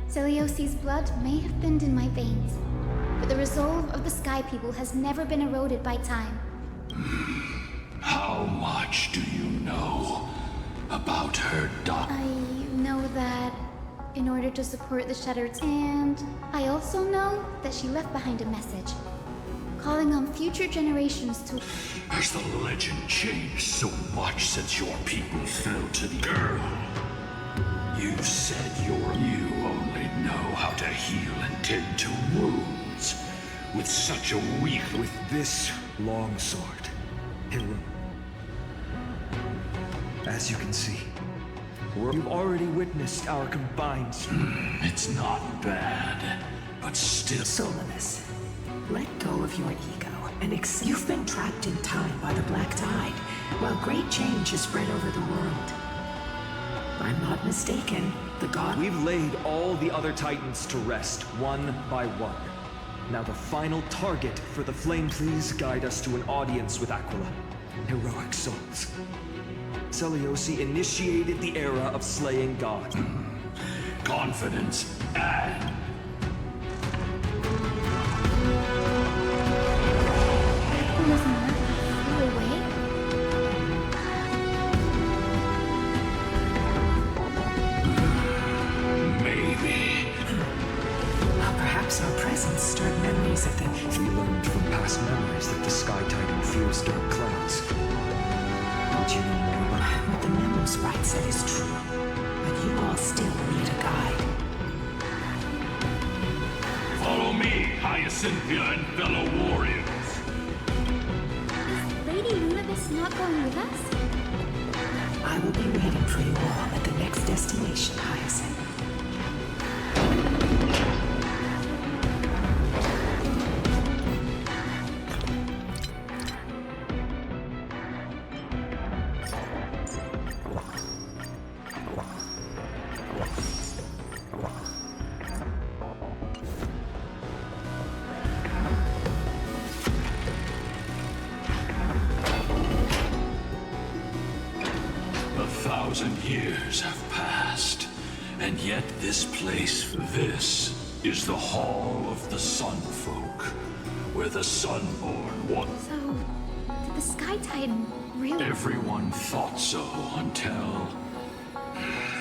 Celiosi's blood may have thinned in my veins, but the resolve of the Sky People has never been eroded by time. How much do you know about her daughter? I know that in order to support the Shattered, and I also know that she left behind a message, calling on future generations to... Has the legend changed so much since your people fell to the girl? You said you only know how to heal and tend to wounds. With such a weak... With this long sword, Hero. As you can see, you've already witnessed our combined strength. It's not bad, but still... Solibus, let go of your ego and accept. You've been trapped in time by the Black Tide, while great change has spread over the world. I'm not mistaken. The god... We've laid all the other Titans to rest, one by one. Now the final target for the flame, please guide us to an audience with Aquila. Heroic souls. Celiosi initiated the era of slaying God. Confidence and... Aquila's mark flew away? Maybe. Well, perhaps our presence stirred memories of the... We learned from past memories that the Sky Titan fears dark clouds. Would you know more about what the memo sprite said is true, but you all still need a guide. Follow me, Hyacinthia and fellow warriors. Is Lady Lunibus not going with us? I will be waiting for you all at the next destination, Hyacinth. Years have passed, and yet this place, this is the Hall of the Sun Folk, where the Sunborn was. So, did the Sky Titan really... Everyone thought so until...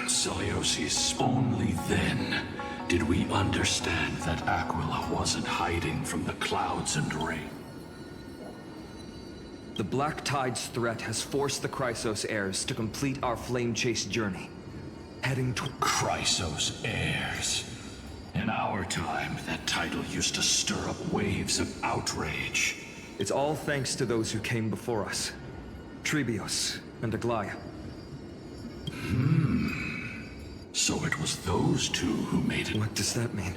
Celiosi's. Only then did we understand that Aquila wasn't hiding from the clouds and rain. The Black Tide's threat has forced the Chrysos heirs to complete our flame chase journey. Heading to... Chrysos heirs. In our time, that title used to stir up waves of outrage. It's all thanks to those who came before us. Trebios and Aglaia. So it was those two who made it. What does that mean?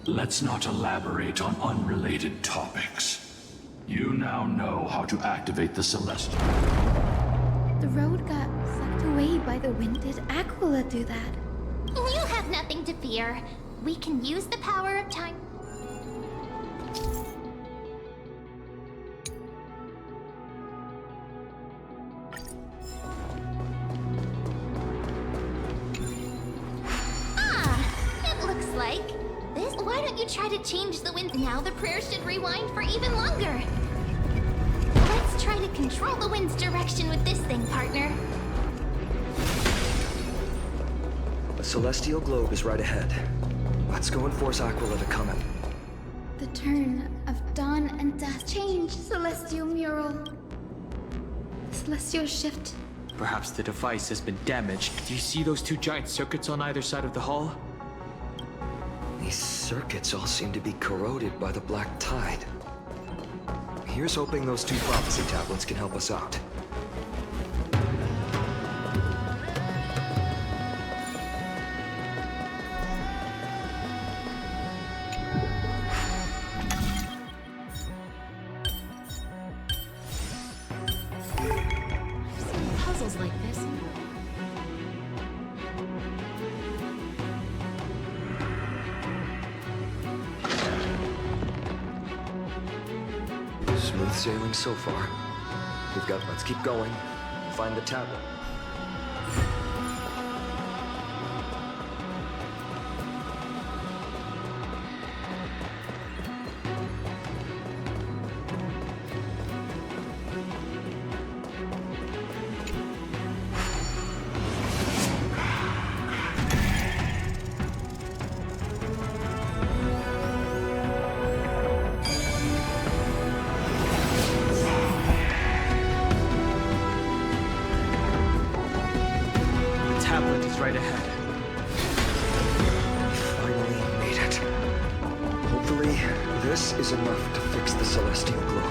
Let's not elaborate on unrelated topics. You now know how to activate the Celestial. The road got sucked away by the wind. Did Aquila do that? You have nothing to fear. We can use the power of time. Ah, it looks like this. Why don't about you try to change the wind? Now the prayer should rewind for even longer. Let's try to control the wind's direction with this thing, partner. The celestial globe is right ahead. Let's go and force Aquila to come in. The turn of dawn and dusk. Change, celestial mural. Celestial shift. Perhaps the device has been damaged. Do you see those two giant circuits on either side of the hall? These circuits all seem to be corroded by the black tide. Here's hoping those two prophecy tablets can help us out. Puzzles like this. Smooth sailing so far. Let's keep going. Find the tablet. Right ahead. Finally made it. Hopefully, this is enough to fix the celestial globe.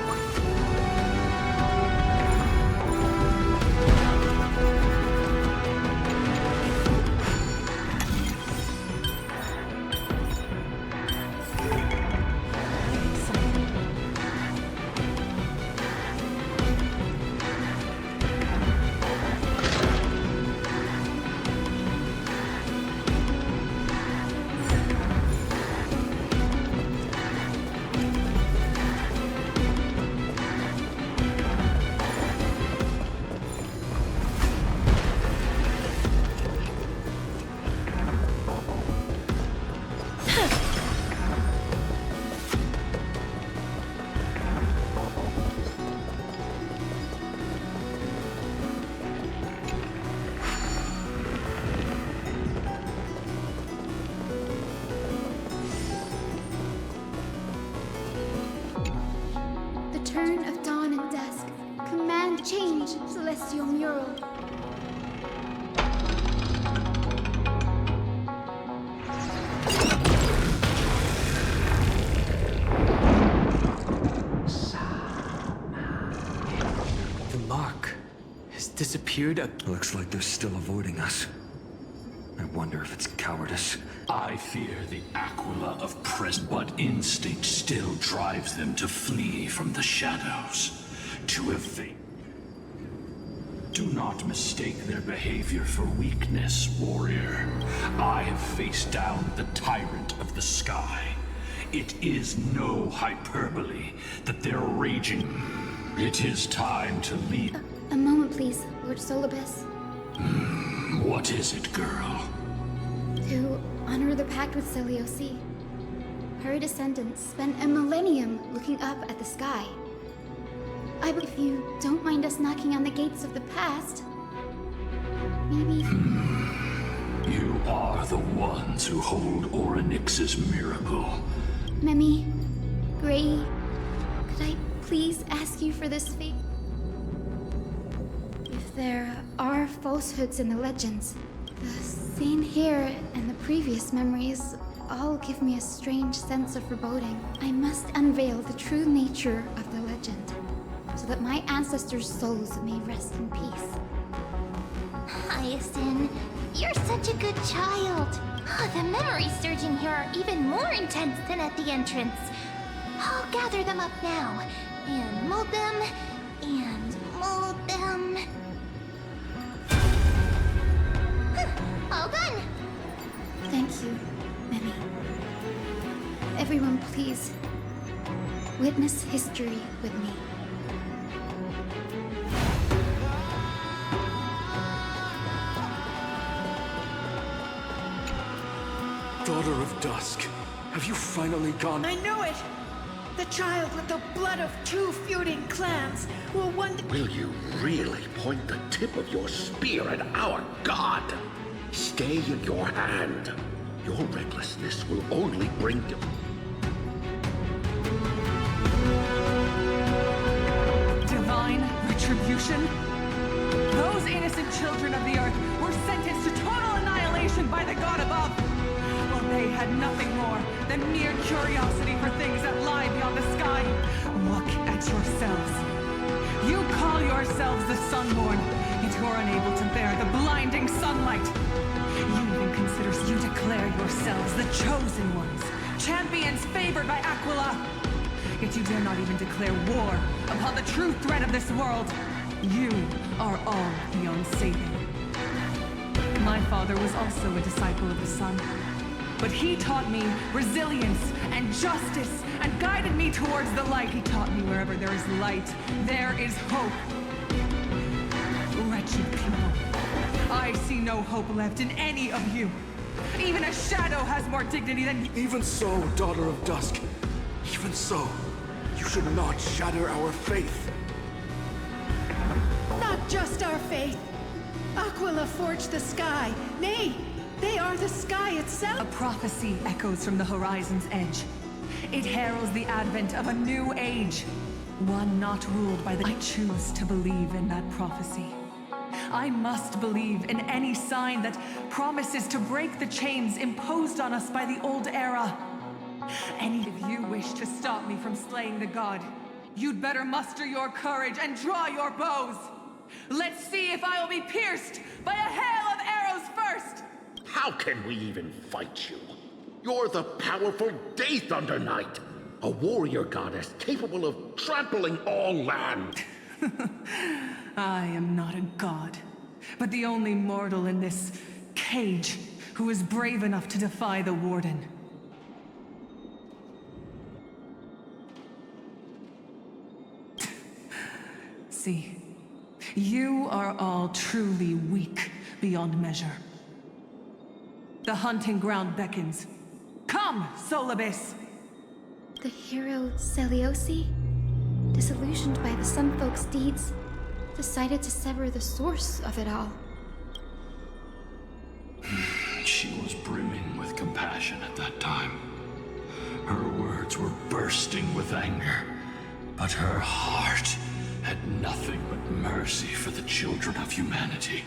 Turn of dawn and dusk. Command change, celestial mural. The mark has disappeared. Looks like they're still avoiding us. I wonder if it's cowardice. I fear the Aquila of present, but instinct still drives them to flee from the shadows, to evade. Do not mistake their behavior for weakness, warrior. I have faced down the tyrant of the sky. It is no hyperbole that they're raging. It is time to leave. A moment, please, Lord Solibus. What is it, girl? To honor the pact with Selioci. Her descendants spent a millennium looking up at the sky. If you don't mind us knocking on the gates of the past, maybe... You are the ones who hold Orynyx's miracle. Memi, Gray, could I please ask you for this favor? If there are falsehoods in the legends, the scene here and the previous memories all give me a strange sense of foreboding. I must unveil the true nature of the legend, so that my ancestors' souls may rest in peace. Hyacinth, you're such a good child. The memories surging here are even more intense than at the entrance. I'll gather them up now, and mold them, and mold them. All done! Thank you, Memi. Everyone, please, witness history with me. Daughter of Dusk, Have you finally gone? I knew it! The child with the blood of 2 feuding clans will one day... Will you really point the tip of your spear at our god? Stay in your hand. Your recklessness will only bring... Divine retribution? Those innocent children of the earth were sentenced to total annihilation by the god above. While they had nothing more than mere curiosity for things that lie beyond the sky. Look at yourselves. You call yourselves the Sunborn, yet you're unable to bear the blinding sunlight. You declare yourselves the chosen ones, champions favored by Aquila. Yet you dare not even declare war upon the true threat of this world. You are all beyond saving. My father was also a disciple of the sun, but he taught me resilience and justice and guided me towards the light. He taught me wherever there is light, there is hope. Wretched people, I see no hope left in any of you. Even a shadow has more dignity than... Even so, Daughter of Dusk. Even so, you should not shatter our faith. Not just our faith. Aquila forged the sky. Nay, they are the sky itself. A prophecy echoes from the horizon's edge. It heralds the advent of a new age. One not ruled by the... I choose to believe in that prophecy. I must believe in any sign that promises to break the chains imposed on us by the old era. Any of you wish to stop me from slaying the god, you'd better muster your courage and draw your bows. Let's see if I will be pierced by a hail of arrows first! How can we even fight you? You're the powerful Day Thunder Knight, a warrior goddess capable of trampling all land. I am not a god, but the only mortal in this cage who is brave enough to defy the Warden. See, you are all truly weak beyond measure. The hunting ground beckons. Come, Solibus! The hero Seliosi, disillusioned by the Sun Folk's deeds, decided to sever the source of it all. She was brimming with compassion at that time. Her words were bursting with anger, but her heart had nothing but mercy for the children of humanity.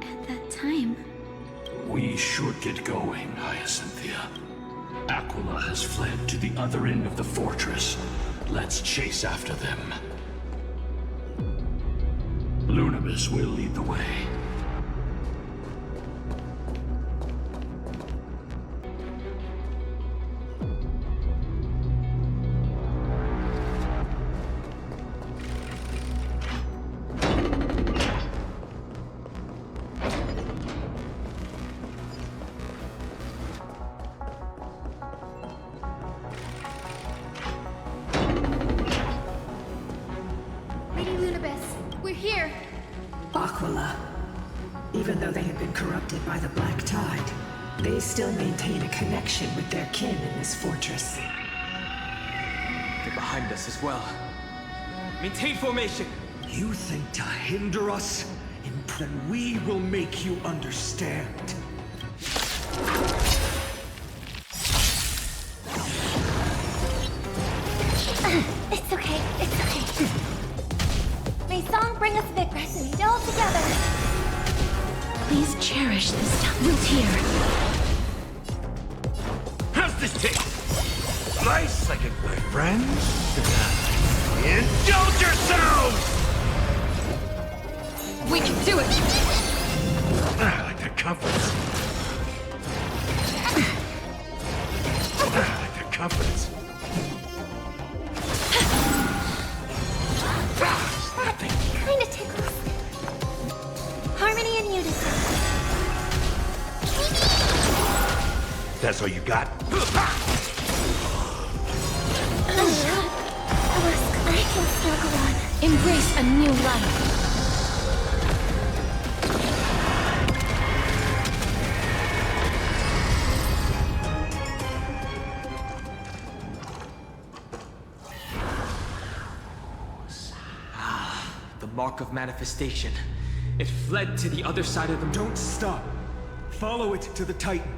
At that time... We should get going, Hyacinthia. Aquila has fled to the other end of the fortress. Let's chase after them. Lunabis will lead the way. Aquila. Even though they had been corrupted by the Black Tide, they still maintain a connection with their kin in this fortress. They're behind us as well. Maintain formation! You think to hinder us? Then we will make you understand. It's okay, it's okay. May song bring us victory, all together. Please cherish this time. We'll hear. How's this taste? Nice, like it, my friends. Indulge yourselves! We can do it! I like the confidence. I like the confidence. Kinda tickles. Harmony and unison. That's all you got? I can snuggle on. Embrace a new life. The mark of manifestation. It fled to the other side of the... Don't stop. Follow it to the Titan.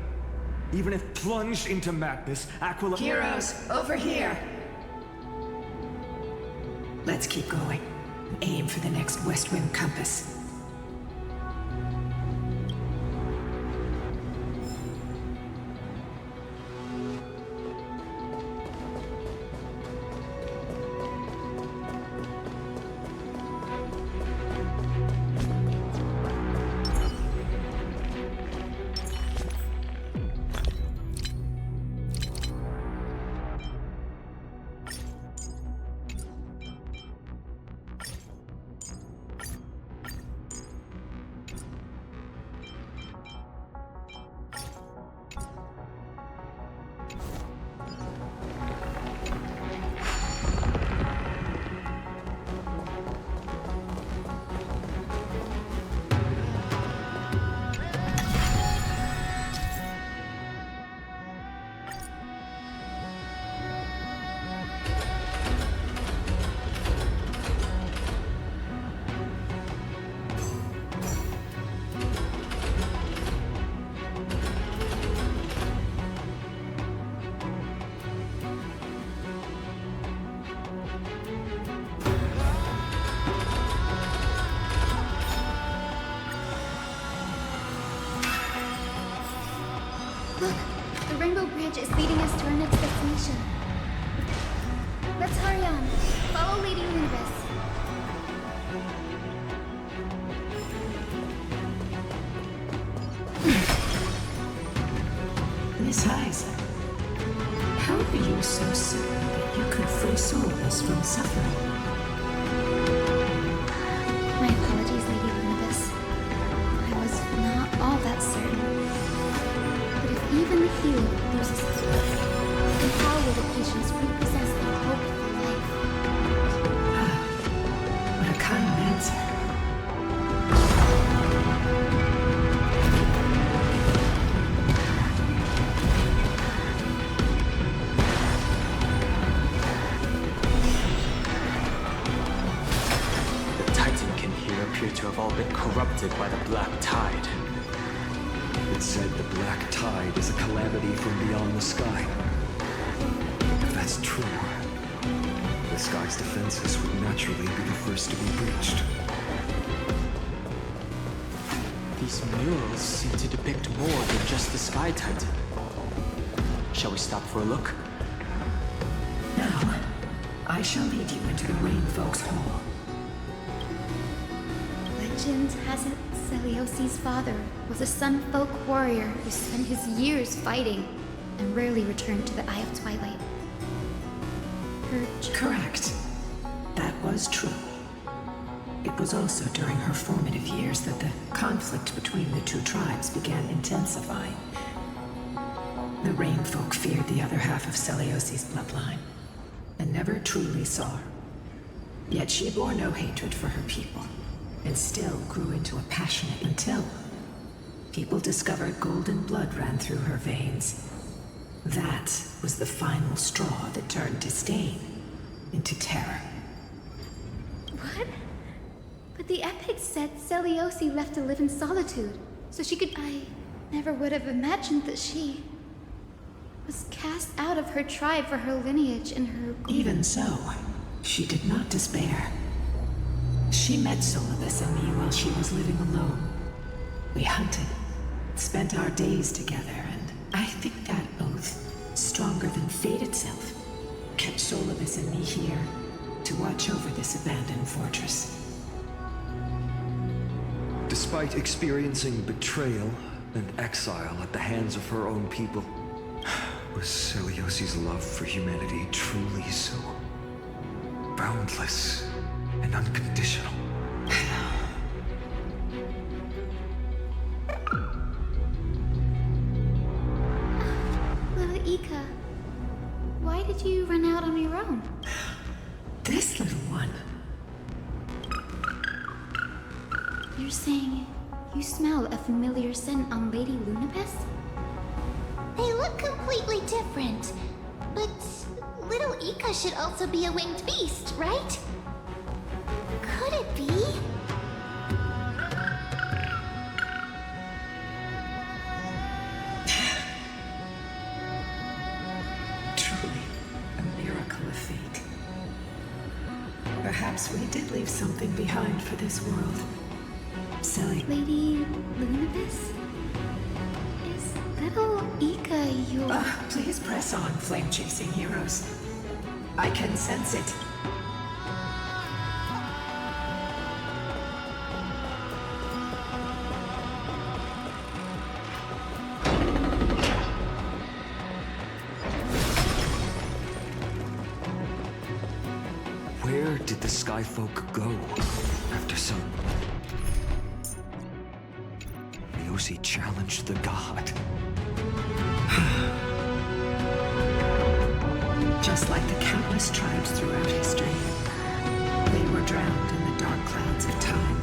Even if plunged into madness, Aquila... Heroes, over here! Let's keep going. Aim for the next West Rim compass. The Rainbow Bridge is leading us to our next destination. Let's hurry on. Follow Lady Universe. Miss Heiser, how are you so certain that you could free Solus from suffering? My apologies, Lady Universe. I was not all that certain. But if even the healer loses his will, then how will the patients repossess their hope for life? What a kind answer. The Titankin here appear to have all been corrupted by the Black Tide. It said the Black Tide is a calamity from beyond the sky. If that's true, the sky's defenses would naturally be the first to be breached. These murals seem to depict more than just the Sky Titan. Shall we stop for a look? Now, I shall lead you into the Rain Folks Hall. Legend has it Celiosi's father was a Sun Folk warrior who spent his years fighting and rarely returned to the Eye of Twilight. Correct. That was true. It was also during her formative years that the conflict between the two tribes began intensifying. The Rain Folk feared the other half of Celiosi's bloodline and never truly saw her. Yet she bore no hatred for her people and still grew into a passionate until people discovered golden blood ran through her veins. That was the final straw that turned disdain into terror. What? But the epic said Celiosi left to live in solitude, so she could... I never would have imagined that she was cast out of her tribe for her lineage and her... Even so, she did not despair. She met Solibus and me while she was living alone. We hunted, spent our days together, and I think that oath, stronger than fate itself, kept Solibus and me here to watch over this abandoned fortress. Despite experiencing betrayal and exile at the hands of her own people, was Celiosi's love for humanity truly so boundless and unconditional? Lila Ika, why did you run out on your own? This little one. You're saying you smell a familiar scent on Lady Lunabes? They look completely different. But little Ika should also be a winged beast, right? Could it be? Perhaps we did leave something behind for this world. Silly. Lady Lunabis? Is little Ika your... Please press on, flame-chasing heroes. I can sense it. Where did the Skyfolk go after some... Leosi challenged the god. Just like the countless tribes throughout history, they were drowned in the dark clouds of time.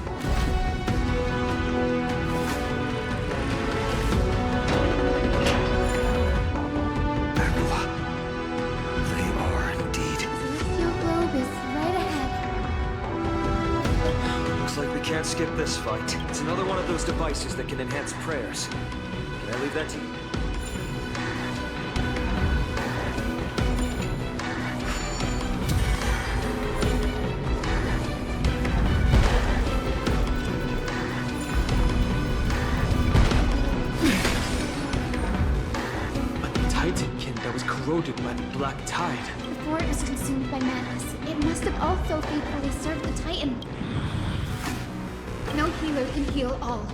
Aquila, they are indeed. Celestial globe is right ahead. Looks like we can't skip this fight. It's another one of those devices that can enhance prayers. Can I leave that to you? Corroded by the black tide. Before it was consumed by madness, it must have also faithfully served the Titan. No healer can heal all,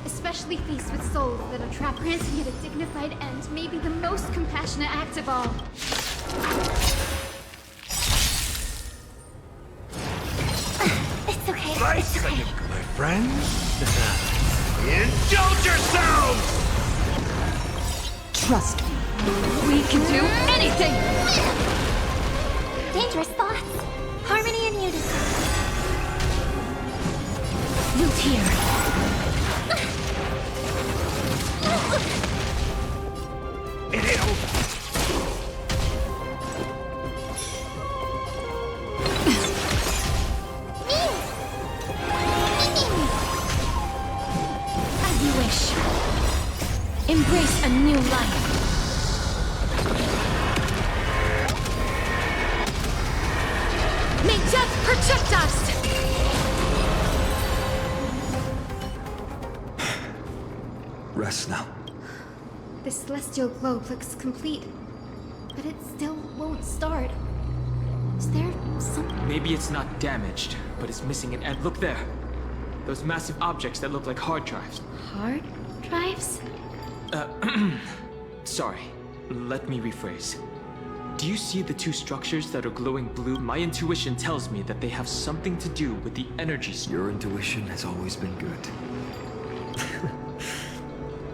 especially faced with souls that are trapped. Granting it a dignified end may be the most compassionate act of all. It's okay. Nice It's okay. my friends. Indulge yourselves! Trust me. We can do anything! Dangerous thoughts. Harmony and unity. Loot here. It ain't over. As you wish. Embrace a new life. May death protect us! Rest now. The celestial globe looks complete, but it still won't start. Is there something? Maybe it's not damaged, but it's missing an end. Look there. Those massive objects that look like hard drives. Hard drives? Sorry. Let me rephrase. Do you see the two structures that are glowing blue? My intuition tells me that they have something to do with the energy. Your intuition has always been good.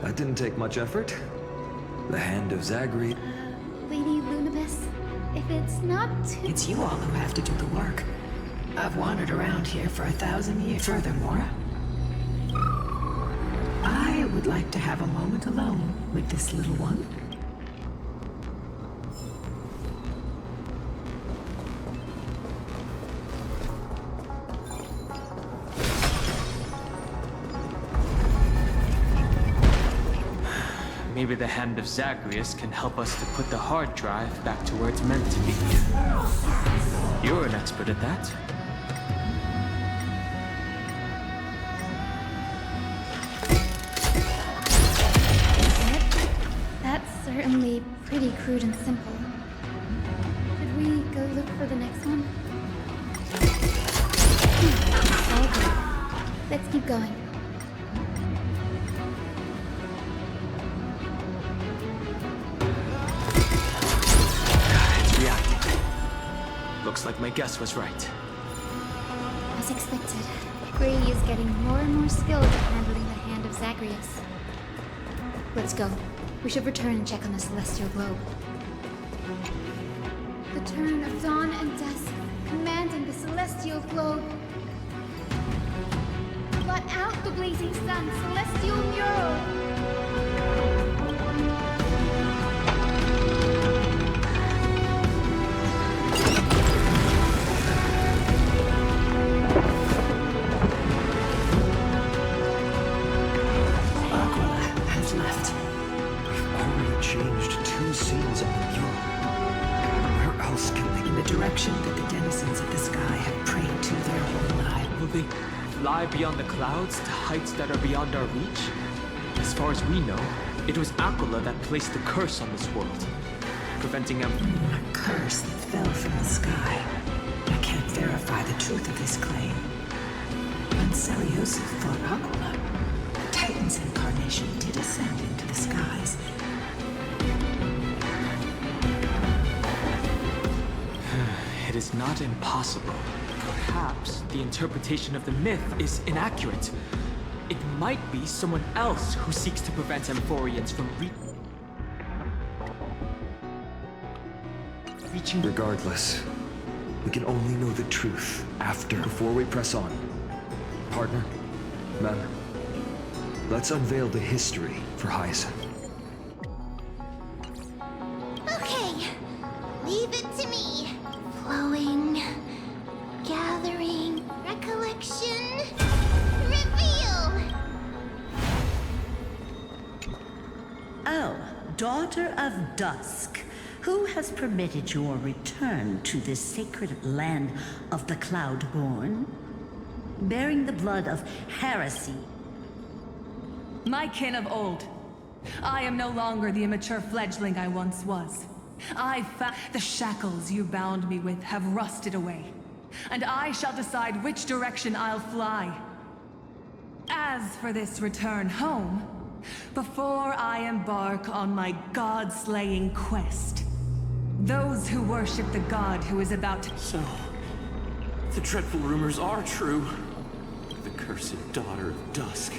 That didn't take much effort. The hand of Zagreus. Lady Lunabis, if it's not too... It's you all who have to do the work. I've wandered around here for 1,000 years. Furthermore, I would like to have a moment alone with this little one. Maybe the hand of Zagreus can help us to put the hard drive back to where it's meant to be. You're an expert at that. That's certainly pretty crude and simple. Should we go look for the next one? All good. Let's keep going. Looks like my guess was right. As expected, Grady is getting more and more skilled at handling the hand of Zagreus. Let's go. We should return and check on the celestial globe. The turn of dawn and dusk, commanding the celestial globe. Blot out the blazing sun, celestial mural! Direction that the denizens of the sky have prayed to They fly beyond the clouds to heights that are beyond our reach? As far as we know, it was Aquila that placed the curse on this world, preventing A curse that fell from the sky. I can't verify the truth of this claim. When Celiosi fought Aquila, the Titan's incarnation did ascend into the skies. It is not impossible. Perhaps the interpretation of the myth is inaccurate. It might be someone else who seeks to prevent Amphorians from reaching. Regardless, we can only know the truth before we press on. Partner, Mem, let's unveil the history for Hyacinth. Okay, leave it to me. Flowing, gathering, recollection, reveal! Oh, daughter of dusk. Who has permitted your return to this sacred land of the Cloudborn? Bearing the blood of heresy. My kin of old. I am no longer the immature fledgling I once was. The shackles you bound me with have rusted away, and I shall decide which direction I'll fly. As for this return home, before I embark on my god-slaying quest, those who worship the god who is about to— So, the dreadful rumors are true. The cursed daughter of dusk,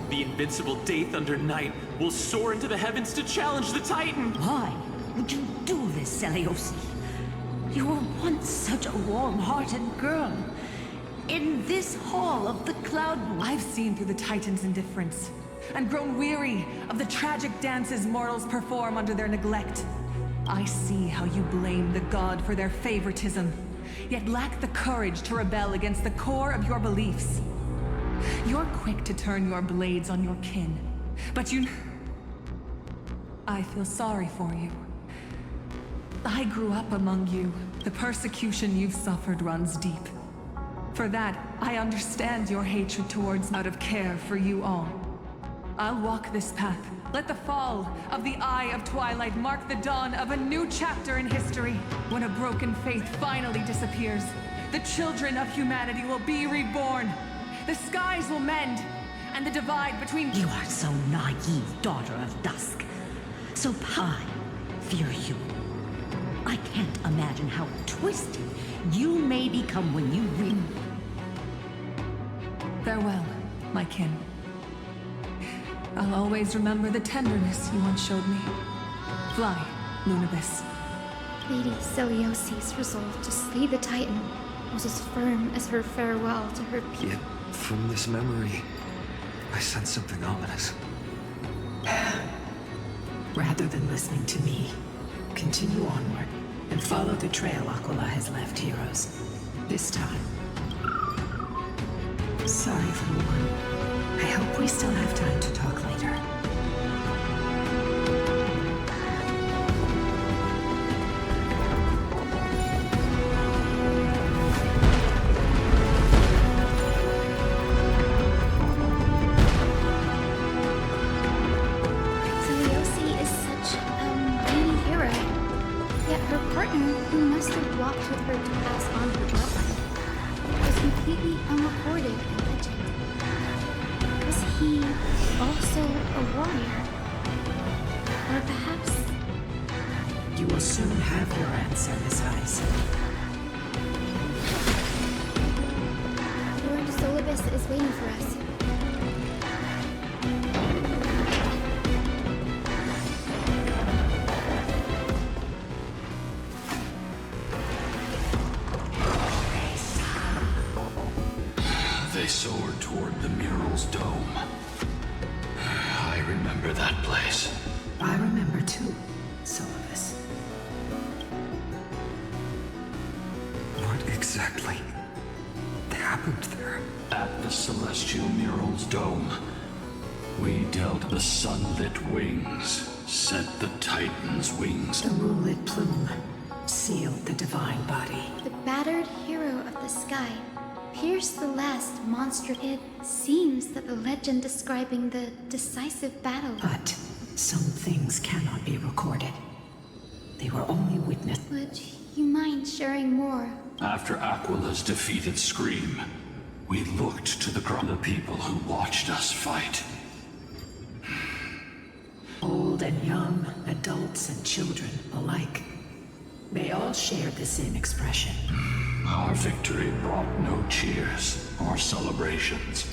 the invincible day thunder knight, will soar into the heavens to challenge the Titan! Why would you do this, Celiosi? You were once such a warm-hearted girl. In this hall of the Cloudborn. I've seen through the Titan's indifference, and grown weary of the tragic dances mortals perform under their neglect. I see how you blame the god for their favoritism, yet lack the courage to rebel against the core of your beliefs. You're quick to turn your blades on your kin, but I feel sorry for you. I grew up among you. The persecution you've suffered runs deep. For that, I understand your hatred towards me out of care for you all. I'll walk this path. Let the fall of the Eye of Twilight mark the dawn of a new chapter in history. When a broken faith finally disappears, the children of humanity will be reborn. The skies will mend, and the divide between— You are so naive, daughter of dusk. So I fear you. I can't imagine how twisted you may become when you Farewell, my kin. I'll always remember the tenderness you once showed me. Fly, Lunibus. Lady Celiosi's resolve to slay the Titan was as firm as her farewell to her people. Yet, from this memory, I sense something ominous. Rather than listening to me, continue onward and follow the trail Aquila has left, heroes. This time. Sorry for the one. I hope we still have time to talk later. Celiosi is such a mighty hero. Yet her partner, who must have walked with her to pass on her bloodline, was completely unrecorded in legend. Was he also a warrior? Or perhaps... You will soon have your answer, Miss Hyacinth. Lord Solibus is waiting for us. They soared toward the mural's dome. I remember that place. I remember too, Solibus. What exactly happened there? At the celestial mural's dome, we dealt the sunlit wings, set the Titan's wings. The moonlit plume sealed the divine body. The battered hero of the sky pierce the last monster. It seems that the legend describing the decisive battle. But some things cannot be recorded. They were only witnessed. Would you mind sharing more? After Aquila's defeated Scream, we looked to the people who watched us fight. Old and young, adults and children alike. They all shared the same expression. Our victory brought no cheers or celebrations.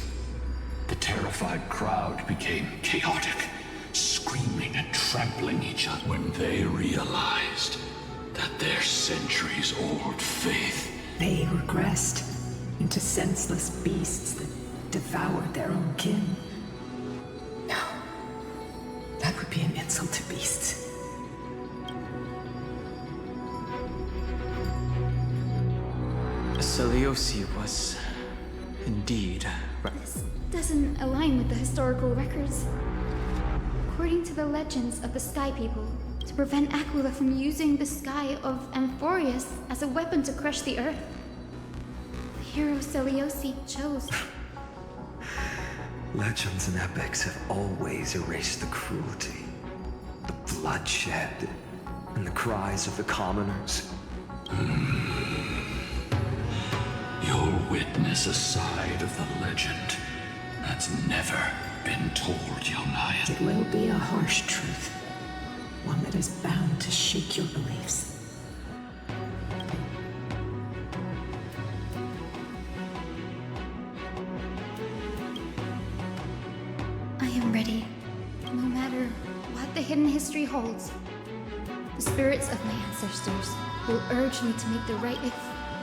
The terrified crowd became chaotic, screaming and trampling each other when they realized that their centuries-old faith... They regressed into senseless beasts that devoured their own kin. No. That would be an insult to beasts. Seliosi was indeed right. This doesn't align with the historical records. According to the legends of the Sky People, to prevent Aquila from using the sky of Amphorius as a weapon to crush the earth, the hero Seliosi chose. Legends and epics have always erased the cruelty, the bloodshed, and the cries of the commoners. You'll witness a side of the legend that's never been told, young Naya. It will be a harsh truth. One that is bound to shake your beliefs. I am ready, no matter what the hidden history holds. The spirits of my ancestors will urge me to make the right if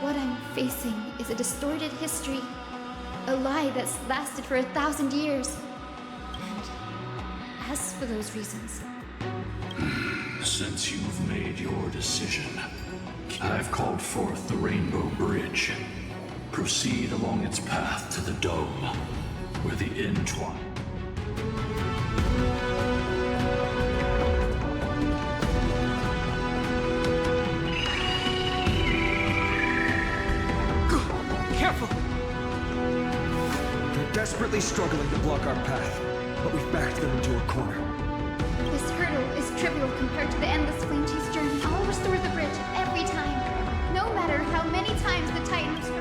what I'm facing is a distorted history, a lie that's lasted for 1,000 years. And as for those reasons... Since you've made your decision, I've called forth the Rainbow Bridge. Proceed along its path to the dome, where the entwine... Careful! They're desperately struggling to block our path, but we've backed them into a corner. This hurdle is trivial compared to the endless flame chase journey. I'll restore the bridge every time, no matter how many times the Titans...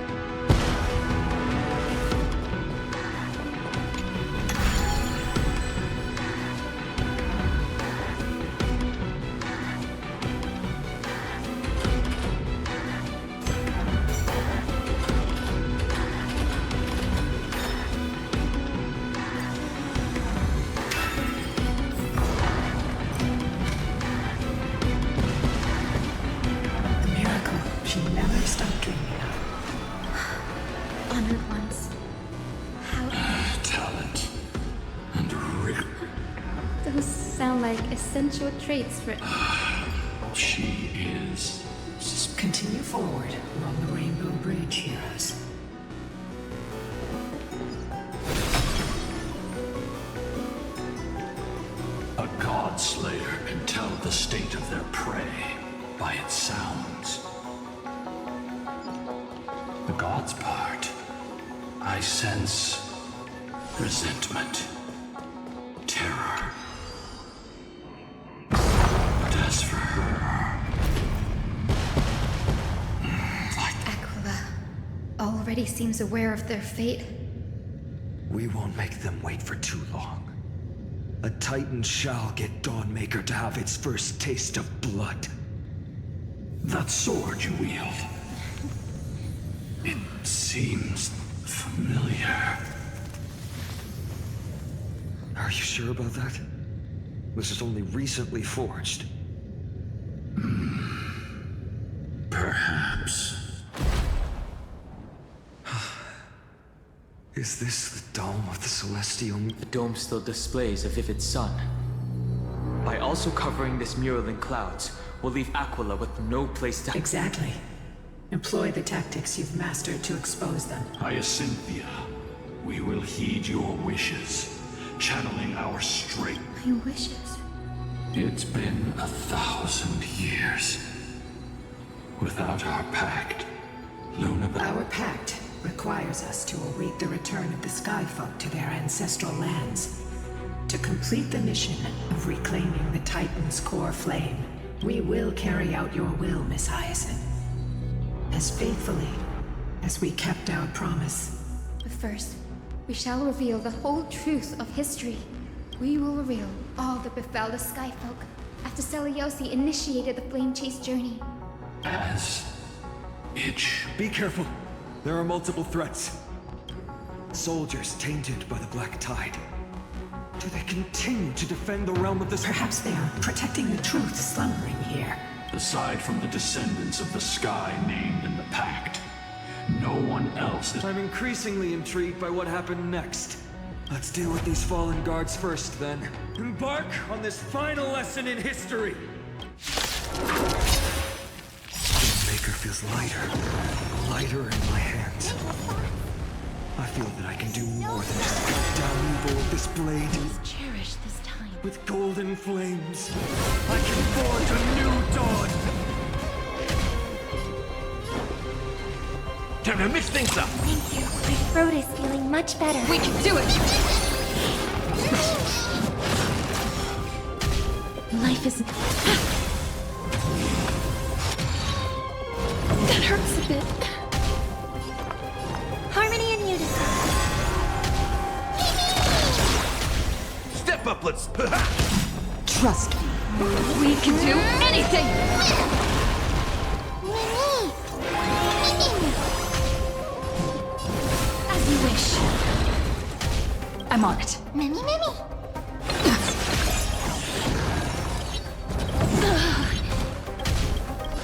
essential traits for... She is... Continue forward along the Rainbow Bridge, heroes. A god slayer can tell the state of their prey by its sounds. The god's part, I sense resentment, terror. As for her... Aquila already seems aware of their fate. We won't make them wait for too long. A Titan shall get Dawnmaker to have its first taste of blood. That sword you wield... It seems familiar. Are you sure about that? This is only recently forged. Perhaps. Is this the dome of the Celestial? The dome still displays a vivid sun. By also covering this mural in clouds, we'll leave Aquila with no place to... Exactly. Employ the tactics you've mastered to expose them. Hyacinthia, we will heed your wishes, channeling our strength. My wishes? It's been 1,000 years. Without our pact, Luna... Our pact requires us to await the return of the Skyfolk to their ancestral lands. To complete the mission of reclaiming the Titan's core flame, we will carry out your will, Miss Hyacinth. As faithfully as we kept our promise. But first, we shall reveal the whole truth of history. We will reveal all that befell the Skyfolk after Seliosi initiated the Flame Chase journey. Be careful. There are multiple threats. Soldiers tainted by the Black Tide. Do they continue to defend the realm of the... Perhaps they are protecting the truth slumbering here. Aside from the descendants of the sky named in the pact, no one else is... I'm increasingly intrigued by what happened next. Let's deal with these fallen guards first, then. Embark on this final lesson in history! Maker feels lighter in my hands. I feel that I can do more than just cut down evil with this blade. Please cherish this time. With golden flames, I can forge a new dawn! Time to mix things up! Thank you. My throat is feeling much better. We can do it! Life is... That hurts a bit. Harmony and unison. Step up, let's... Trust me. We can do anything! As you wish. I'm on it. Many.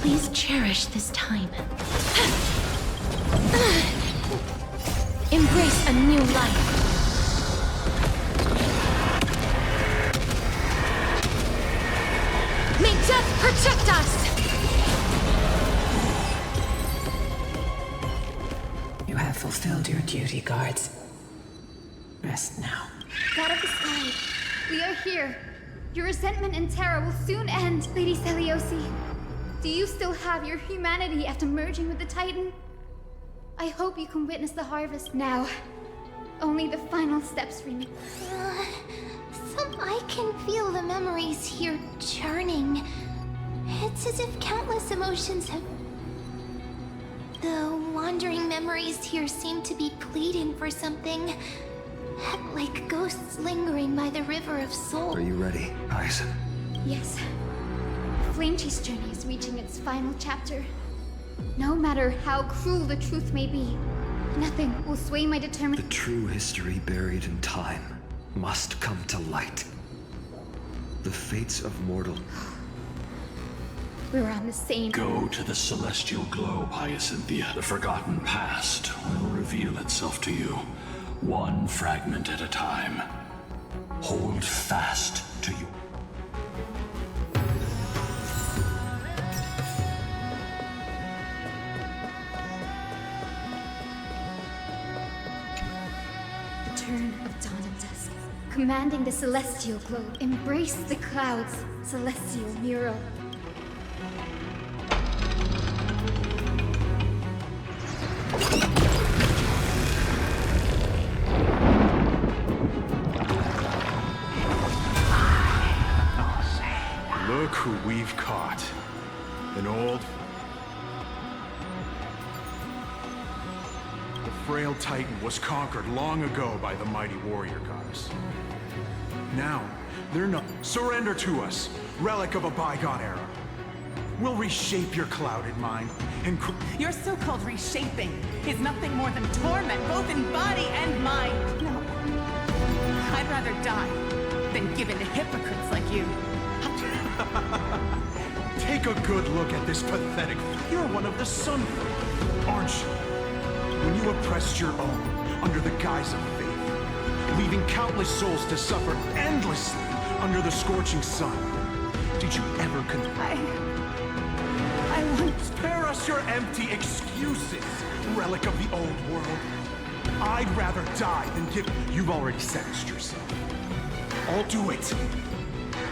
Please cherish this time. Embrace a new life. May death protect us! You have fulfilled your duty, guards. Rest now. God of the Sky, we are here. Your resentment and terror will soon end, Lady Seliosi. Do you still have your humanity after merging with the Titan? I hope you can witness the harvest now. Only the final steps remain. I can feel the memories here churning. It's as if countless emotions have... The wandering memories here seem to be pleading for something. Like ghosts lingering by the river of soul. Are you ready, Hyacinth? Yes. The Flame Chase journey is reaching its final chapter. No matter how cruel the truth may be, nothing will sway my determination. The true history buried in time must come to light. The fates of mortal... We're on the same... Go to the celestial globe, Hyacinthia. The forgotten past will reveal itself to you, one fragment at a time. Hold fast to you. Turn of dawn and dusk, commanding the celestial globe. Embrace the clouds, celestial mural. Look who we've caught. An old... The frail Titan was conquered long ago by the mighty warrior goddess. Now, they're not... Surrender to us, relic of a bygone era. We'll reshape your clouded mind and... Your so-called reshaping is nothing more than torment, both in body and mind. No. I'd rather die than give in to hypocrites like you. Take a good look at this pathetic... You're one of the Sunfolk, aren't you? When you oppressed your own under the guise of faith, leaving countless souls to suffer endlessly under the scorching sun, did you ever I want... Spare us your empty excuses, relic of the old world. I'd rather die than give... You've already sentenced yourself. I'll do it.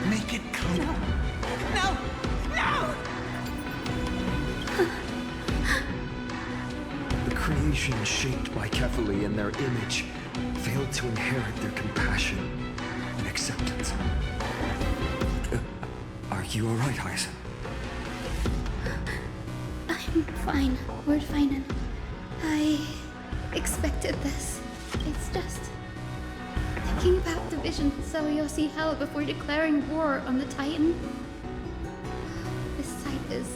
Make it clear. No! The cream creation shaped by Kefali and their image failed to inherit their compassion and acceptance. Are you alright, Hyacinth? I'm fine, Lord Finan. I expected this. It's just thinking about the vision Seliosi held before declaring war on the Titan. This sight is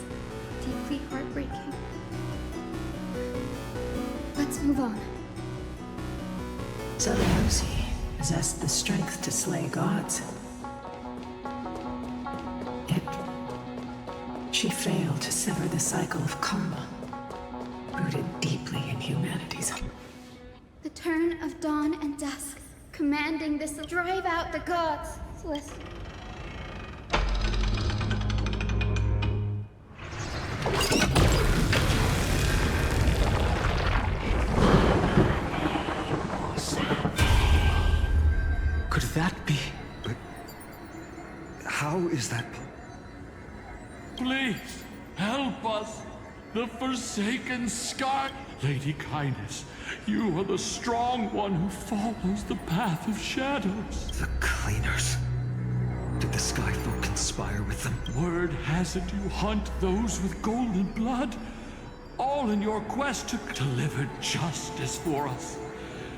deeply heartbreaking. Let's move on. Seliosi possessed the strength to slay gods. Yet, she failed to sever the cycle of karma, rooted deeply in humanity's heart. The turn of dawn and dusk, commanding this drive out the gods, Celeste. Could that be? But how is that? Please, help us! The Forsaken Sky! Lady Kindness, you are the strong one who follows the path of shadows. The Cleaners. Did the Skyfolk conspire with them? Word has it you hunt those with golden blood. All in your quest to deliver justice for us.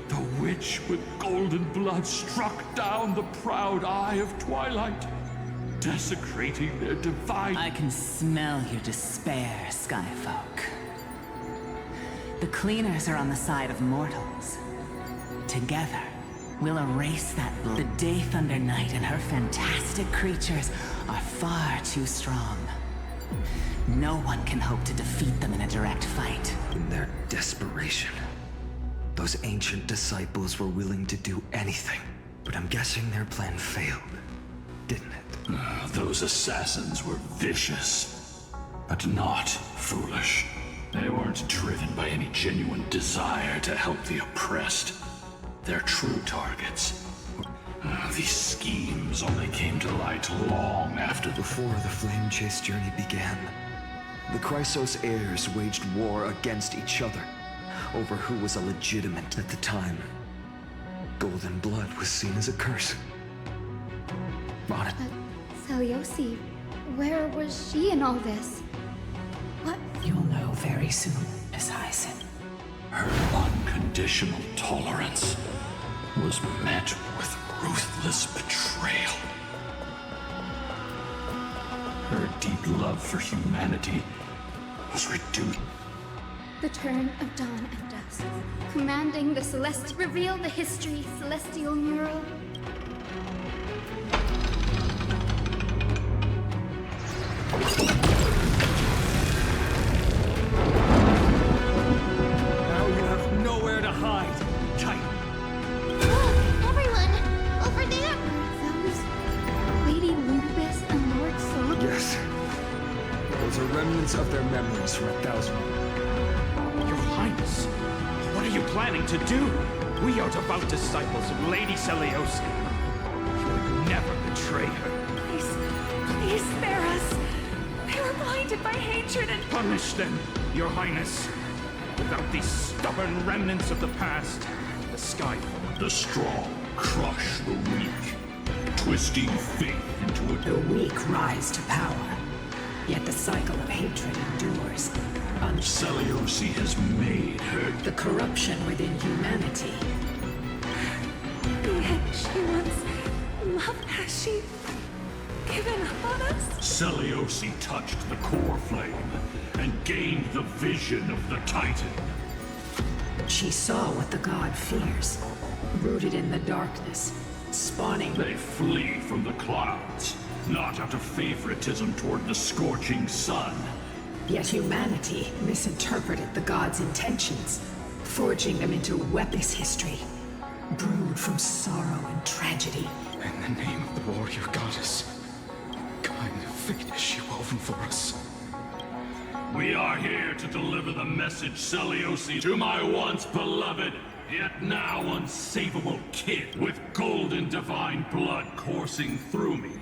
The witch with golden blood struck down the proud eye of Twilight, desecrating their divine... I can smell your despair, Skyfolk. The Cleaners are on the side of mortals. Together, we'll erase that blood. The Day Thunder Knight and her fantastic creatures are far too strong. No one can hope to defeat them in a direct fight. In their desperation, those ancient disciples were willing to do anything. But I'm guessing their plan failed, didn't it? Those assassins were vicious, but not foolish. They weren't driven by any genuine desire to help the oppressed. Their true targets. These schemes only came to light long after Before the Flame Chase journey began, the Chrysos heirs waged war against each other over who was a legitimate at the time. Golden blood was seen as a curse. On it. Seliosi, where was she in all this? What? You'll know very soon, Miss Hyacinth. Her unconditional tolerance was met with ruthless betrayal. Her deep love for humanity was reduced. The turn of dawn and dusk, commanding the Celeste, reveal the history, celestial mural. Now you have nowhere to hide, Titan. Everyone! Over there! Those Lady Lupus and Lord Sol? Yes. Those are remnants of their memories from 1,000. Your Highness, what are you planning to do? We are devout disciples of Lady Seliosi. You would never betray her. Please spare us. They were blinded by hatred and... Punish them, Your Highness. Without these stubborn remnants of the past, the Skyfolk. The strong crush the weak, twisting faith into a... The weak rise to power, yet the cycle of hatred endures. Seliosi has made her... The corruption within humanity. Yet she once loved. Has she given up on us? Seliosi touched the core flame and gained the vision of the Titan. She saw what the god fears, rooted in the darkness, spawning... They flee from the clouds, not out of favoritism toward the scorching sun. Yet humanity misinterpreted the god's intentions, forging them into weapons history, brewed from sorrow and tragedy. In the name of the warrior goddess, what kind of fate is she woven for us? We are here to deliver the message, Seliosi, to my once beloved, yet now unsavable kid with golden divine blood coursing through me.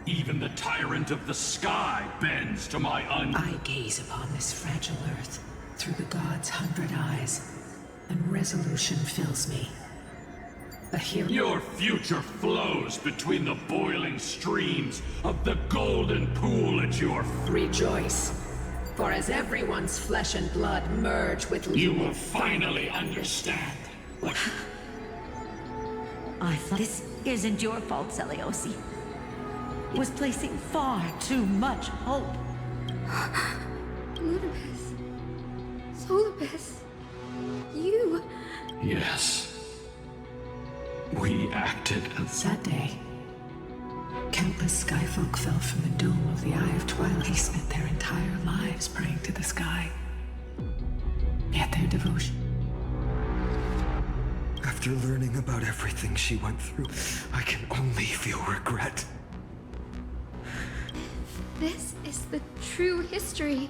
Even the tyrant of the sky bends to my I gaze upon this fragile earth through the gods' 100 eyes, and resolution fills me. A hero. Your future flows between the boiling streams of the golden pool at your feet. Rejoice, for as everyone's flesh and blood merge with... You will finally understand what... I thought this isn't your fault, Seliosi. Was placing far too much hope. Ludibus. Solibus. You... Yes. We acted as... That day, countless skyfolk fell from the dome of the Eye of Twilight. They spent their entire lives praying to the sky. Yet their devotion... After learning about everything she went through, I can only feel regret. This is the true history.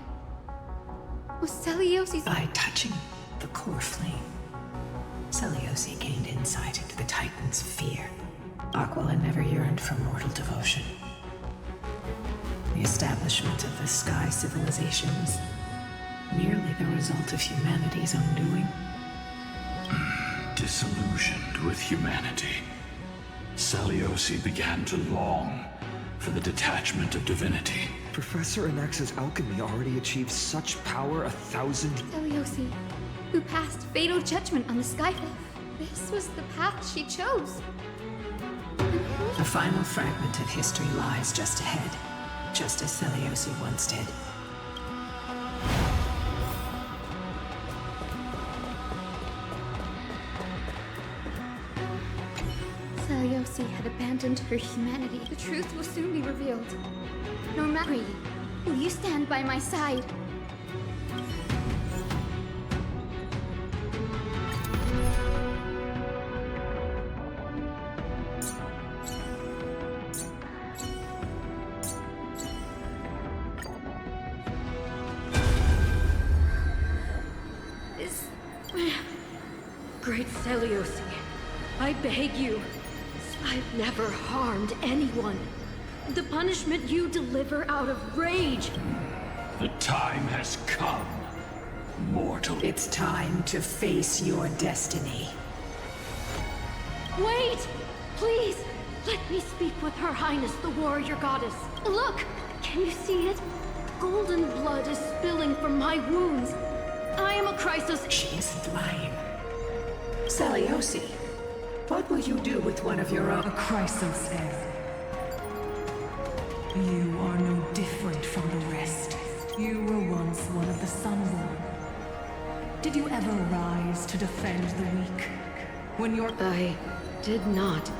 Was Seliosi's... By touching the core flame, Seliosi gained insight into the Titan's fear. Aquila never yearned for mortal devotion. The establishment of the Sky Civilization was merely the result of humanity's undoing. Disillusioned with humanity, Seliosi began to long for the detachment of divinity. Professor Anax's alchemy already achieved such power 1,000... Seliosi, who passed fatal judgment on the Skycliff. This was the path she chose. The final fragment of history lies just ahead, just as Seliosi once did. Seliosi had abandoned her humanity. The truth will soon be revealed. No matter, will you stand by my side? Great Seliosi, I beg you. I've never harmed anyone. The punishment you deliver out of rage. The time has come, mortal. It's time to face your destiny. Wait! Please! Let me speak with Her Highness, the warrior goddess. Look! Can you see it? Golden blood is spilling from my wounds. I am a Chrysos... She isn't lying. Seliosi, what will you do with one of your own? A Chrysos heir. You are no different from the rest. You were once one of the Sunborn. Did you ever rise to defend the weak? When I did not.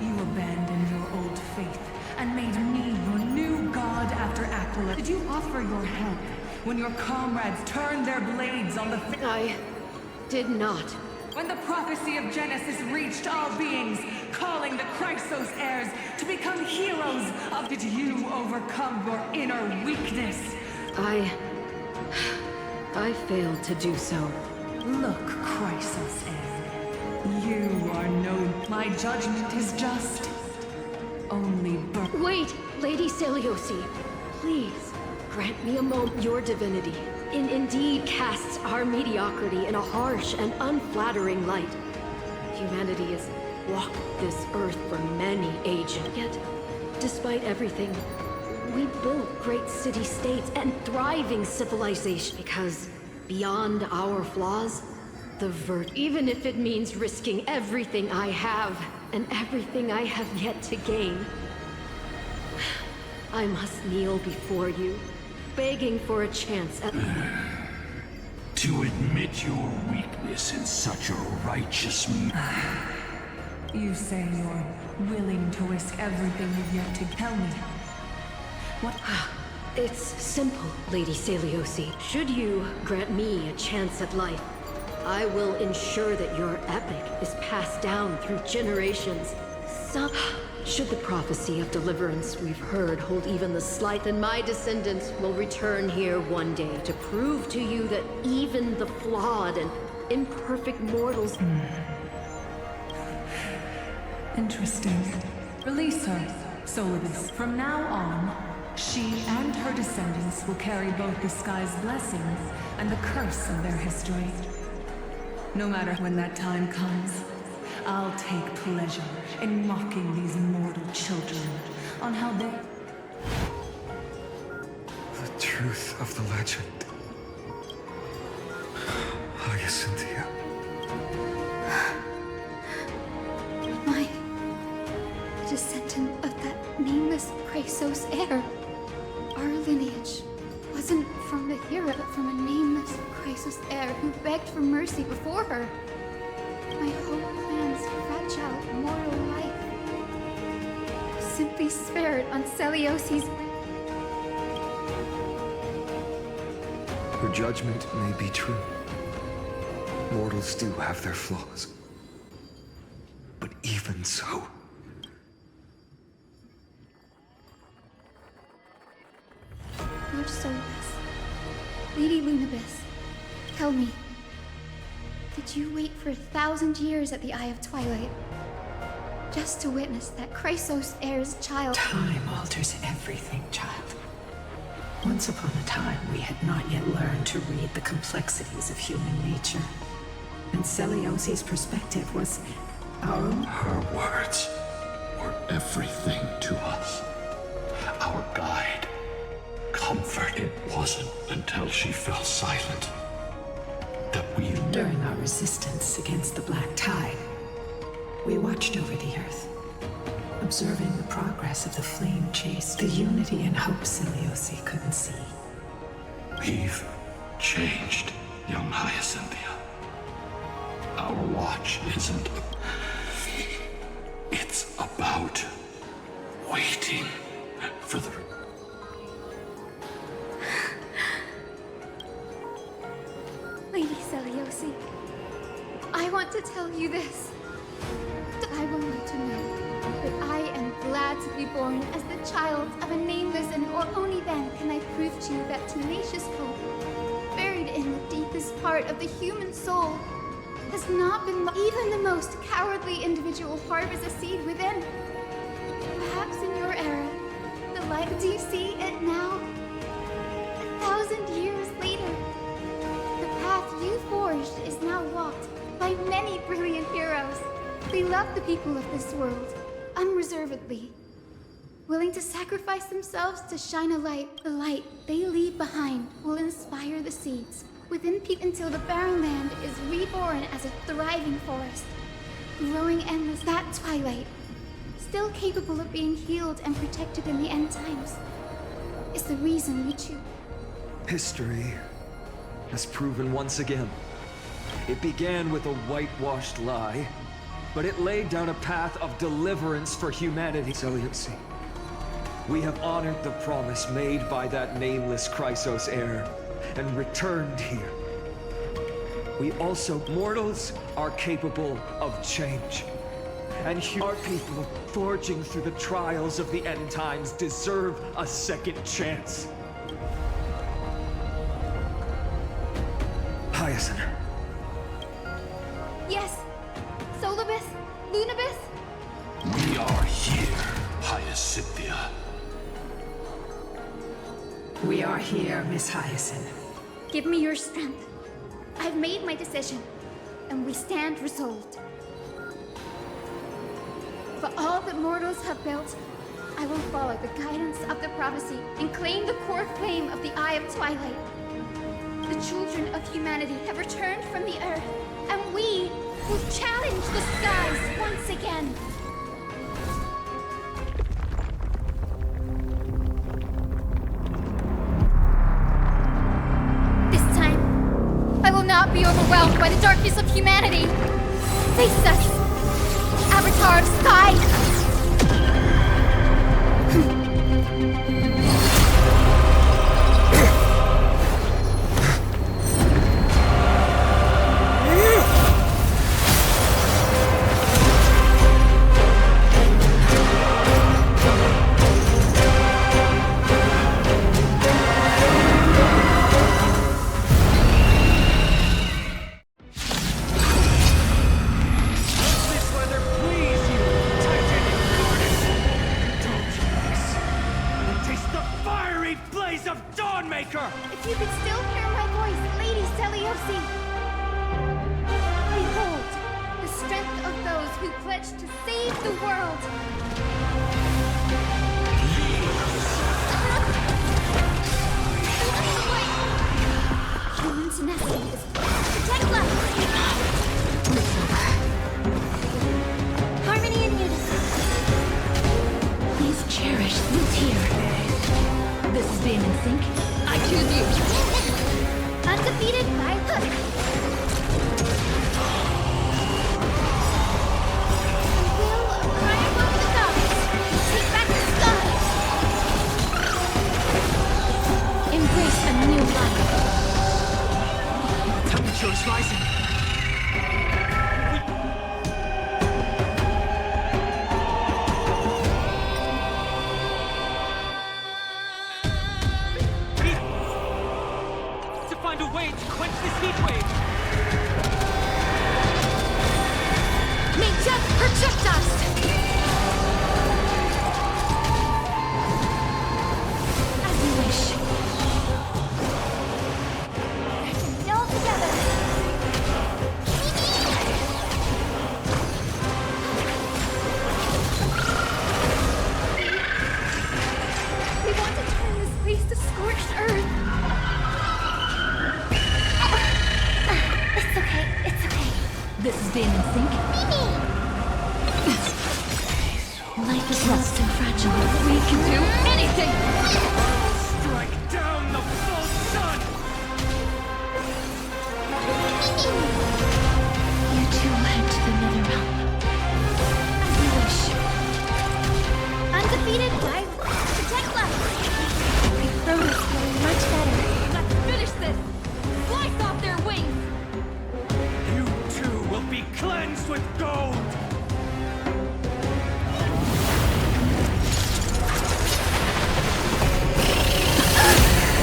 You abandoned your old faith and made me your new god after Aquila. Did you offer your help when your comrades turned their blades on the... I did not. When the prophecy of Genesis reached all beings, calling the Chrysos heirs to become heroes of... Did you overcome your inner weakness? I failed to do so. Look, Chrysos heir. You are no... My judgment is just. Only Wait, Lady Seliosi. Please, grant me a moment. Your divinity indeed casts our mediocrity in a harsh and unflattering light. Humanity has walked this earth for many ages. Yet, despite everything, we built great city-states and thriving civilization. Because beyond our flaws, the even if it means risking everything I have and everything I have yet to gain, I must kneel before you, begging for a chance at... To admit your weakness in such a righteous... You say you're willing to risk everything you've yet to tell me. What? It's simple, Lady Seliosi. Should you grant me a chance at life, I will ensure that your epic is passed down through generations. Should the prophecy of deliverance we've heard hold even the slight, then my descendants will return here one day to prove to you that even the flawed and imperfect mortals... Interesting. Release her, Solidus. From now on, She and her descendants will carry both the sky's blessings and the curse of their history. No matter when that time comes, I'll take pleasure in mocking these mortal children on how they... The truth of the legend. Hyacinthia. Am I a descendant of that nameless Chrysos heir? Our lineage wasn't from the hero, but from a nameless Chrysos heir who begged for mercy before her. My whole plan's fragile mortal life simply spared on Celiosi's... Her judgment may be true. Mortals do have their flaws. But even so... Lord Solus, Lady Lunabis, tell me, did you wait for 1,000 years at the Eye of Twilight just to witness that Chrysos heir's child... Time alters everything, child. Once upon a time, we had not yet learned to read the complexities of human nature. And Celiosi's perspective was our own. Her words were everything to us. Our guide. Comfort. It wasn't until she fell silent that we... During our resistance against the Black Tide, we watched over the Earth, observing the progress of the flame chase, the unity and hope Celiosi couldn't see. We've changed, young Hyacinthia. Our watch isn't... It's about waiting for the... Lady Celiosi, I want to tell you this. I want you to know that I am glad to be born as the child of a nameless, and only then can I prove to you that tenacious hope, buried in the deepest part of the human soul, has not been even the most cowardly individual harbors a seed within. Perhaps in your era, the light... Do you see it now? 1,000 years later, the path you forged is now walked by many brilliant heroes. They love the people of this world, unreservedly, willing to sacrifice themselves to shine a light. The light they leave behind will inspire the seeds within people until the barren land is reborn as a thriving forest, growing endless. That twilight, still capable of being healed and protected in the end times, is the reason we choose. History has proven once again. It began with a whitewashed lie, but it laid down a path of deliverance for humanity. Celiosi, we have honored the promise made by that nameless Chrysos heir and returned here. We also, mortals, are capable of change. And our people, forging through the trials of the end times, deserve a second chance. Hyacinth. Yes, Solubis, Lunabis. We are here, Hyacinthia. We are here, Miss Hyacinth. Give me your strength. I've made my decision, and we stand resolved. For all that mortals have built, I will follow the guidance of the prophecy and claim the core flame of the Eye of Twilight. The children of humanity have returned from the earth, and we will challenge the skies once again. This time, I will not be overwhelmed by the darkness of humanity. Face us, Avatar of Sky! This weather please you, Titan! pledge to save the world. Human tenacity is Déclin! Harmony and unity. Please cherish this here. This is being in sync. I choose you. Undefeated by hook. Will triumph over the gods. Take back the sky. Embrace a new life. Temperature is rising. To find a way to quench this heat wave. May death protect us! As you wish. Still together. We want to turn this place to scorched earth. It's okay, it's okay. This is being in sync. Life is less and fragile. We can do anything! Strike down the full sun! You two will head to the Netherrealm. As you wish. Undefeated by Déclin! Rhoda's feeling much better. Let's finish this! Slice off their wings! You too will be cleansed with gold!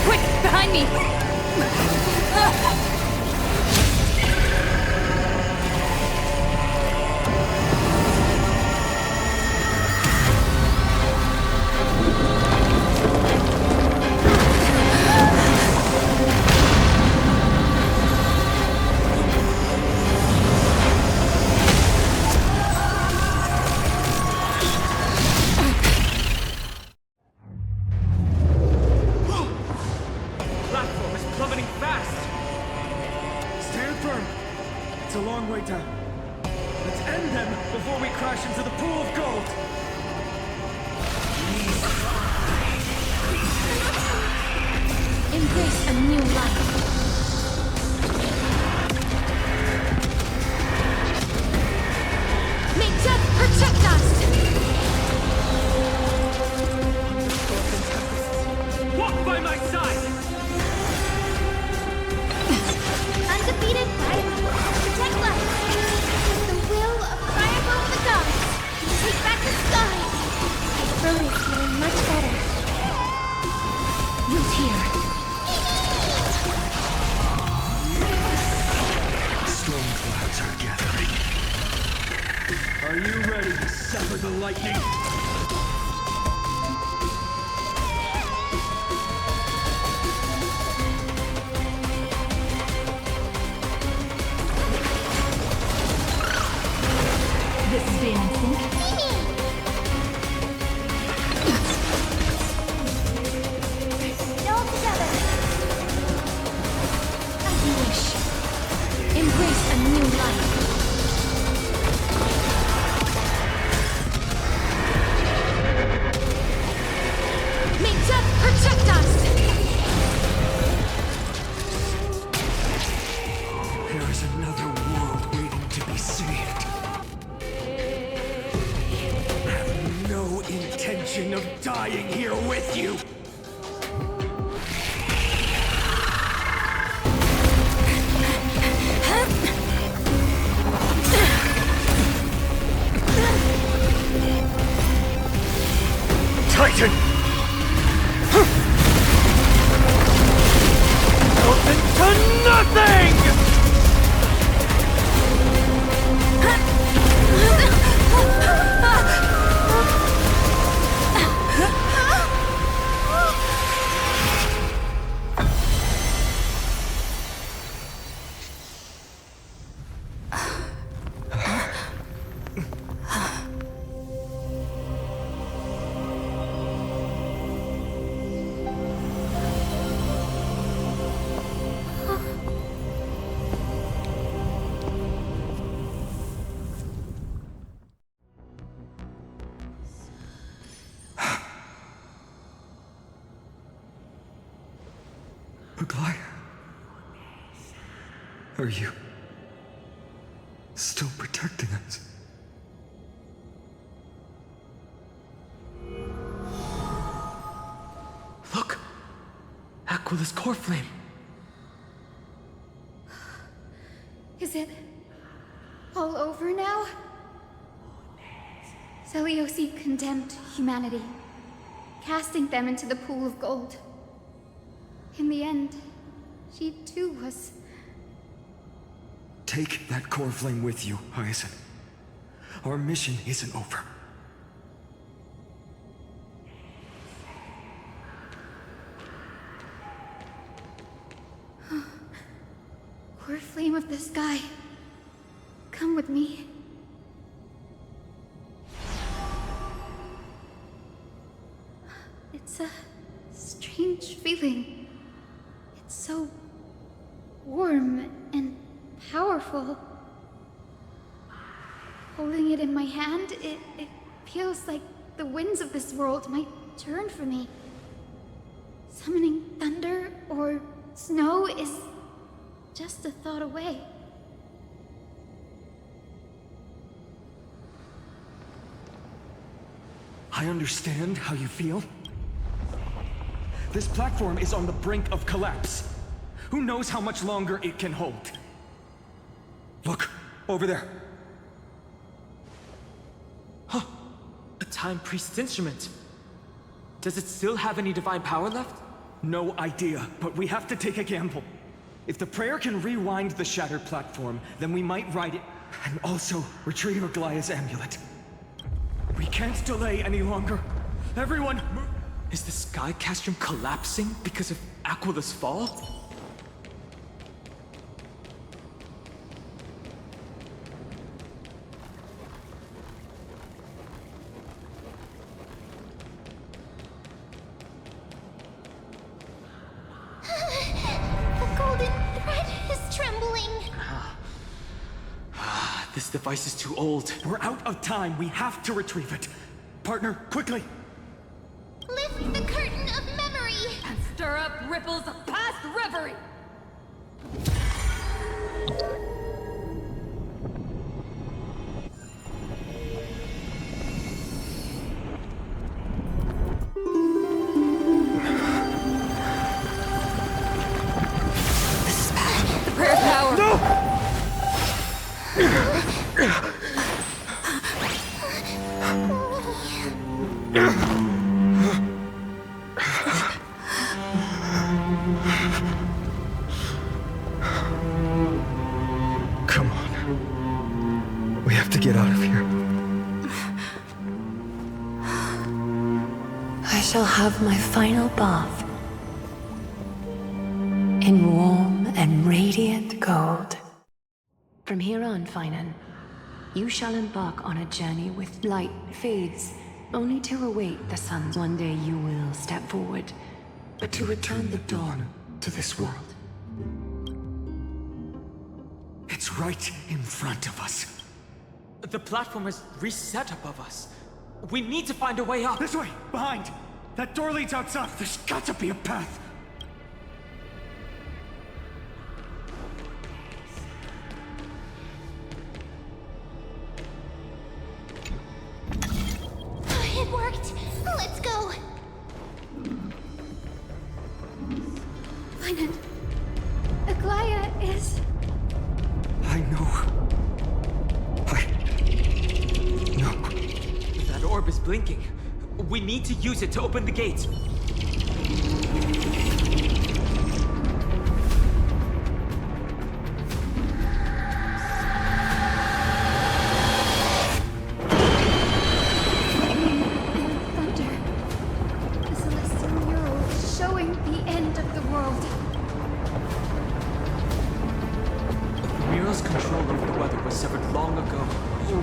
Quick! Behind me! Platform is plummeting fast! Stand firm. It's a long way down. Let's end them before we crash into the pool of gold. Embrace a new life. May death protect us! Walk by my side! Undefeated by Déclin! With the will of triumph over the gods, take back the sky! Rhoda's feeling much better. Root here. Storm clouds are gathering. Are you ready to sever the lightning? This is being in sync. All together. As you wish. Embrace a new life. May death protect us! There is another world waiting to be saved. I have no intention of dying here with you. Titan! Open to nothing! Aglaia? Are you still protecting us? Look! Aquila's core flame. Is it all over now? Seliosi condemned humanity, casting them into the pool of gold. In the end, she too was... Take that core flame with you, Hyacinth. Our mission isn't over. Core flame of the sky, come with me. It's a strange feeling. It's so warm and powerful. Holding it in my hand, it feels like the winds of this world might turn for me. Summoning thunder or snow is just a thought away. I understand how you feel. This platform is on the brink of collapse. Who knows how much longer it can hold? Look, over there. Huh. A Time Priest's instrument. Does it still have any divine power left? No idea, but we have to take a gamble. If the prayer can rewind the shattered platform, then we might ride it and also retrieve Aglaia's amulet. We can't delay any longer. Everyone, move! Is the sky castrum collapsing because of Aquila's fall? The golden thread is trembling. This device is too old. We're out of time. We have to retrieve it. Partner, quickly! Lift the curtain of memory! And stir up ripples of past reverie! This is bad. The prayer power! No! Come on. We have to get out of here. I shall have my final bath in warm and radiant gold. From here on, Finan, you shall embark on a journey with light fades, only to await the sun's. One day you will step forward, but to return the dawn to this world. It's right in front of us. The platform has reset above us. We need to find a way up. This way, behind. That door leads outside. There's got to be a path. It worked. Let's go. Finan, Aglaia is... I know. That orb is blinking. We need to use it to open the gate.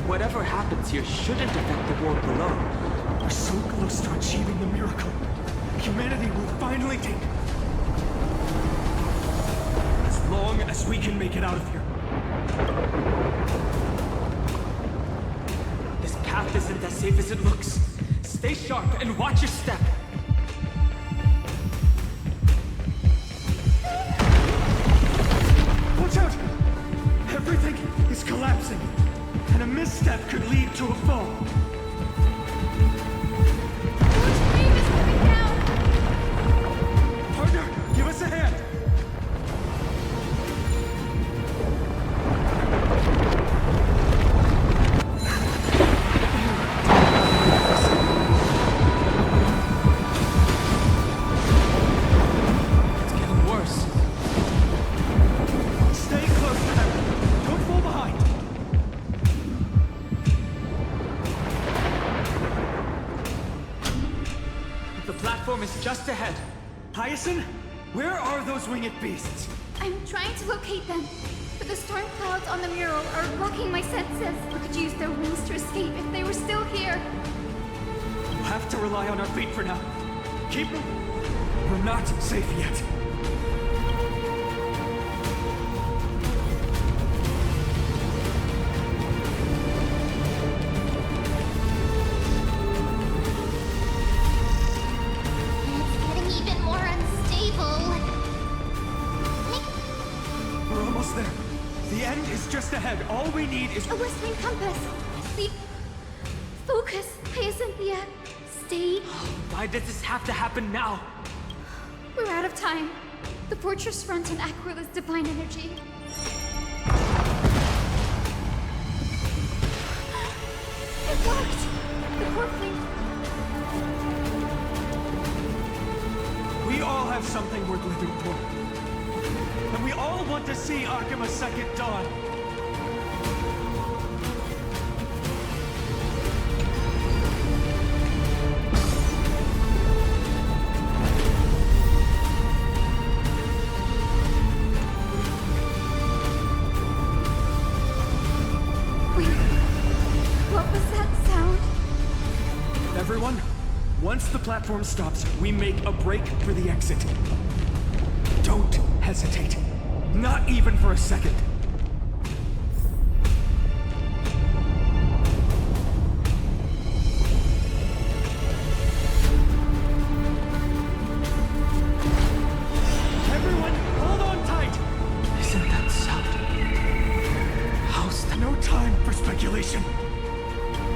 Whatever happens here shouldn't affect the world below. We're so close to achieving the miracle. Humanity will finally take... As long as we can make it out of here. This path isn't as safe as it looks. Stay sharp and watch your step. is collapsing, and a misstep could lead to a fall. Partner, give us a hand! It's getting worse. Stay close to them. Don't fall behind. The platform is just ahead. Hyacinth, where are those winged beasts? I'm trying to locate them, but the storm clouds on the mural are blocking my senses. We could use their wings to escape if they were still here. We'll have to rely on our feet for now. Keep them. We're not safe yet. It's getting even more unstable. We're almost there. The end is just ahead. All we need is A western compass. Focus, Hyacinthia. Stay. Why does this have to happen now? We're out of time. The fortress runs on Aquila's divine energy. It worked! The core flame. We all have something worth living for. And we all want to see Arkhama's second dawn. Wait. What was that sound? Everyone, once the platform stops, we make a break for the exit. Don't hesitate. Not even for a second. Everyone, hold on tight! Isn't that sound? How's that? No time for speculation.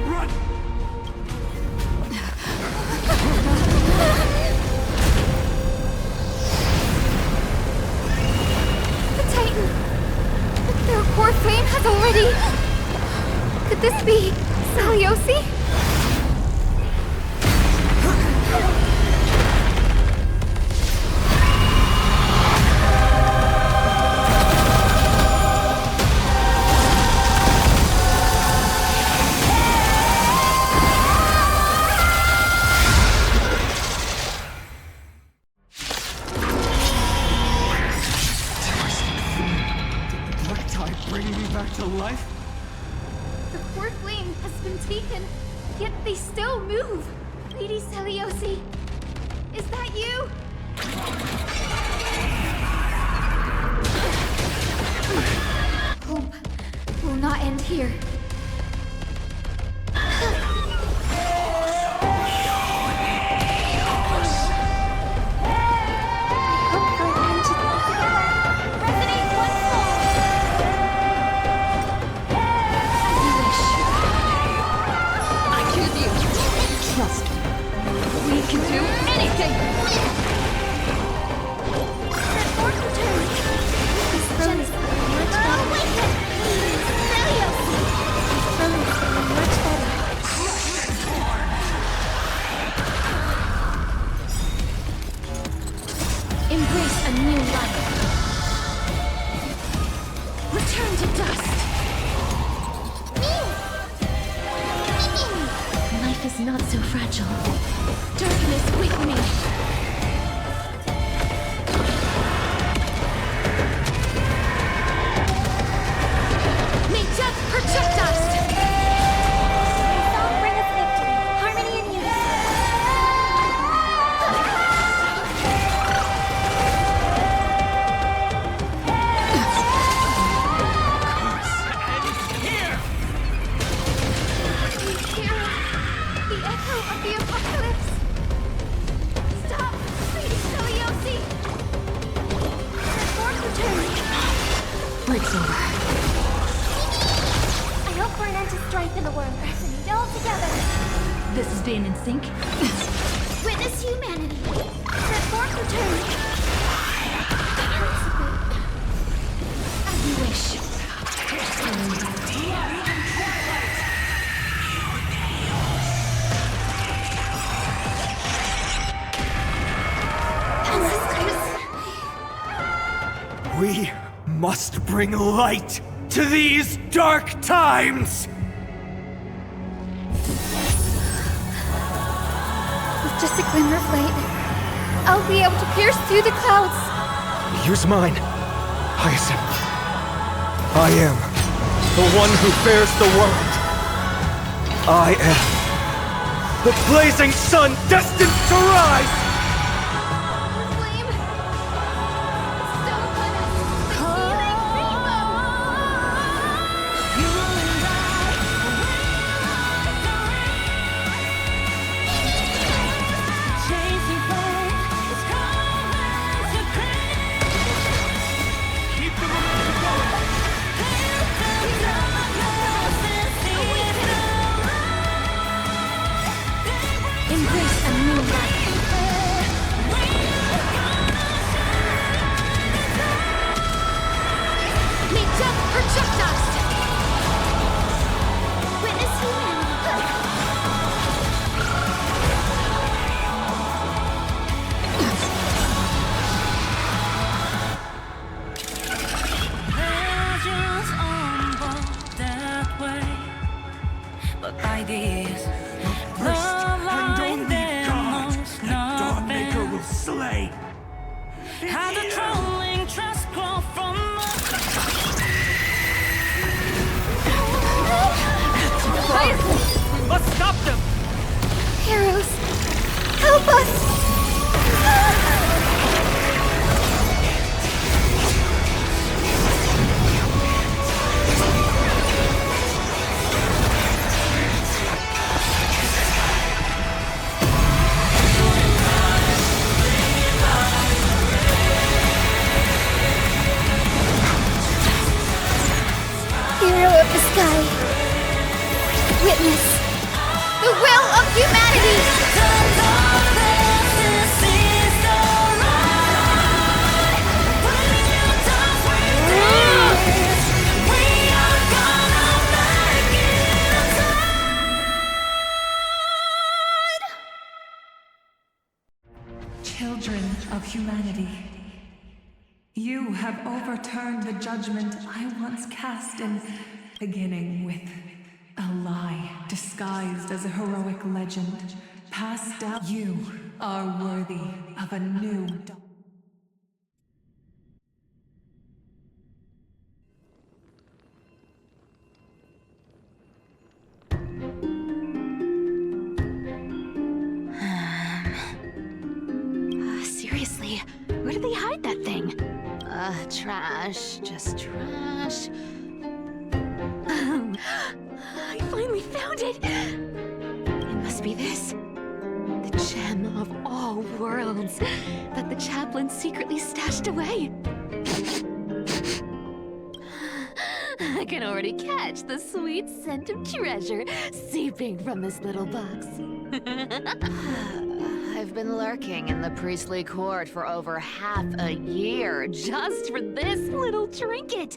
Run! The Titan! Their core flame has already... Could this be Saliosi? Black tide bringing me back to life? The core flame has been taken, yet they still move. Lady Saliosi, is that you? Hope will not end here. Embrace a new life. Return to dust. Life is not so fragile. Darkness with me. May death protect us. Song bring us victory, harmony and unity. We hear the echo of the apocalypse. Stop, Lady Saliosi. Reform returns. Breaks over. an end to strife in the world. Resonate all together. This is being in sync. Witness humanity. Let forth return. It hurts a bit. As you wish. We must bring light to these dark times! With just a glimmer of light, I'll be able to pierce through the clouds. Use mine, Hyacinth. I am the one who bears the world. I am the blazing sun destined to rise! Let's stop them! Heroes, help us! Hero of the sky, witness the will of humanity! Children of humanity, you have overturned the judgment I once cast in, beginning with a lie disguised as a heroic legend, passed down. You are worthy of a new dawn. Seriously, where did they hide that thing? Trash. Just trash. I finally found it! It must be this. The gem of all worlds that the chaplain secretly stashed away. I can already catch the sweet scent of treasure seeping from this little box. I've been lurking in the priestly court for over half a year just for this little trinket.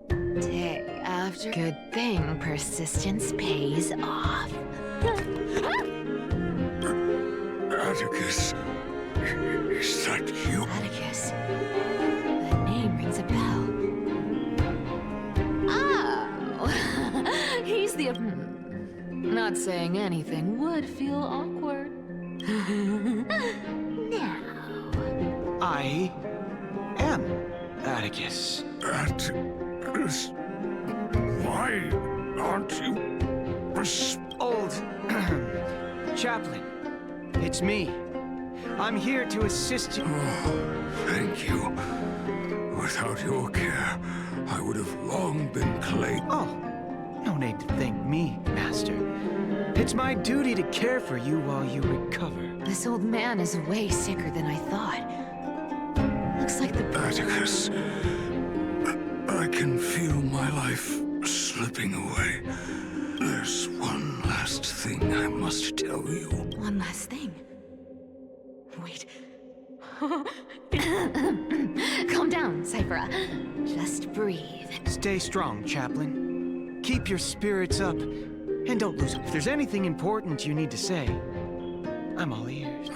Day after. Good thing persistence pays off. Atticus, is that you? Atticus. That name rings a bell. Oh, he's the. Not saying anything would feel awkward. Now. I am Atticus. Atticus? Why aren't you Old chaplain, it's me. I'm here to assist you. Oh, thank you. Without your care, I would have long been claimed. Oh, no need to thank me, Master. It's my duty to care for you while you recover. This old man is way sicker than I thought. Looks like the... Atticus, I can feel my life slipping away. There's one last thing I must tell you. One last thing. Wait. Calm down, Cyphera. Just breathe. Stay strong, Chaplain. Keep your spirits up, and don't lose them. If there's anything important you need to say, I'm all ears.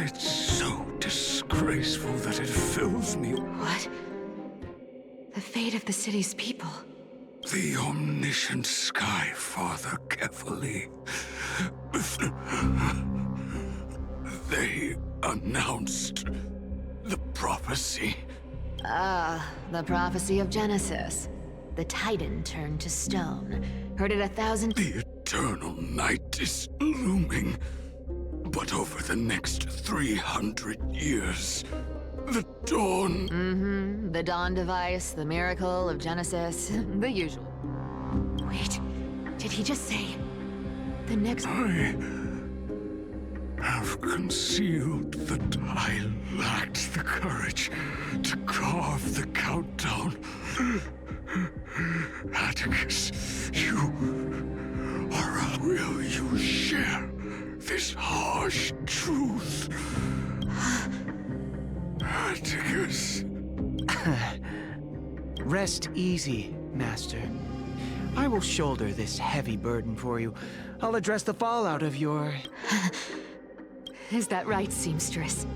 It's so disgraceful that it fills me. What? The fate of the city's people. The omniscient Sky Father carefully. They announced the prophecy. The prophecy of Genesis. The Titan turned to stone. Heard it 1,000... The eternal night is looming. But over the next 300 years, the dawn... Mm-hmm. The dawn device, the miracle of Genesis, the usual. Wait, did he just say... the next... I have concealed that I lacked the courage to carve the countdown. Atticus, will you share this harsh truth? Atticus. Rest easy, Master. I will shoulder this heavy burden for you. I'll address the fallout of your... Is that right, seamstress?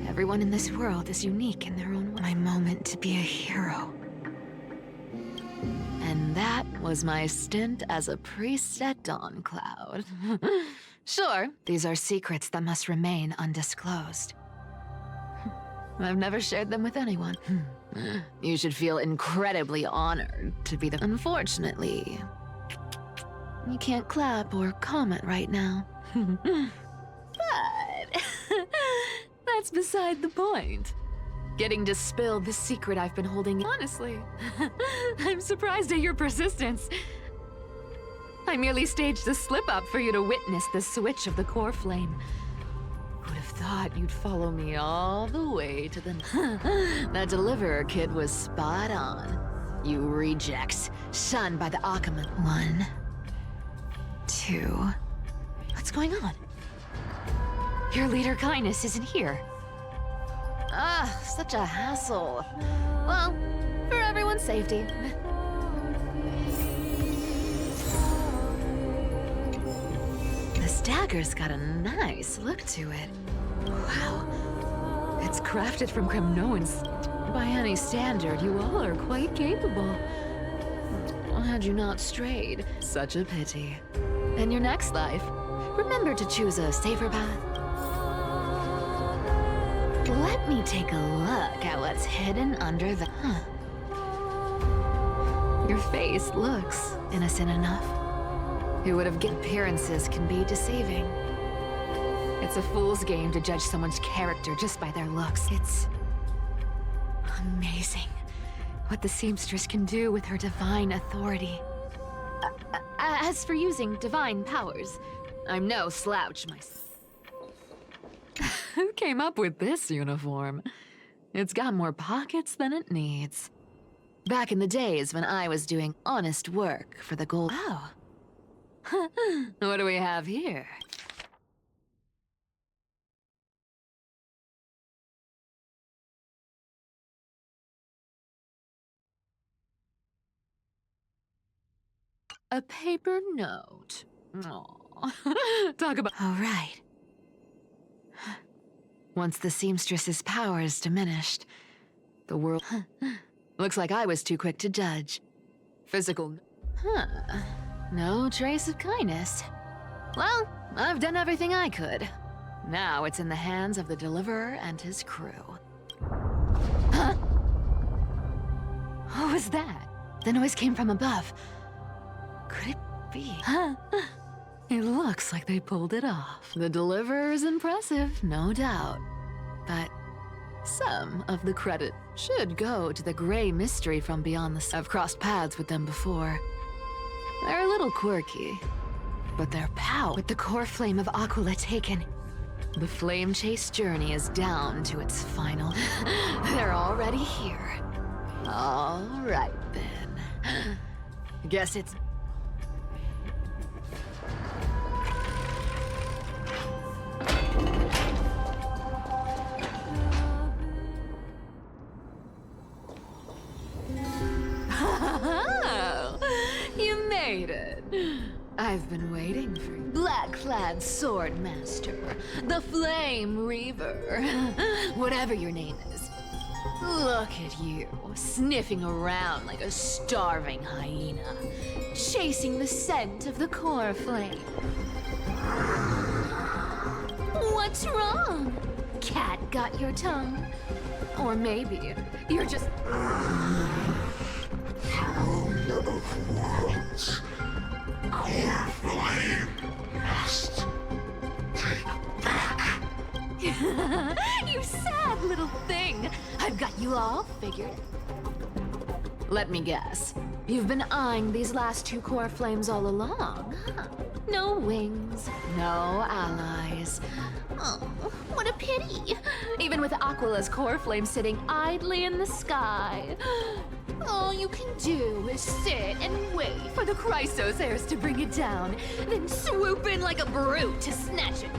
Everyone in this world is unique in their own way. My moment to be a hero. And that was my stint as a priest at Dawn Cloud. Sure, these are secrets that must remain undisclosed. I've never shared them with anyone. You should feel incredibly honored to be the... Unfortunately, you can't clap or comment right now. But that's beside the point. Getting to spill the secret I've been holding. Honestly, I'm surprised at your persistence. I merely staged a slip-up for you to witness the switch of the core flame. Would have thought you'd follow me all the way to the... That deliverer kid was spot on. You rejects, shunned by the Akama. 1, 2... What's going on? Your leader Kindness isn't here. Such a hassle. Well, for everyone's safety. This dagger's got a nice look to it. Wow. It's crafted from Kremnoans. By any standard, you all are quite capable. Had you not strayed, such a pity. In your next life, remember to choose a safer path. Let me take a look at what's hidden under the... Your face looks innocent enough. Who would have given appearances can be deceiving. It's a fool's game to judge someone's character just by their looks. It's amazing what the seamstress can do with her divine authority. As for using divine powers, I'm no slouch myself. Who came up with this uniform? It's got more pockets than it needs. Back in the days when I was doing honest work for the gold... Oh. What do we have here? A paper note. Aww. Talk about... All right. Once the seamstress's power is diminished, the world... Looks like I was too quick to judge. Physical... No trace of kindness. Well, I've done everything I could. Now it's in the hands of the Deliverer and his crew. Huh? What was that? The noise came from above. Could it be? It looks like they pulled it off. The Deliverer is impressive, no doubt. But some of the credit should go to the gray mystery from beyond the... I've crossed paths with them before. They're a little quirky, but their power... With the core flame of Aquila taken, the flame chase journey is down to its final... They're already here. All right, then. Guess it's... You made it. I've been waiting for you. Black-clad sword master, the Flame Reaver, whatever your name is. Look at you, sniffing around like a starving hyena, chasing the scent of the core flame. What's wrong? Cat got your tongue? Or maybe you're just... Core flame must take back. You sad little thing. I've got you all figured. Let me guess. You've been eyeing these last two core flames all along, huh? No wings, no allies. Oh, what a pity. Even with Aquila's core flame sitting idly in the sky. All you can do is sit and wait for the Chrysos heirs to bring it down, then swoop in like a brute to snatch it.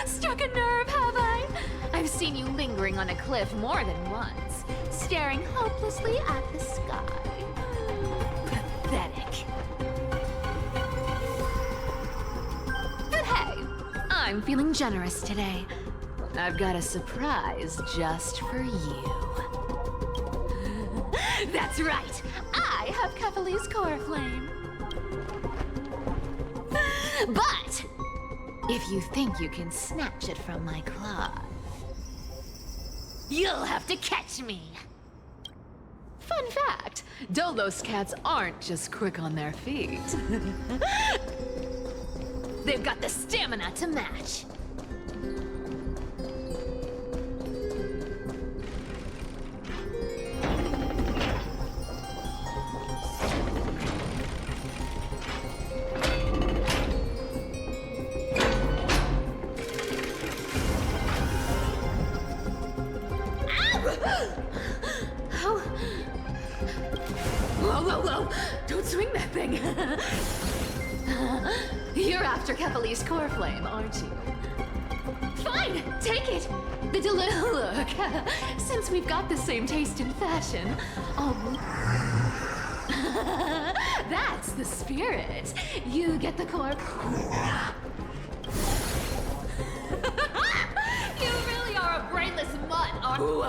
Struck a nerve, have I? I've seen you lingering on a cliff more than once, staring hopelessly at the sky. Pathetic. But hey, I'm feeling generous today. I've got a surprise just for you. That's right, I have Kefali's core flame. But if you think you can snatch it from my claw, you'll have to catch me. Fun fact, Dolos cats aren't just quick on their feet. They've got the stamina to match. Whoa! Don't swing that thing! You're after Kefali's core flame, aren't you? Fine, take it! Look, since we've got the same taste in fashion, that's the spirit. You get the core... You really are a brainless mutt, aren't you?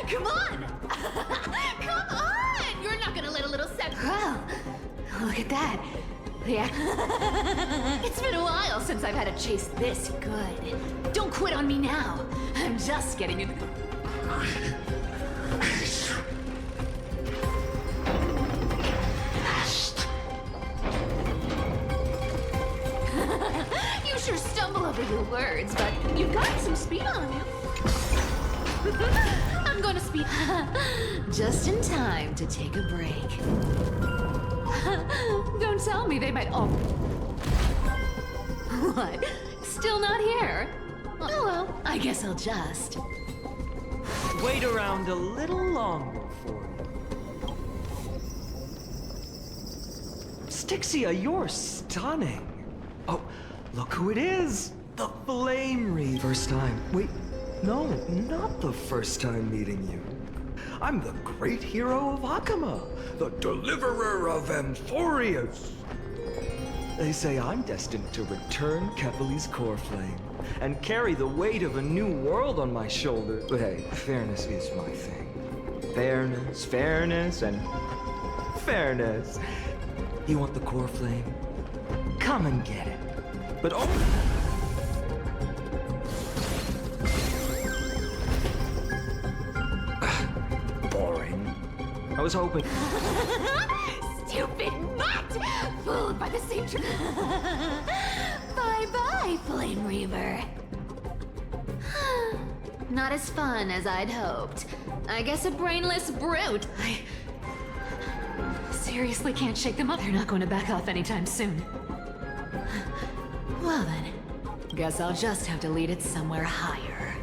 Come on! Come on! You're not gonna let a little set... Well, look at that. Yeah. It's been a while since I've had a chase this good. Don't quit on me now. I'm just getting into... You sure stumble over your words, but you've got some speed on you. I'm gonna speed just in time to take a break. Don't tell me they might all... What? Still not here? Oh well, I guess I'll just... Wait around a little longer for you. Styxia, you're stunning. Oh, look who it is! The Flame Reaver. First time. Wait, no, not the first time meeting you. I'm the great hero of Hakama, the deliverer of Amphorius. They say I'm destined to return Kefali's core flame and carry the weight of a new world on my shoulders. But hey, fairness is my thing. Fairness, and fairness. You want the core flame? Come and get it. But only... Boring. I was hoping... Stupid mutt! Fooled by the same Bye-bye, Flame Reaver. Not as fun as I'd hoped. I guess a brainless brute. I seriously can't shake them up. They're not going to back off anytime soon. Well then, guess I'll just have to lead it somewhere higher.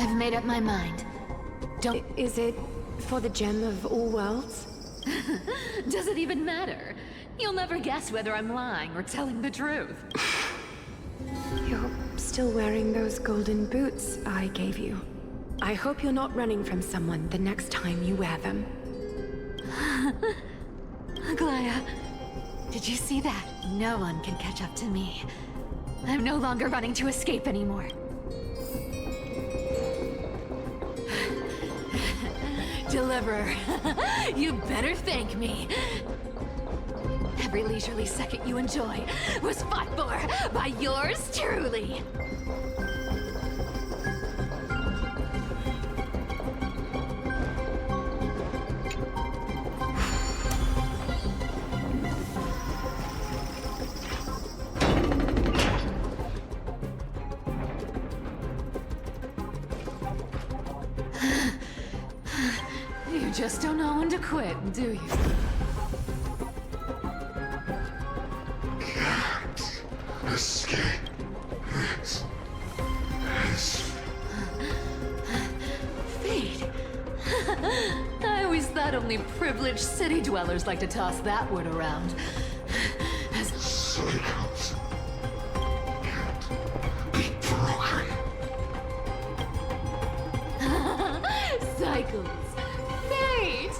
I've made up my mind. Don't... Is it for the gem of all worlds? Does it even matter? You'll never guess whether I'm lying or telling the truth. You're still wearing those golden boots I gave you. I hope you're not running from someone the next time you wear them. Glaya, did you see that? No one can catch up to me. I'm no longer running to escape anymore. Deliverer, you better thank me. Every leisurely second you enjoy was fought for by yours truly. You just don't know when to quit, do you? Escape this. Fate? I always thought only privileged city dwellers like to toss that word around. Cycles can't be broken. Cycles. Fate!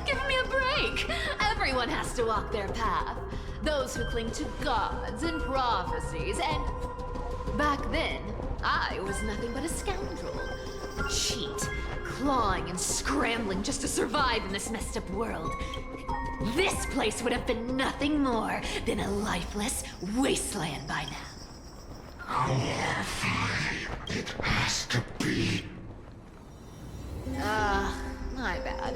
Give me a break! Everyone has to walk their path. Those who cling to gods and prophecies, and... Back then, I was nothing but a scoundrel. A cheat, clawing and scrambling just to survive in this messed up world. This place would have been nothing more than a lifeless wasteland by now. Horrifying it has to be. My bad.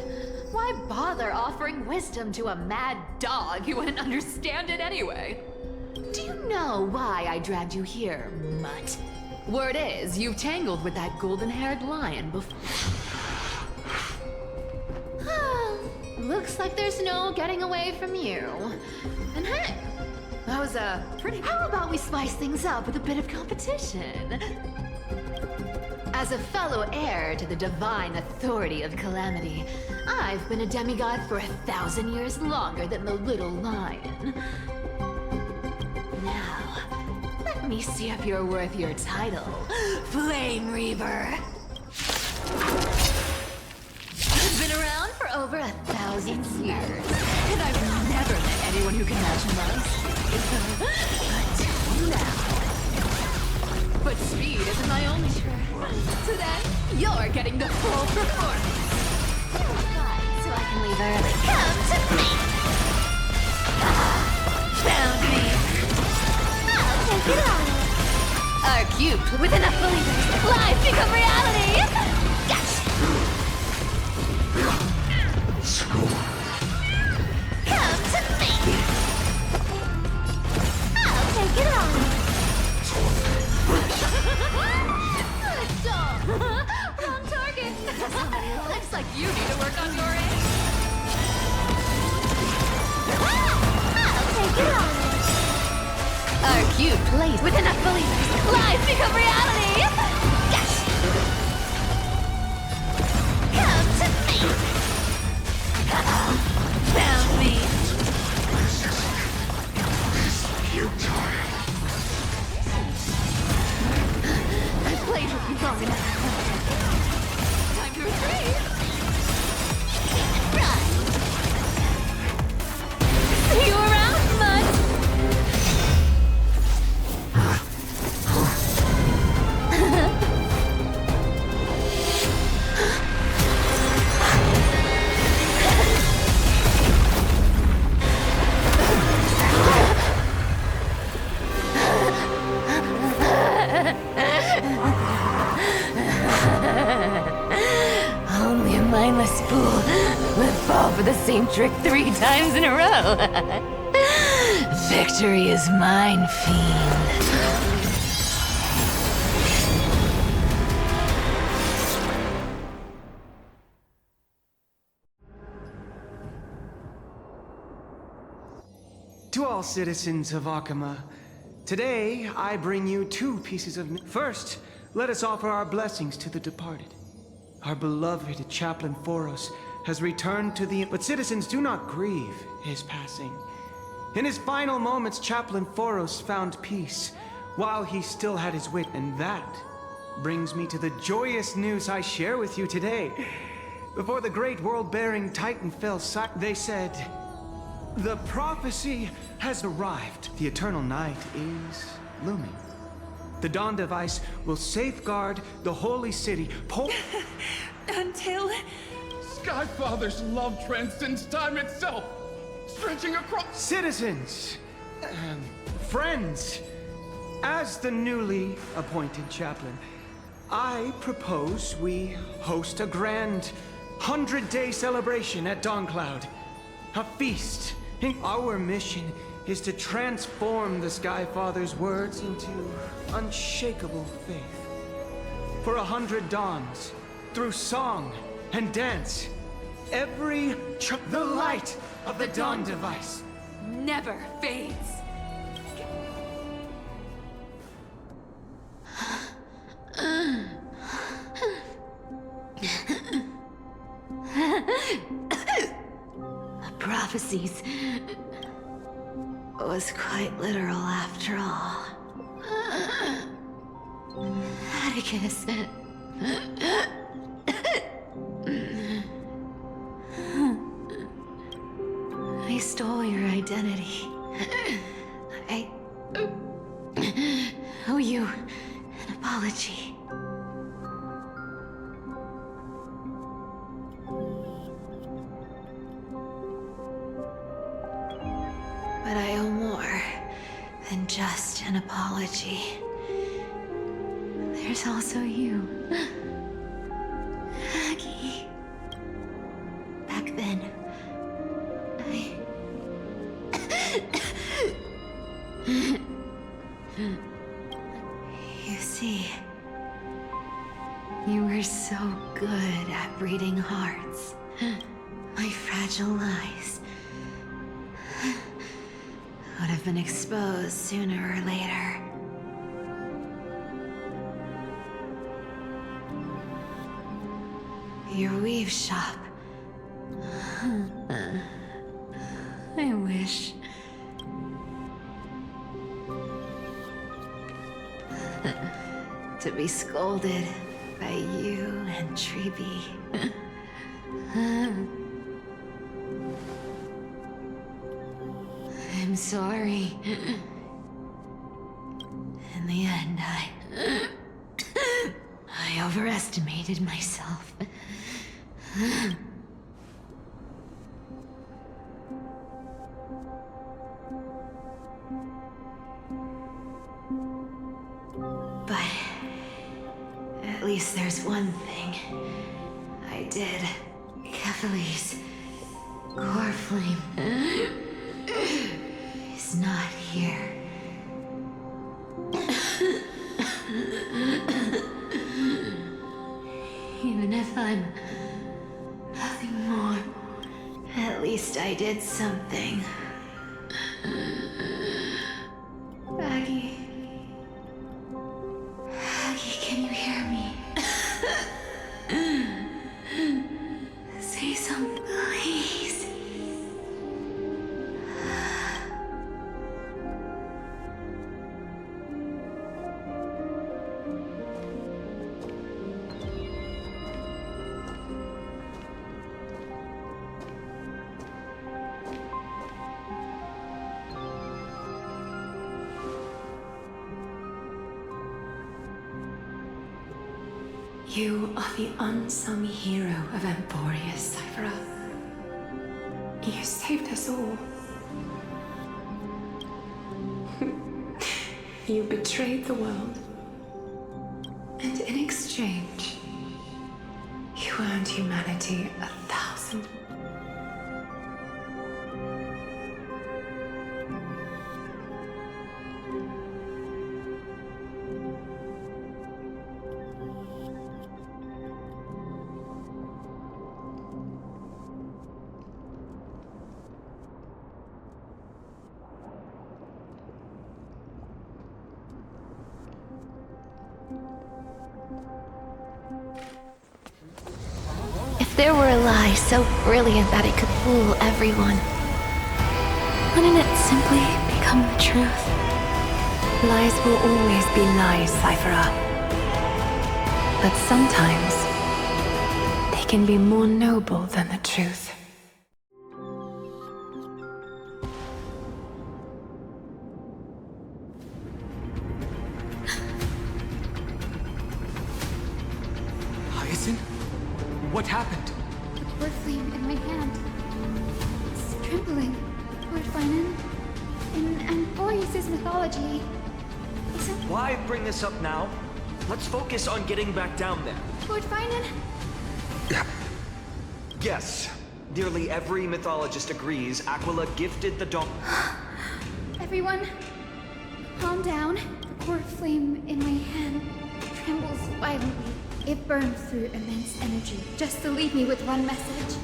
Why bother offering wisdom to a mad dog who wouldn't understand it anyway? Do you know why I dragged you here, mutt? Word is, you've tangled with that golden-haired lion before. Looks like there's no getting away from you. And hey, that was pretty... How about we spice things up with a bit of competition? As a fellow heir to the divine authority of Calamity, I've been a demigod for 1,000 years longer than the little lion. Now, let me see if you're worth your title, Flame Reaver. I've been around for over 1,000 years, and I've never met anyone who can match my speed. Until now. But speed isn't my only trait. Today, you're getting the full performance. So I can leave early. Come to me! Found me! I'll take it on. Our cube with enough believers. Lies become reality! Gotcha! Come to me! I'll take it on. Wrong target! Looks like you need to work on your aim. I'll take it on. Our cute place with enough believers. Lies become reality! Yes! Come to me! Found me! I've played with you long enough. Time to retreat! Run! See you around, Mud! Only a mindless fool would fall for the same trick 3 times in a row. Victory is mine, fiend. To all citizens of Akama, today I bring you 2 pieces of news. First, let us offer our blessings to the departed. Our beloved Chaplain Foros has returned to the... But citizens, do not grieve his passing. In his final moments, Chaplain Foros found peace while he still had his wit, and that brings me to the joyous news I share with you today. Before the great world-bearing Titan fell silent, they said, "The prophecy has arrived. The eternal night is looming. The dawn device will safeguard the holy city, Until... Skyfather's love transcends time itself, stretching across... Citizens, friends, as the newly appointed chaplain, I propose we host a grand 100-day celebration at Dawncloud. A feast. Our mission is to transform the Skyfather's words into unshakable faith. For 100 dawns, through song and dance, the light of the dawn device never fades. The prophecies was quite literal after all. Atticus. I stole your identity. I owe you an apology. But I owe more than just an apology. There's also you. Aggie. Back then, You see, you were so good at reading hearts. My fragile lies would have been exposed sooner or later. Your weave shop. I wish. To be scolded by you and Treeby. I'm sorry. In the end, I overestimated myself. But at least there's one thing I did. Kephalie's core flame is not here. Even if I'm nothing more, at least I did something. Aggie. Aggie, can you hear me? Say something, please. You are the unsung hero of Emporius, Cyphera. You saved us all. You betrayed the world. And in exchange, you earned humanity 1,000. If there were a lie so brilliant that it could fool everyone, wouldn't it simply become the truth? Lies will always be lies, Cyphera. But sometimes, they can be more noble than the truth. Hyacinth? What happened? The core flame in my hand. It's trembling. Lord Finan, in Amphorius' mythology, isn't... Why bring this up now? Let's focus on getting back down there. Lord Finan? Yes. Nearly every mythologist agrees Aquila gifted the dawn. Everyone, calm down. The core flame in my hand trembles violently. It burns through immense energy, just to leave me with one message.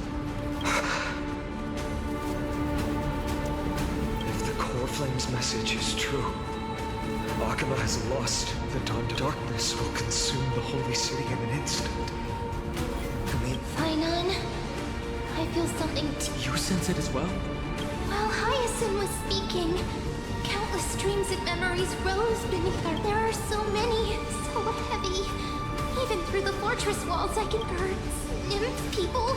If the core flame's message is true, Aquila has lost. The dawn to darkness will consume the holy city in an instant. Finan, I feel something You sense it as well? While Hyacinth was speaking, countless dreams and memories rose beneath her. There are so many, so heavy. Even through the fortress walls, I can hear nymphs, people,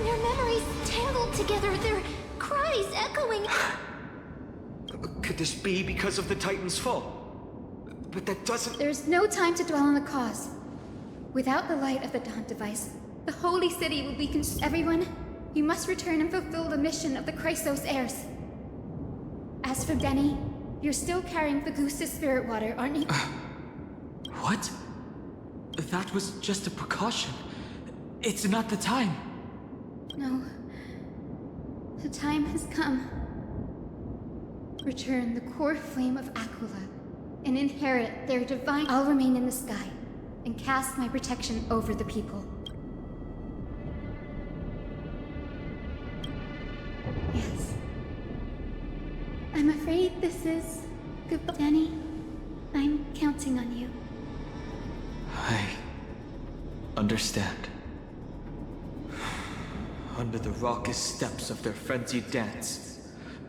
their memories tangled together, their cries echoing. Could this be because of the Titan's fall? But that doesn't... There's no time to dwell on the cause. Without the light of the Dawn device, the holy city will be Everyone, you must return and fulfill the mission of the Chrysos heirs. As for Denny, you're still carrying Fagusta's spirit water, aren't you? What? That was just a precaution. It's not the time. No. The time has come. Return the core flame of Aquila and inherit their divine... I'll remain in the sky and cast my protection over the people. Yes. I'm afraid this is... Goodbye, Danny. I'm counting on you. I understand. Under the raucous steps of their frenzied dance,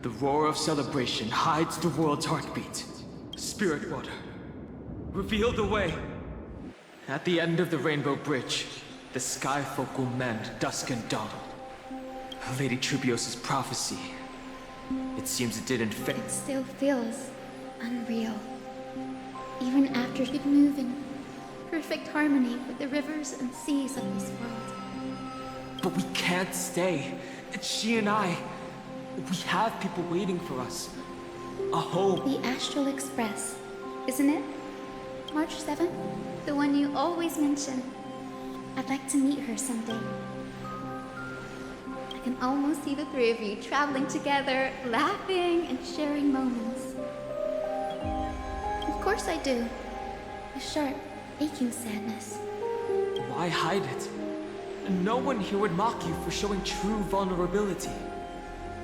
the roar of celebration hides the world's heartbeat. Spirit water, reveal the way. At the end of the Rainbow Bridge, the sky folk will mend dusk and dawn. Lady Trubios's prophecy. It seems it didn't fit. It still feels unreal. Even after it could move in perfect harmony with the rivers and seas of this world. But we can't stay. It's she and I. We have people waiting for us. A home. The Astral Express, isn't it? March 7th? The one you always mention. I'd like to meet her someday. I can almost see the three of you traveling together, laughing and sharing moments. Of course I do. A sharp, aching sadness. Why hide it? No one here would mock you for showing true vulnerability.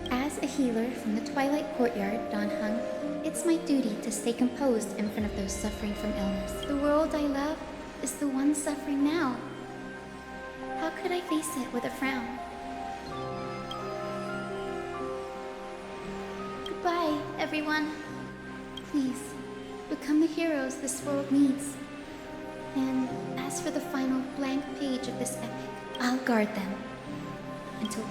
As a healer from the Twilight Courtyard, Don Hung, it's my duty to stay composed in front of those suffering from illness. The world I love is the one suffering now. How could I face it with a frown? Goodbye, everyone. Please, become the heroes this world needs. And as for the final blank page of this epic, I'll guard them until...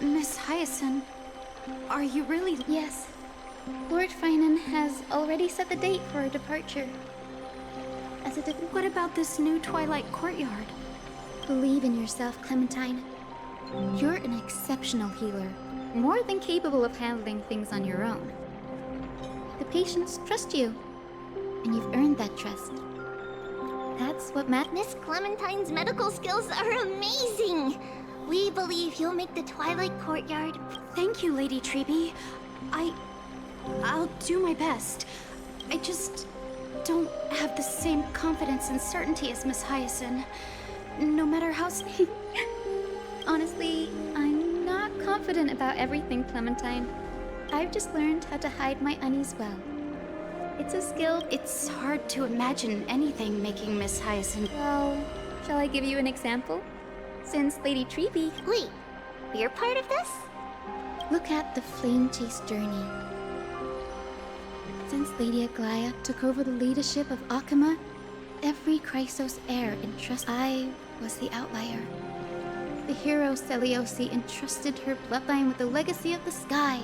Miss Hyacinth, are you really... Yes. Lord Finan has already set the date for our departure. As a What about this new Twilight Courtyard? Believe in yourself, Clementine. You're an exceptional healer, more than capable of handling things on your own. The patients trust you, and you've earned that trust. That's what Miss Clementine's medical skills are amazing! We believe you'll make the Twilight Courtyard. Thank you, Lady Treby. I'll do my best. I just don't have the same confidence and certainty as Miss Hyacinth. No matter how... Honestly, I'm not confident about everything, Clementine. I've just learned how to hide my unease well. It's a skill. It's hard to imagine anything making Miss Hyacinth. Well, shall I give you an example? Since Lady Treby... Wait, you're part of this? Look at the Flame Chase journey. Since Lady Aglaia took over the leadership of Akama, every Chrysos heir entrusted. I was the outlier. The hero Seliosi entrusted her bloodline with the legacy of the sky.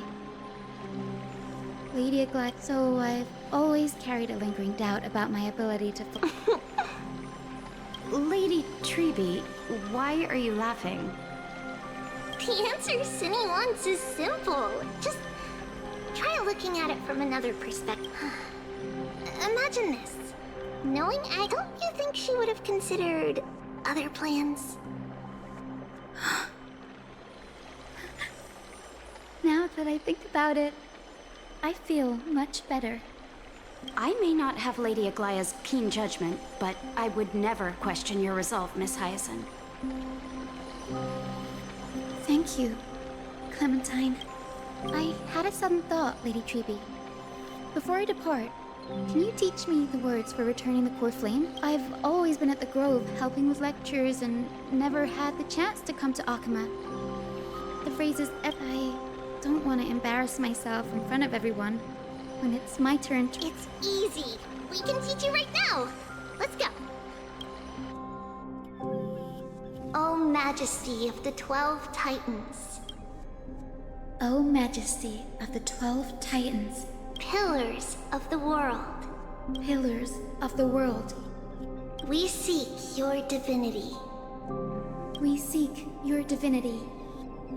Lady Aglaia, so I've always carried a lingering doubt about my ability to... Lady Treby, why are you laughing? The answer Cindy wants is simple. Just try looking at it from another perspective. Imagine this. Knowing I don't you think she would have considered other plans? Now that I think about it, I feel much better. I may not have Lady Aglaia's keen judgment, but I would never question your resolve, Miss Hyacinth. Thank you, Clementine. I had a sudden thought, Lady Treby. Before I depart, can you teach me the words for returning the core flame? I've always been at the Grove helping with lectures and never had the chance to come to Akama. The phrases, I don't want to embarrass myself in front of everyone when it's my turn to... It's easy. We can teach you right now. Let's go. O Majesty of the 12 Titans. O Majesty of the 12 Titans. Pillars of the world. Pillars of the world. We seek your divinity. We seek your divinity.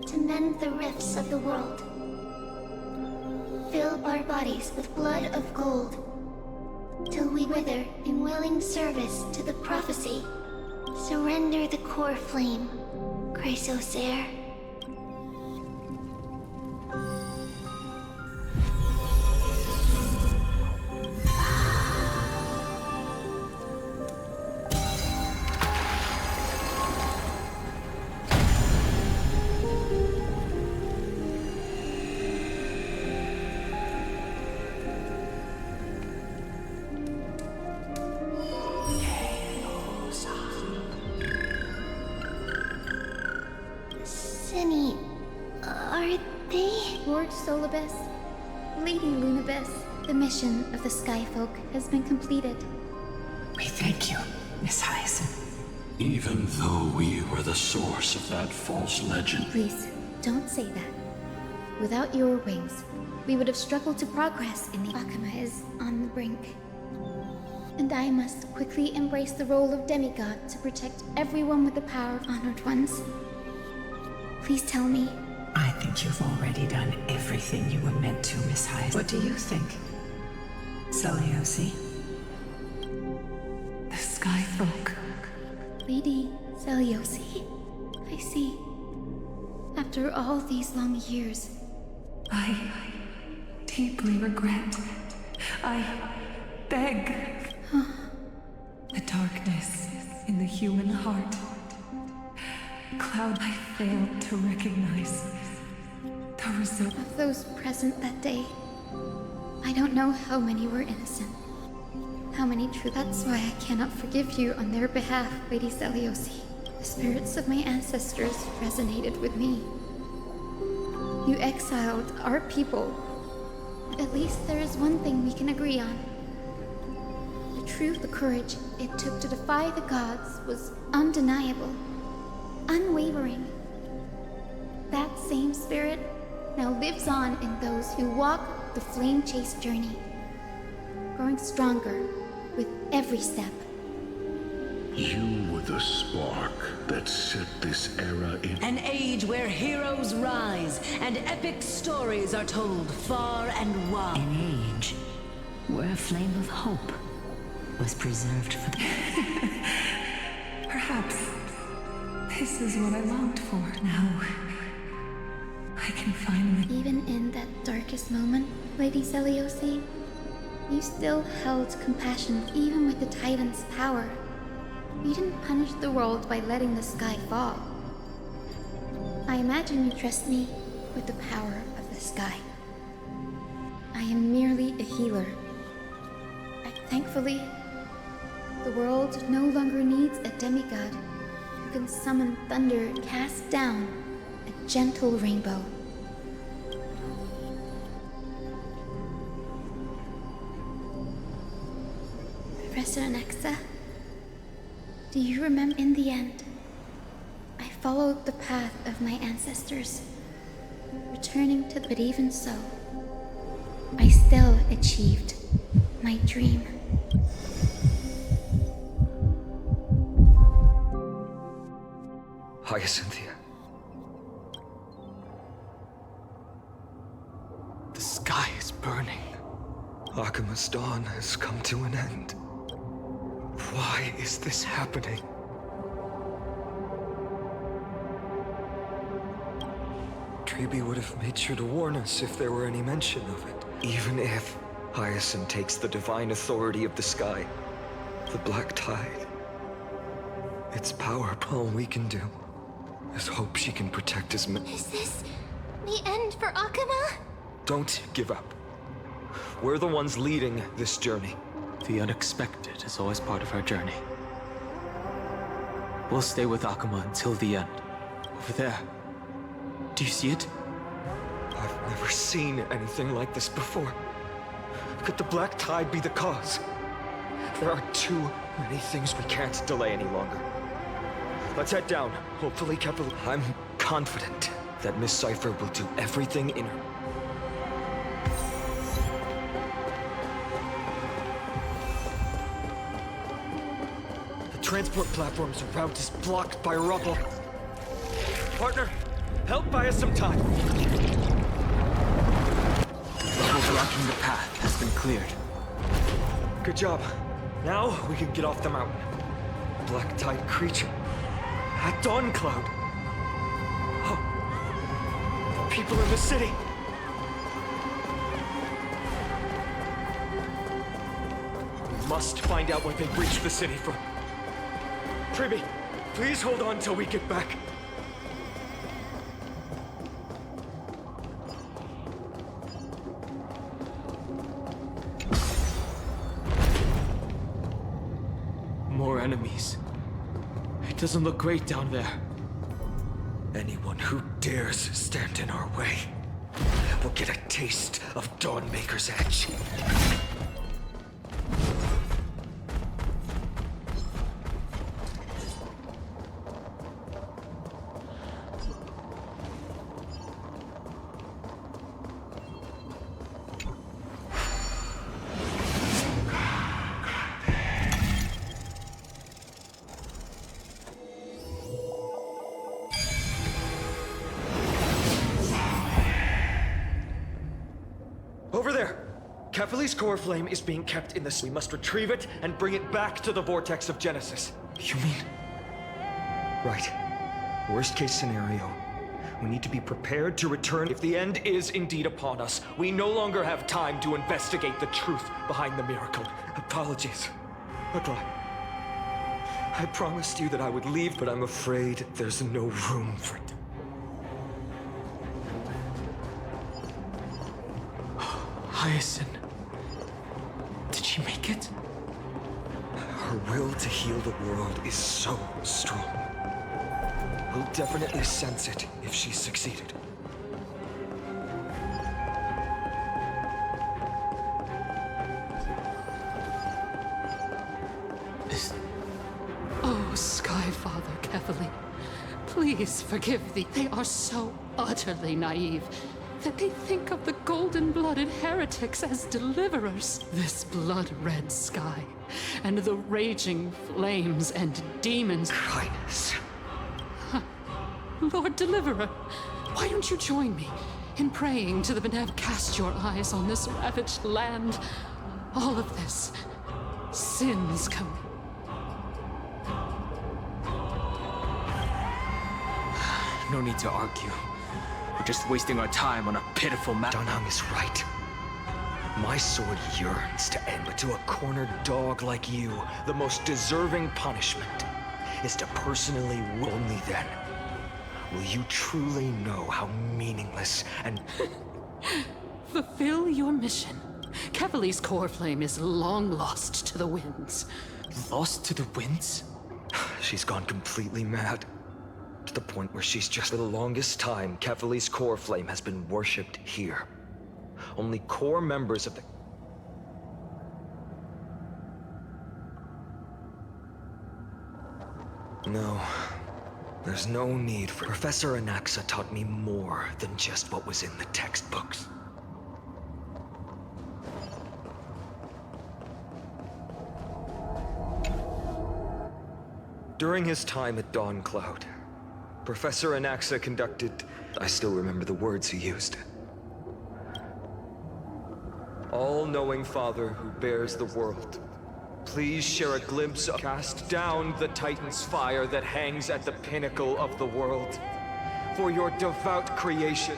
To mend the rifts of the world. Fill our bodies with blood of gold. Till we wither in willing service to the prophecy. Surrender the core flame, Chrysos heir. Are they? Lord Solibus, Lady Lunibus, the mission of the Skyfolk has been completed. We thank you, Miss Hyacinth. Even though we were the source of that false legend. Please, don't say that. Without your wings, we would have struggled to progress in the Akama is on the brink. And I must quickly embrace the role of demigod to protect everyone with the power of honored ones. Please tell me. I think you've already done everything you were meant to, Miss Hyacinth. What do you think, Seliosi? The Skyfolk. Lady Seliosi. I see. After all these long years. I deeply regret. I beg. The darkness in the human heart. Cloud, I failed to recognize the result of those present that day. I don't know how many were innocent. How many true. That's why I cannot forgive you on their behalf, Lady Seliosi. The spirits of my ancestors resonated with me. You exiled our people. At least there is one thing we can agree on. The truth, the courage it took to defy the gods was undeniable. Unwavering. That same spirit now lives on in those who walk the flame chase journey, growing stronger with every step. You were the spark that set this era in... An age where heroes rise and epic stories are told far and wide. An age where a flame of hope was preserved for the... Perhaps this is what I longed for. Now I can finally... Even in that darkest moment, Lady Seliosi, you still held compassion even with the Titan's power. You didn't punish the world by letting the sky fall. I imagine you trust me with the power of the sky. I am merely a healer, Thankfully, the world no longer needs a demigod who can summon thunder and cast down a gentle rainbow. Professor Nexa, do you remember in the end, I followed the path of my ancestors, returning to, but even so, I still achieved my dream. Hyacinthia. The sky is burning. Akima's dawn has come to an end. Why is this happening? Treeby would have made sure to warn us if there were any mention of it. Even if Hyacinth takes the divine authority of the sky, the black tide, its power, all we can do is hope she can protect his men. Is this the end for Akuma? Don't give up. We're the ones leading this journey. The unexpected is always part of our journey. We'll stay with Akuma until the end. Over there. Do you see it? I've never seen anything like this before. Could the black tide be the cause? There are too many things we can't delay any longer. Let's head down. Hopefully, Kepler. I'm confident that Miss Cypher will do everything in her. The transport platform's route is blocked by rubble. Partner, help buy us some time. Rubble blocking the path has been cleared. Good job. Now we can get off the mountain. Black tide creature. At Dawn Cloud. Oh. People in the city. We must find out where they've reached the city from. Treeby, please hold on till we get back. More enemies. It doesn't look great down there. Anyone who dares stand in our way will get a taste of Dawnmaker's edge. Over there! Kefali's core flame is being kept in the... We must retrieve it and bring it back to the vortex of Genesis. You mean... Right. Worst case scenario. We need to be prepared to return if the end is indeed upon us. We no longer have time to investigate the truth behind the miracle. Apologies. Agla. I promised you that I would leave, but I'm afraid there's no room for it. Hyacinth. Did she make it? Her will to heal the world is so strong. We'll definitely sense it if she's succeeded. Oh, Skyfather Kefali, please forgive thee. They are so utterly naive that they think of the golden-blooded heretics as deliverers. This blood-red sky, and the raging flames and demons. Highness. Lord Deliverer, why don't you join me in praying to the benevolent? Cast your eyes on this ravaged land. All of this sins come. No need to argue. We're just wasting our time on a pitiful matter. Dunham is right. My sword yearns to end, but to a cornered dog like you, the most deserving punishment is to personally only then will you truly know how meaningless and... Fulfill your mission, Kefali's core flame is long lost to the winds. Lost to the winds? She's gone completely mad. To the point where she's just for the longest time, Kefali's core flame has been worshipped here. Only core members of the... No. There's no need for... Professor Anaxa taught me more than just what was in the textbooks. During his time at Dawn Cloud, Professor Anaxa conducted... I still remember the words he used. All-knowing Father who bears the world, please share a glimpse of... Cast down the Titan's fire that hangs at the pinnacle of the world, for your devout creation.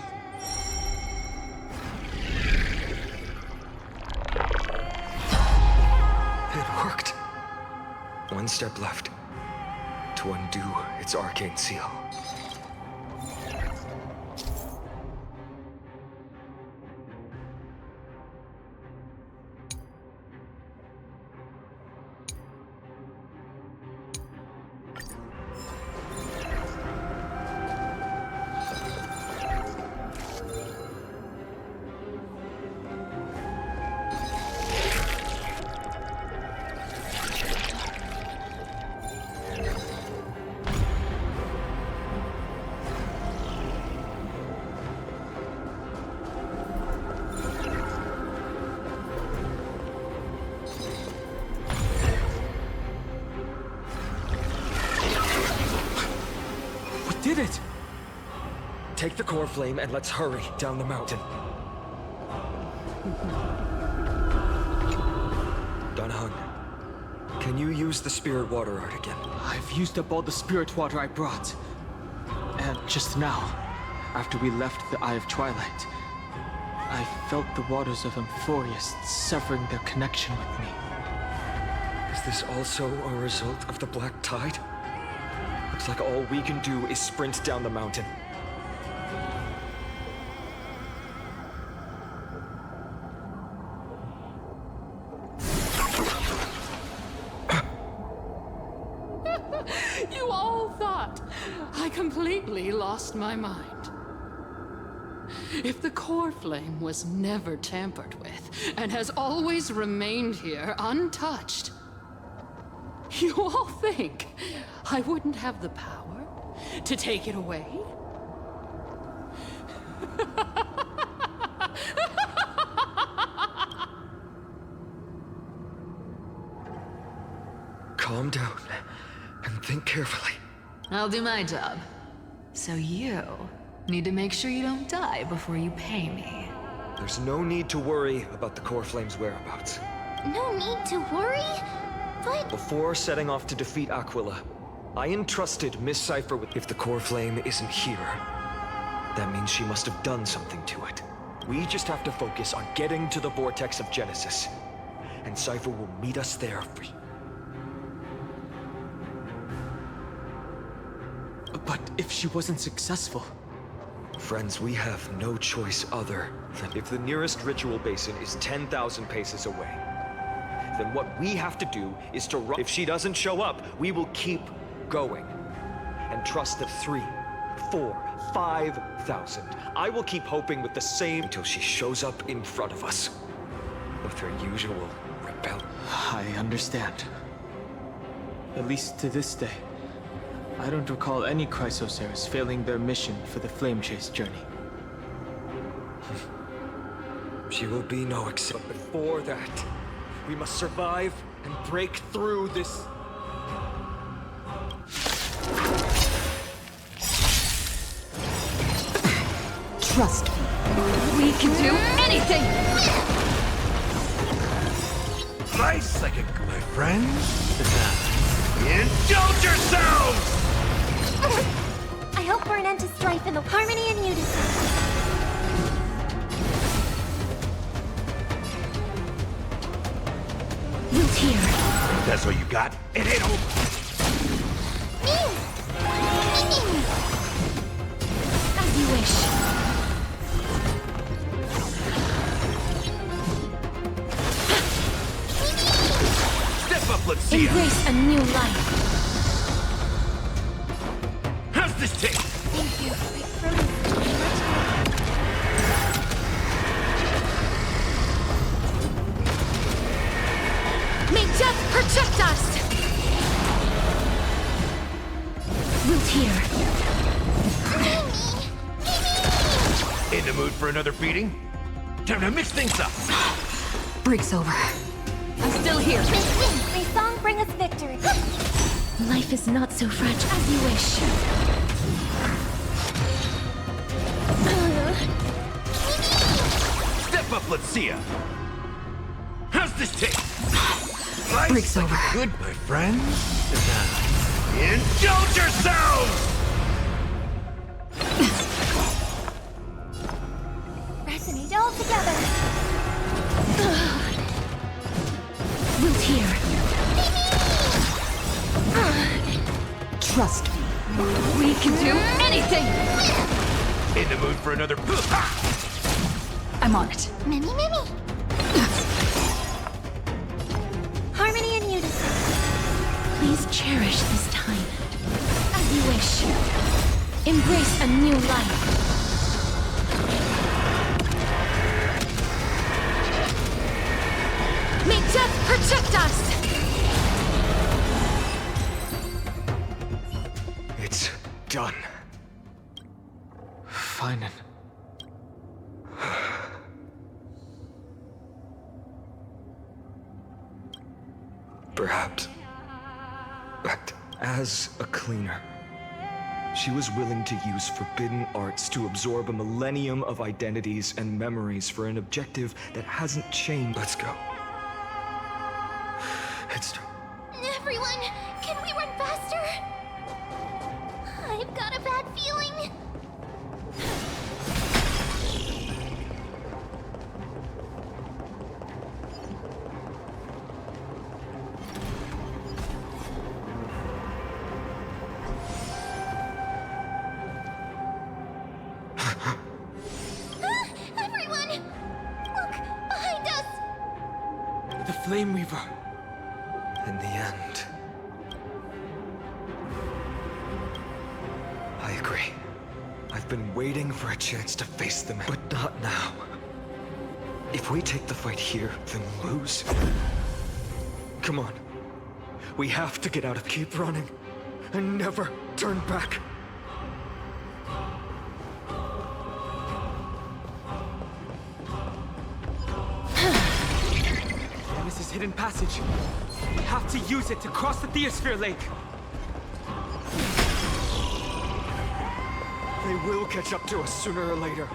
It worked. One step left. To undo its arcane seal. Did it! Take the core flame and let's hurry down the mountain. Danheng, can you use the spirit water art again? I've used up all the spirit water I brought. And just now, after we left the Eye of Twilight, I felt the waters of Amphorius severing their connection with me. Is this also a result of the Black Tide? Looks like all we can do is sprint down the mountain. You all thought I completely lost my mind. If the core flame was never tampered with and has always remained here untouched, you all think I wouldn't have the power to take it away? Calm down and think carefully. I'll do my job. So you need to make sure you don't die before you pay me. There's no need to worry about the core flame's whereabouts. No need to worry? But... Before setting off to defeat Aquila, I entrusted Miss Cipher with... If the core flame isn't here, that means she must have done something to it. We just have to focus on getting to the vortex of Genesis, and Cipher will meet us there for... But if she wasn't successful... Friends, we have no choice other than... If the nearest ritual basin is 10,000 paces away, then what we have to do is to run. If she doesn't show up, we will keep going. And trust that 3, 4, 5,000. I will keep hoping with the same until she shows up in front of us. With her usual rebellion. I understand. At least to this day, I don't recall any Chrysosaurs failing their mission for the Flame Chase journey. She will be no exception. But before that, we must survive and break through this... Trust me. We can do anything! Nice second, my friends. Indulge yourselves! I hope for an end to strife in the harmony and unison. Root here. That's all you got? It ain't over. As you wish. let's see ya. Embrace a new life. How's this taste? Thank you. My throat is May death protect us! Root here. In the mood for another beating? Time to mix things up. Break's over. I'm still here. May song bring us victory. Life is not so fragile as you wish. Step up, let's see ya. How's this taste? Break's over. Good, my friends. Indulge yourselves! Resonate all together. Root here. Trust me. We can do anything! In the mood for another... I'm on it. Mimi. Harmony and unison. Please cherish this time. As you wish. Embrace a new life. May death protect us! It's done. Feinen. Perhaps. But as a cleaner, she was willing to use forbidden arts to absorb a millennium of identities and memories for an objective that hasn't changed. Let's go. It's done. Everyone, can we run faster? I've got a bad feeling. Everyone! Look! Behind us! The Flame Weaver. In the end, I agree. I've been waiting for a chance to face them, but not now. If we take the fight here, then lose. Come on. We have to get out of keep running and never turn back. This hidden passage. We have to use it to cross the Theosphere Lake. They will catch up to us sooner or later.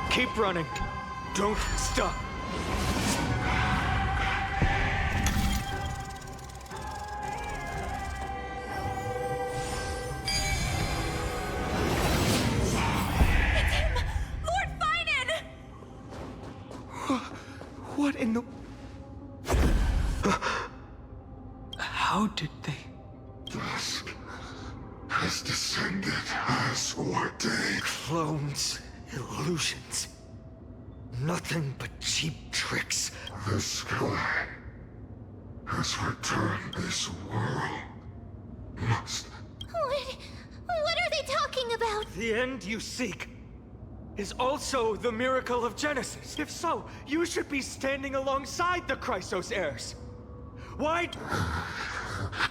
Keep running. Don't stop. What in the... How did they... Dusk has descended as ordained. Clones, illusions. Nothing but cheap tricks. The sky has returned this world. Must... What are they talking about? The end you seek is also the miracle of Genesis. If so, you should be standing alongside the Chrysos heirs. Why?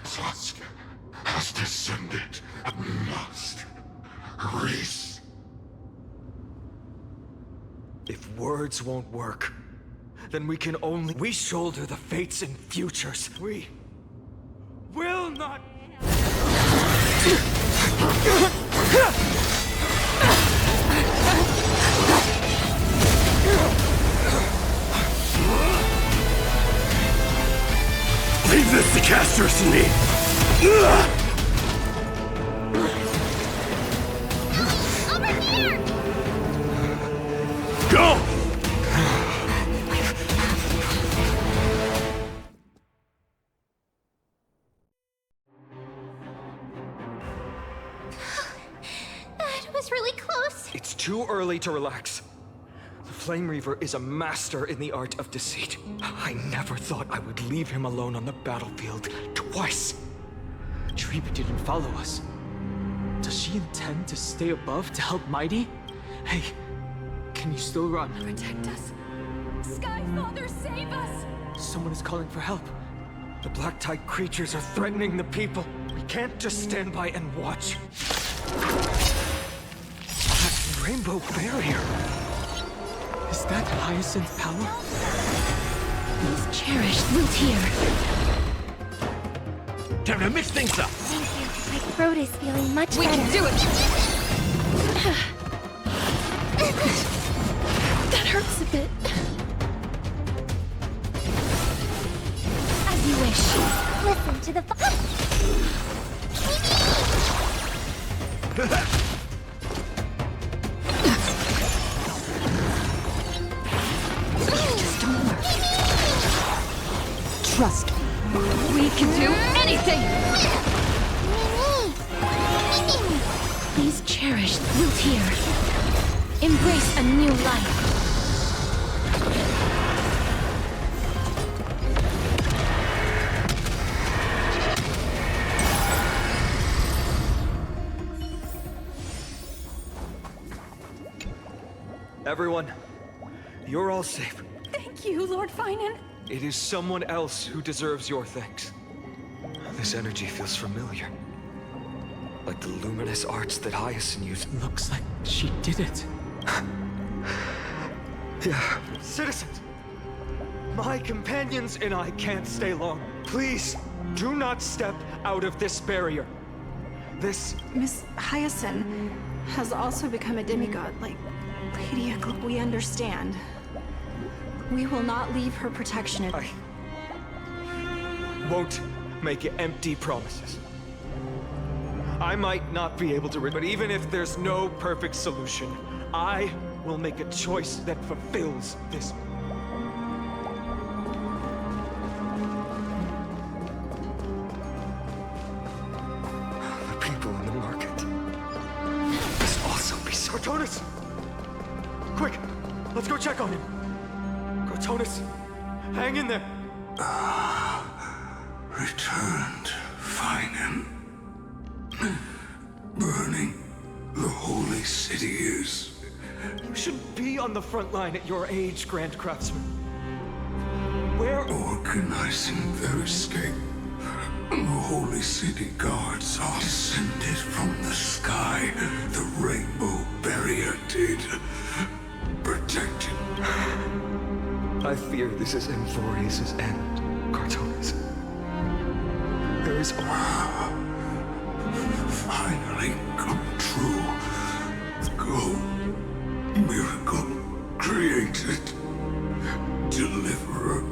Dusk has descended and must reach. If words won't work, then we can only... We shoulder the fates and futures. We will not... Leave this to Castros and me! Over here! Go! That was really close. It's too early to relax. The Flame Reaver is a master in the art of deceit. I never thought I would leave him alone on the battlefield twice. Treba didn't follow us. Does she intend to stay above to help Mighty? Hey, can you still run? Protect us. Sky Father, save us! Someone is calling for help. The black tide creatures are threatening the people. We can't just stand by and watch. That rainbow barrier. Is that Hyacinth's power? These cherished will tear. Time to mix things up. Thank you. My throat is feeling much better. We can do it! That hurts a bit. As you wish. Listen to the Just don't worry. Trust me. We can do anything! These cherished will tear. Embrace a new life. Everyone, you're all safe. Thank you, Lord Finan. It is someone else who deserves your thanks. This energy feels familiar. Like the luminous arts that Hyacinth used. Looks like she did it. Yeah. Citizens! My companions and I can't stay long. Please, do not step out of this barrier. This... Miss Hyacinth has also become a demigod, like Lady Eclipse. We understand. We will not leave her protection. I won't make empty promises. I might not be able to, but even if there's no perfect solution, I will make a choice that fulfills this. The people in the market must also be Sartonis! Quick, let's go check on him. Sartonis, hang in there. Returned, Finan. Burning the holy city is... You should be on the front line at your age, Grand Craftsman. Where... Organizing their escape. The holy city guards are descended from the sky. The rainbow barrier did. Protected. I fear this is Amphorius' end, Cartonis. There is finally come true. Go, miracle created, deliverer.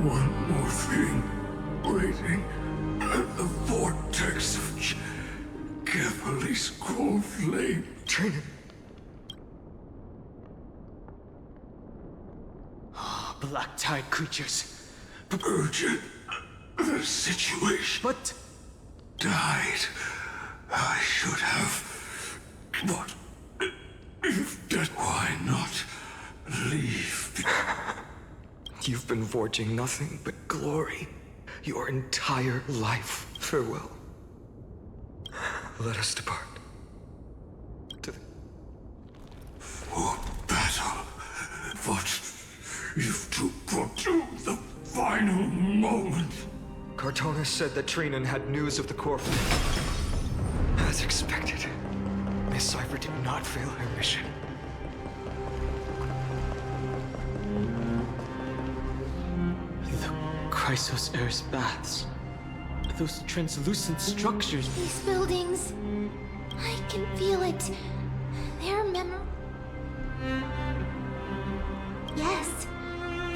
One more thing waiting at the vortex of carefully scrolled flame. Training. Black tide creatures. Urgent. The situation. But... died. I should have. But if that, why not leave? You've been forging nothing but glory your entire life. Farewell. Let us depart. For battle. But you've two brought to the final moment. Cartonis said that Trinan had news of the core flame. As expected, Miss Cypher did not fail her mission. The Chrysos Eris baths. Those translucent structures. These buildings, I can feel it. They're Yes.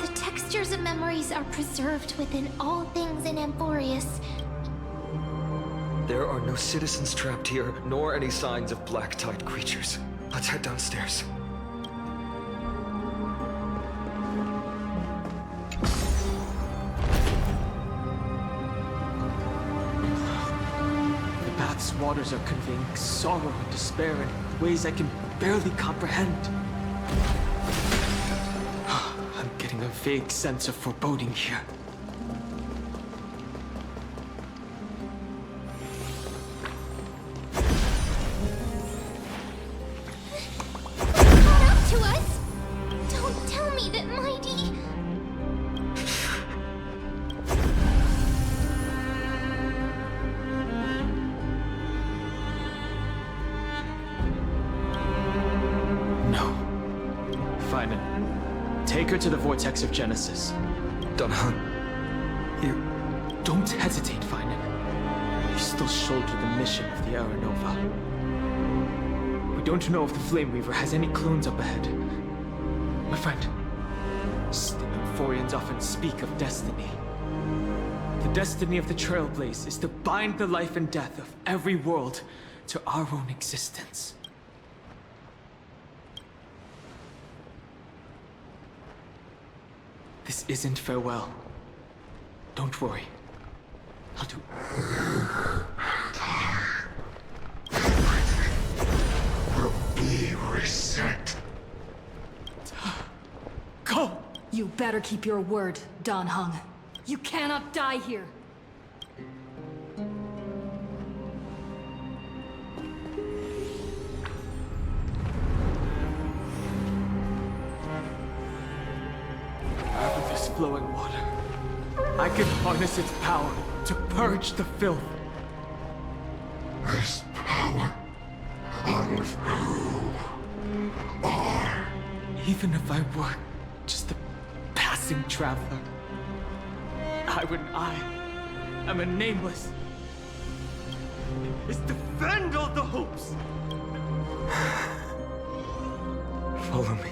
The textures of memories are preserved within all things in Amphorius. There are no citizens trapped here, nor any signs of black tide creatures. Let's head downstairs. The bath's waters are conveying sorrow and despair in ways I can barely comprehend. I'm getting a vague sense of foreboding here. Caught up to us? Don't tell me that Mighty... No. Finan, take her to the vortex of Genesis. Dunhun, you... Don't hesitate, Finan. You still shoulder the mission of the Aeronova. We don't know if the Flame Weaver has any clones up ahead. My friend, Stimphorians often speak of destiny. The destiny of the Trailblaze is to bind the life and death of every world to our own existence. This isn't farewell. Don't worry. I'll do... Will be reset. Go! You better keep your word, Dan Heng. You cannot die here. With this flowing water, I can harness its power to purge the filth. This power of who are... Even if I were just a passing traveler, I am a nameless, is defend all the hopes. Follow me.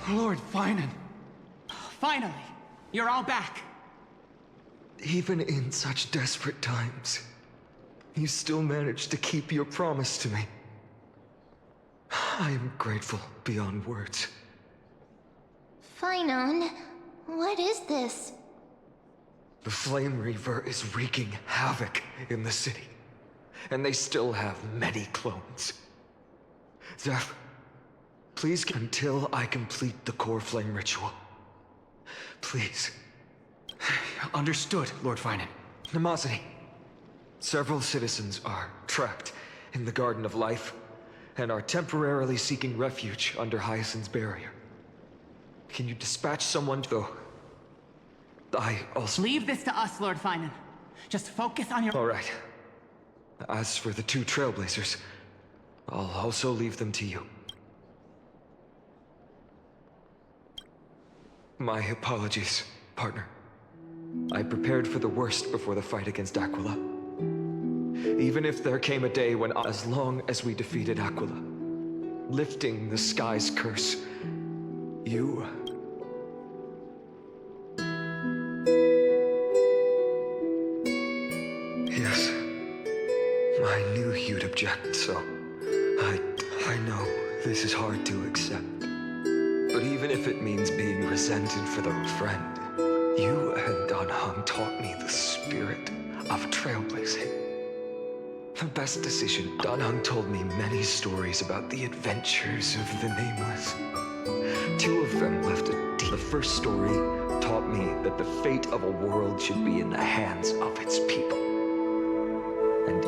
Lord Finan. Finally, you're all back. Even in such desperate times, you still managed to keep your promise to me. I am grateful beyond words. Finan, what is this? The Flame Reaver is wreaking havoc in the city, and they still have many clones. Zeph, please until I complete the core flame ritual. Please. Understood, Lord Finan. Nemosity. Several citizens are trapped in the Garden of Life and are temporarily seeking refuge under Hyacinth's barrier. Can you dispatch someone to... I also... Leave this to us, Lord Finan. Just focus on your... All right. As for the two Trailblazers, I'll also leave them to you. My apologies, partner. I prepared for the worst before the fight against Aquila. Even if there came a day when, as long as we defeated Aquila, lifting the sky's curse, you... Yes. I knew you'd object, so... I know this is hard to accept. But even if it means being resented for the friend, you and Dan Heng taught me the spirit of trailblazing. The best decision. Dan Heng told me many stories about the adventures of the Nameless. Two of them left a deep... The first story taught me that the fate of a world should be in the hands of its people. And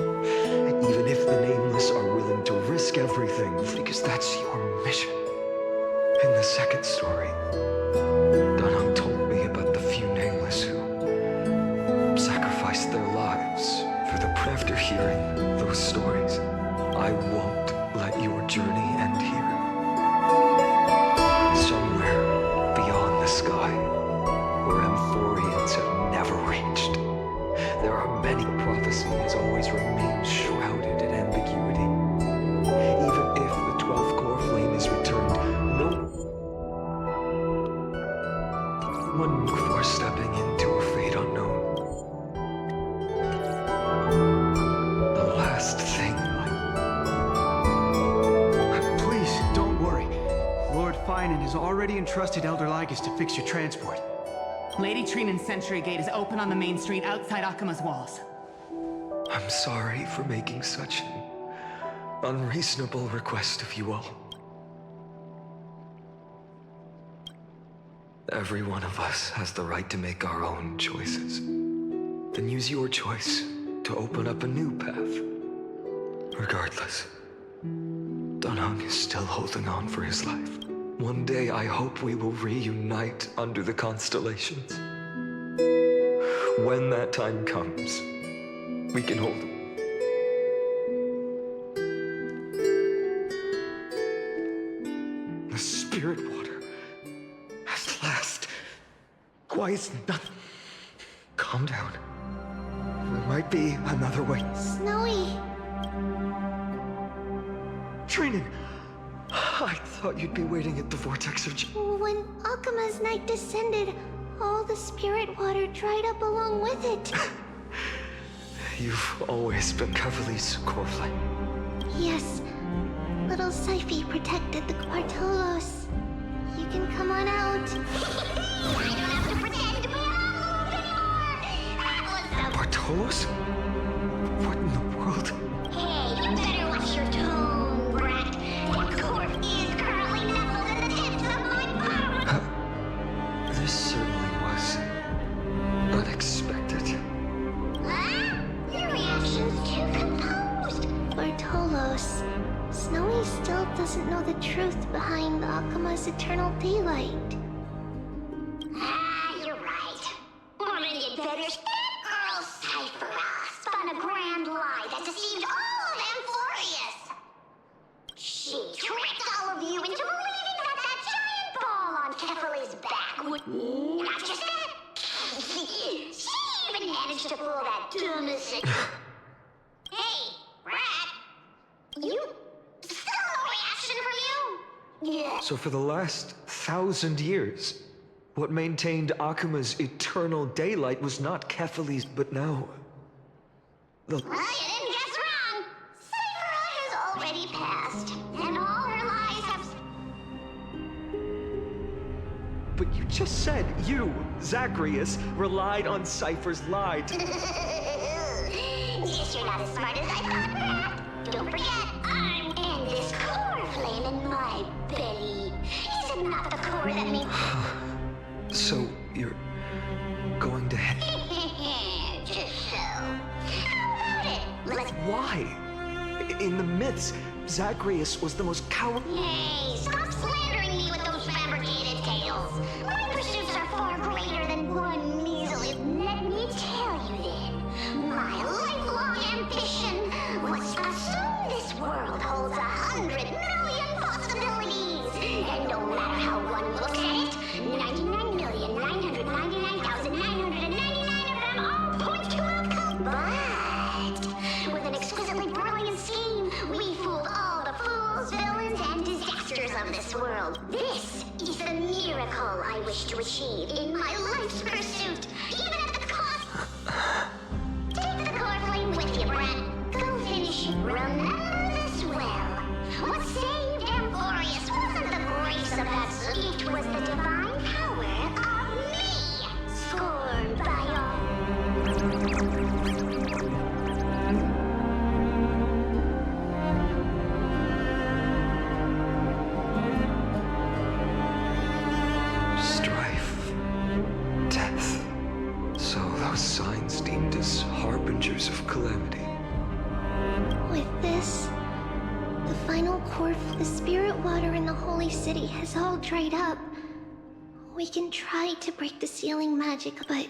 even if the Nameless are willing to risk everything, because that's your mission. In the second story, Dan Heng told me about the few Nameless who sacrificed their lives for the... After hearing those stories, I won't let your journey end here. Somewhere beyond the sky, where Amphorians have never reached, there are many prophecies always remain shrouded in ambiguity. Even if the 12th core flame is returned, no one before stepping into a fate unknown. The last thing Please, don't worry. Lord Finan has already entrusted Elder Lygus to fix your transport. Lady Trinan's Sentry Gate is open on the main street outside Akima's walls. I'm sorry for making such an unreasonable request of you all. Every one of us has the right to make our own choices. Then use your choice to open up a new path. Regardless, Dunhung is still holding on for his life. One day I hope we will reunite under the constellations. When that time comes, we can hold him. The spirit water. At last. Why is nothing? Calm down. There might be another way. Snowy. Trinan! I thought you'd be waiting at the vortex of... When Akuma's night descended, all the spirit water dried up along with it. You've always been Cavali's core flame. Yes. Little Syphi protected the Quartolos. You can come on out. I don't have to pretend to be anymore. That was the... Quartolos? What in the world? Hey, you better watch your tone, brat. That corpse is currently nestled in the tips of my power. This certainly was unexpected. Huh? Your reaction's too composed. Bartolos, Snowy still doesn't know the truth behind Akuma's eternal daylight. You're right. Woman, you'd better... That girl Cypher spun a grand lie that deceived all of Amphorius. She tricked all of you into believing that giant ball on Kefali's back would... Not just that. She even managed to pull that dumbest... Hey, Rat. You... Still no reaction from you? Yeah. So for the last 1,000 years, what maintained Akuma's eternal daylight was not Kefali's, but now... Well, you didn't guess wrong. Cypher has already passed, and all her lies have... But you just said you, Zacharias, relied on Cypher's lie to... Guess you're not as smart as I thought, Rat. Don't forget, and this core flame in my belly. Is it not the core that made... So, you're... going to head... Just so. How about it? Let's... Why? In the myths, Zacharias was the most cowardly... Hey, stop slandering me with those fabricated tales. My pursuits are far greater than one measly... Let me tell you then. My lifelong ambition was to assume this world holds 100 million possibilities. And no matter how one looks at it, 99,999,999 of them all point to outcome. But with an exquisitely brilliant scheme, we fooled all the fools, villains, and disasters of this world. This is the miracle I wish to achieve in my life's pursuit, even at the cost... Take the core flame with you, Brett. Go finish. Remember this well. What saved Amphorius wasn't the grace of that... It was the divine power of me, scorned by all. Strife. Death. So those signs deemed as harbingers of calamity. With this, the final core, the spirit water in the holy city has all dried up. We can try to break the sealing magic, but...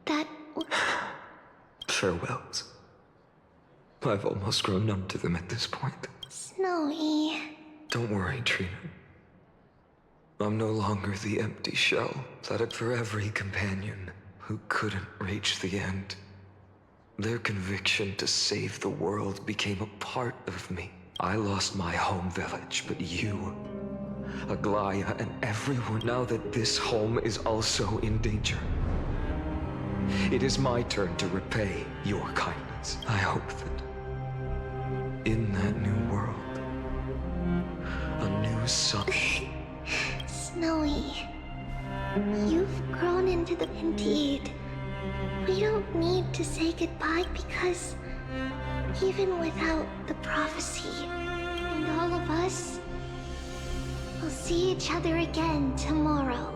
that... Farewells. I've almost grown numb to them at this point. Snowy... Don't worry, Trina. I'm no longer the empty shell that had for every companion who couldn't reach the end. Their conviction to save the world became a part of me. I lost my home village, but you, Aglaya, and everyone, now that this home is also in danger. It is my turn to repay your kindness. I hope that in that new world, a new sun... Snowy, you've grown into the... Indeed, We don't need to say goodbye because even without the prophecy and all of us, we'll see each other again tomorrow.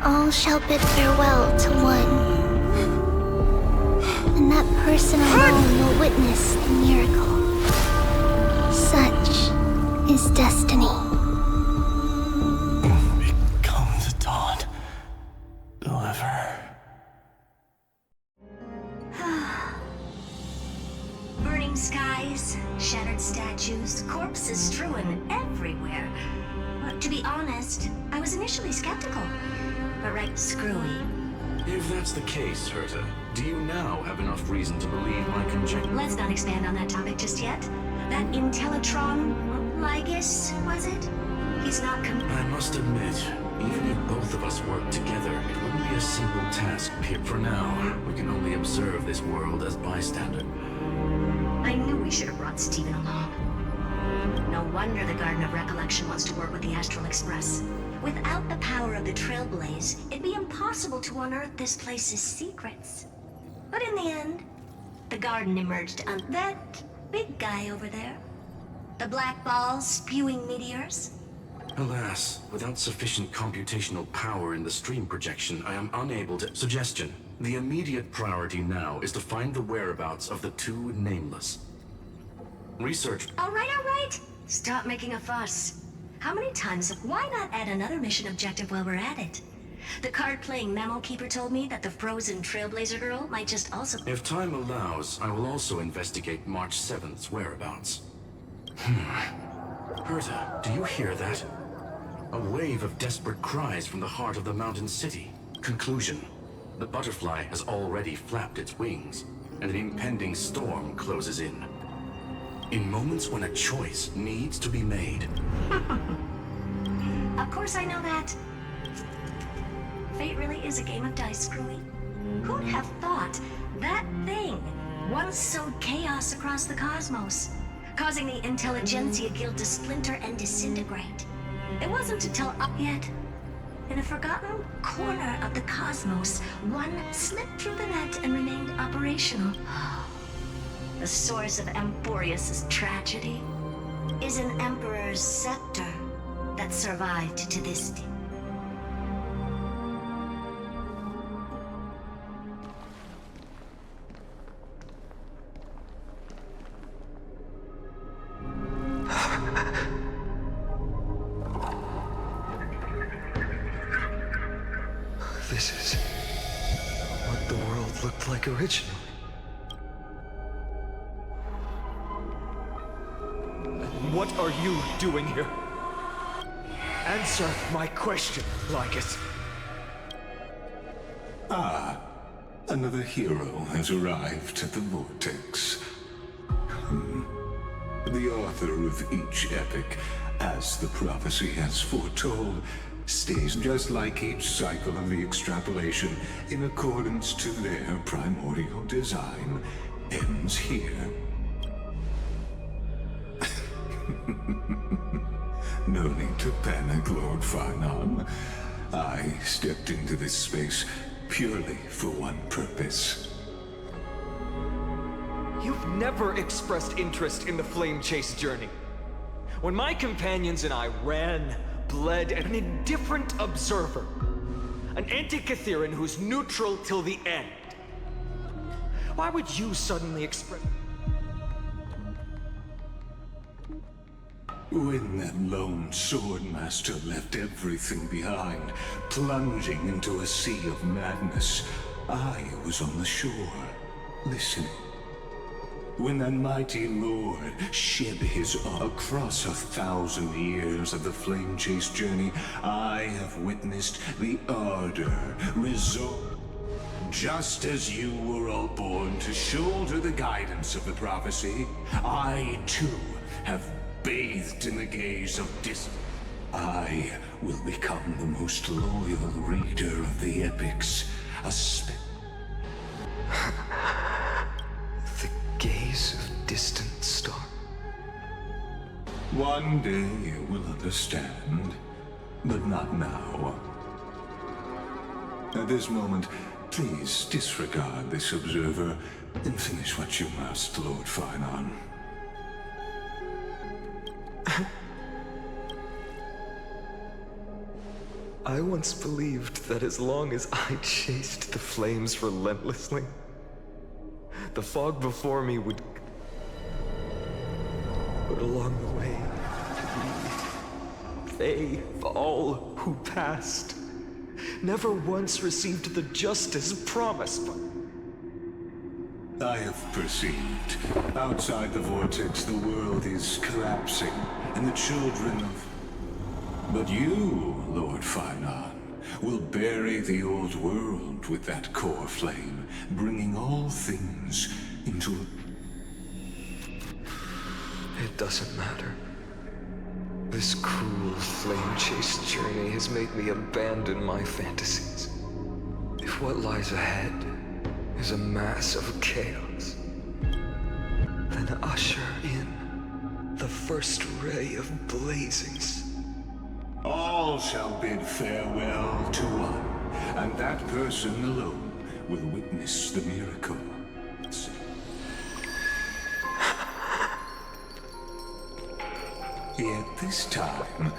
All shall bid farewell to one, and that person alone will witness the miracle. Such is destiny. Become the dawn. Deliver. Burning skies, shattered statues, corpses strewn everywhere. Well, to be honest, I was initially skeptical. But right, screwy. If that's the case, Herta, do you now have enough reason to believe my conjecture? Let's not expand on that topic just yet. That Intellitron, Lygus, was it? He's not I must admit, even if both of us work together, it wouldn't be a simple task. For now, we can only observe this world as bystander. I knew we should have brought Stephen along. No wonder the Garden of Recollection wants to work with the Astral Express. Without the power of the Trailblaze, it'd be impossible to unearth this place's secrets. But in the end, the garden emerged on that big guy over there. The black balls spewing meteors. Alas, without sufficient computational power in the stream projection, I am unable to... Suggestion. The immediate priority now is to find the whereabouts of the two nameless. Research. All right. Stop making a fuss. How many times? Why not add another mission objective while we're at it? The card-playing memo keeper told me that the frozen Trailblazer girl might just also... If time allows, I will also investigate March 7th's whereabouts. Herta, do you hear that? A wave of desperate cries from the heart of the mountain city. Conclusion. The butterfly has already flapped its wings, and an impending storm closes in. In moments when a choice needs to be made. Of course I know that. Fate really is a game of dice, Screwy. Who'd have thought that thing once sowed chaos across the cosmos, causing the Intelligentsia Guild to splinter and disintegrate? It wasn't until yet, in a forgotten corner of the cosmos, one slipped through the net and remained operational. The source of Emporius' tragedy is an Emperor's scepter that survived to this day. This is what the world looked like originally. What are you doing here? Answer my question, Lygus. Ah, another hero has arrived at the Vortex. The author of each epic, as the prophecy has foretold, stays just like each cycle of the extrapolation in accordance to their primordial design, ends here. No need to panic, Lord Farnon. I stepped into this space purely for one purpose. You've never expressed interest in the Flame Chase journey. When my companions and I ran, bled, an indifferent observer. An anti-Catheran who's neutral till the end. Why would you suddenly express... When that lone swordmaster left everything behind, plunging into a sea of madness, I was on the shore, listening. When that mighty lord shed his across 1,000 years of the Flame Chase journey, I have witnessed the ardor resort. Just as you were all born to shoulder the guidance of the prophecy, I too have bathed in the gaze of I will become the most loyal reader of the epics, piece of distant star. One day you will understand, but not now. At this moment, please disregard this observer and finish what you must, Lord Finon. I once believed that as long as I chased the flames relentlessly, the fog before me would... But along the way, they, all who passed, never once received the justice promised. I have perceived. Outside the vortex, the world is collapsing, and the children of... But you, Lord Finon, will bury the old world with that core flame, bringing all things into a... It doesn't matter. This cruel flame-chased journey has made me abandon my fantasies. If what lies ahead is a mass of chaos, then usher in the first ray of blazing sun. All shall bid farewell to one, and that person alone will witness the miracle. Yet this time,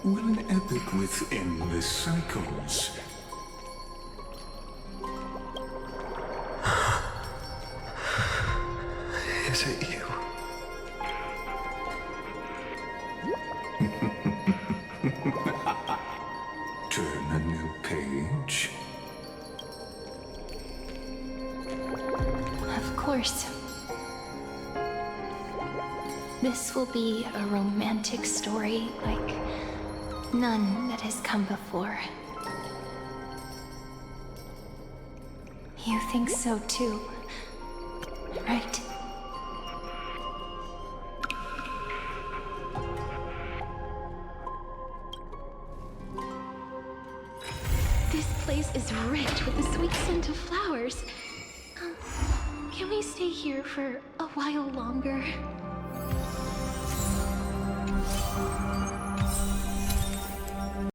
will an epic with endless cycles. Is it you? Turn a new page. Of course. This will be a romantic story like none that has come before. You think so too, right? This place is rich with the sweet scent of flowers. Can we stay here for a while longer?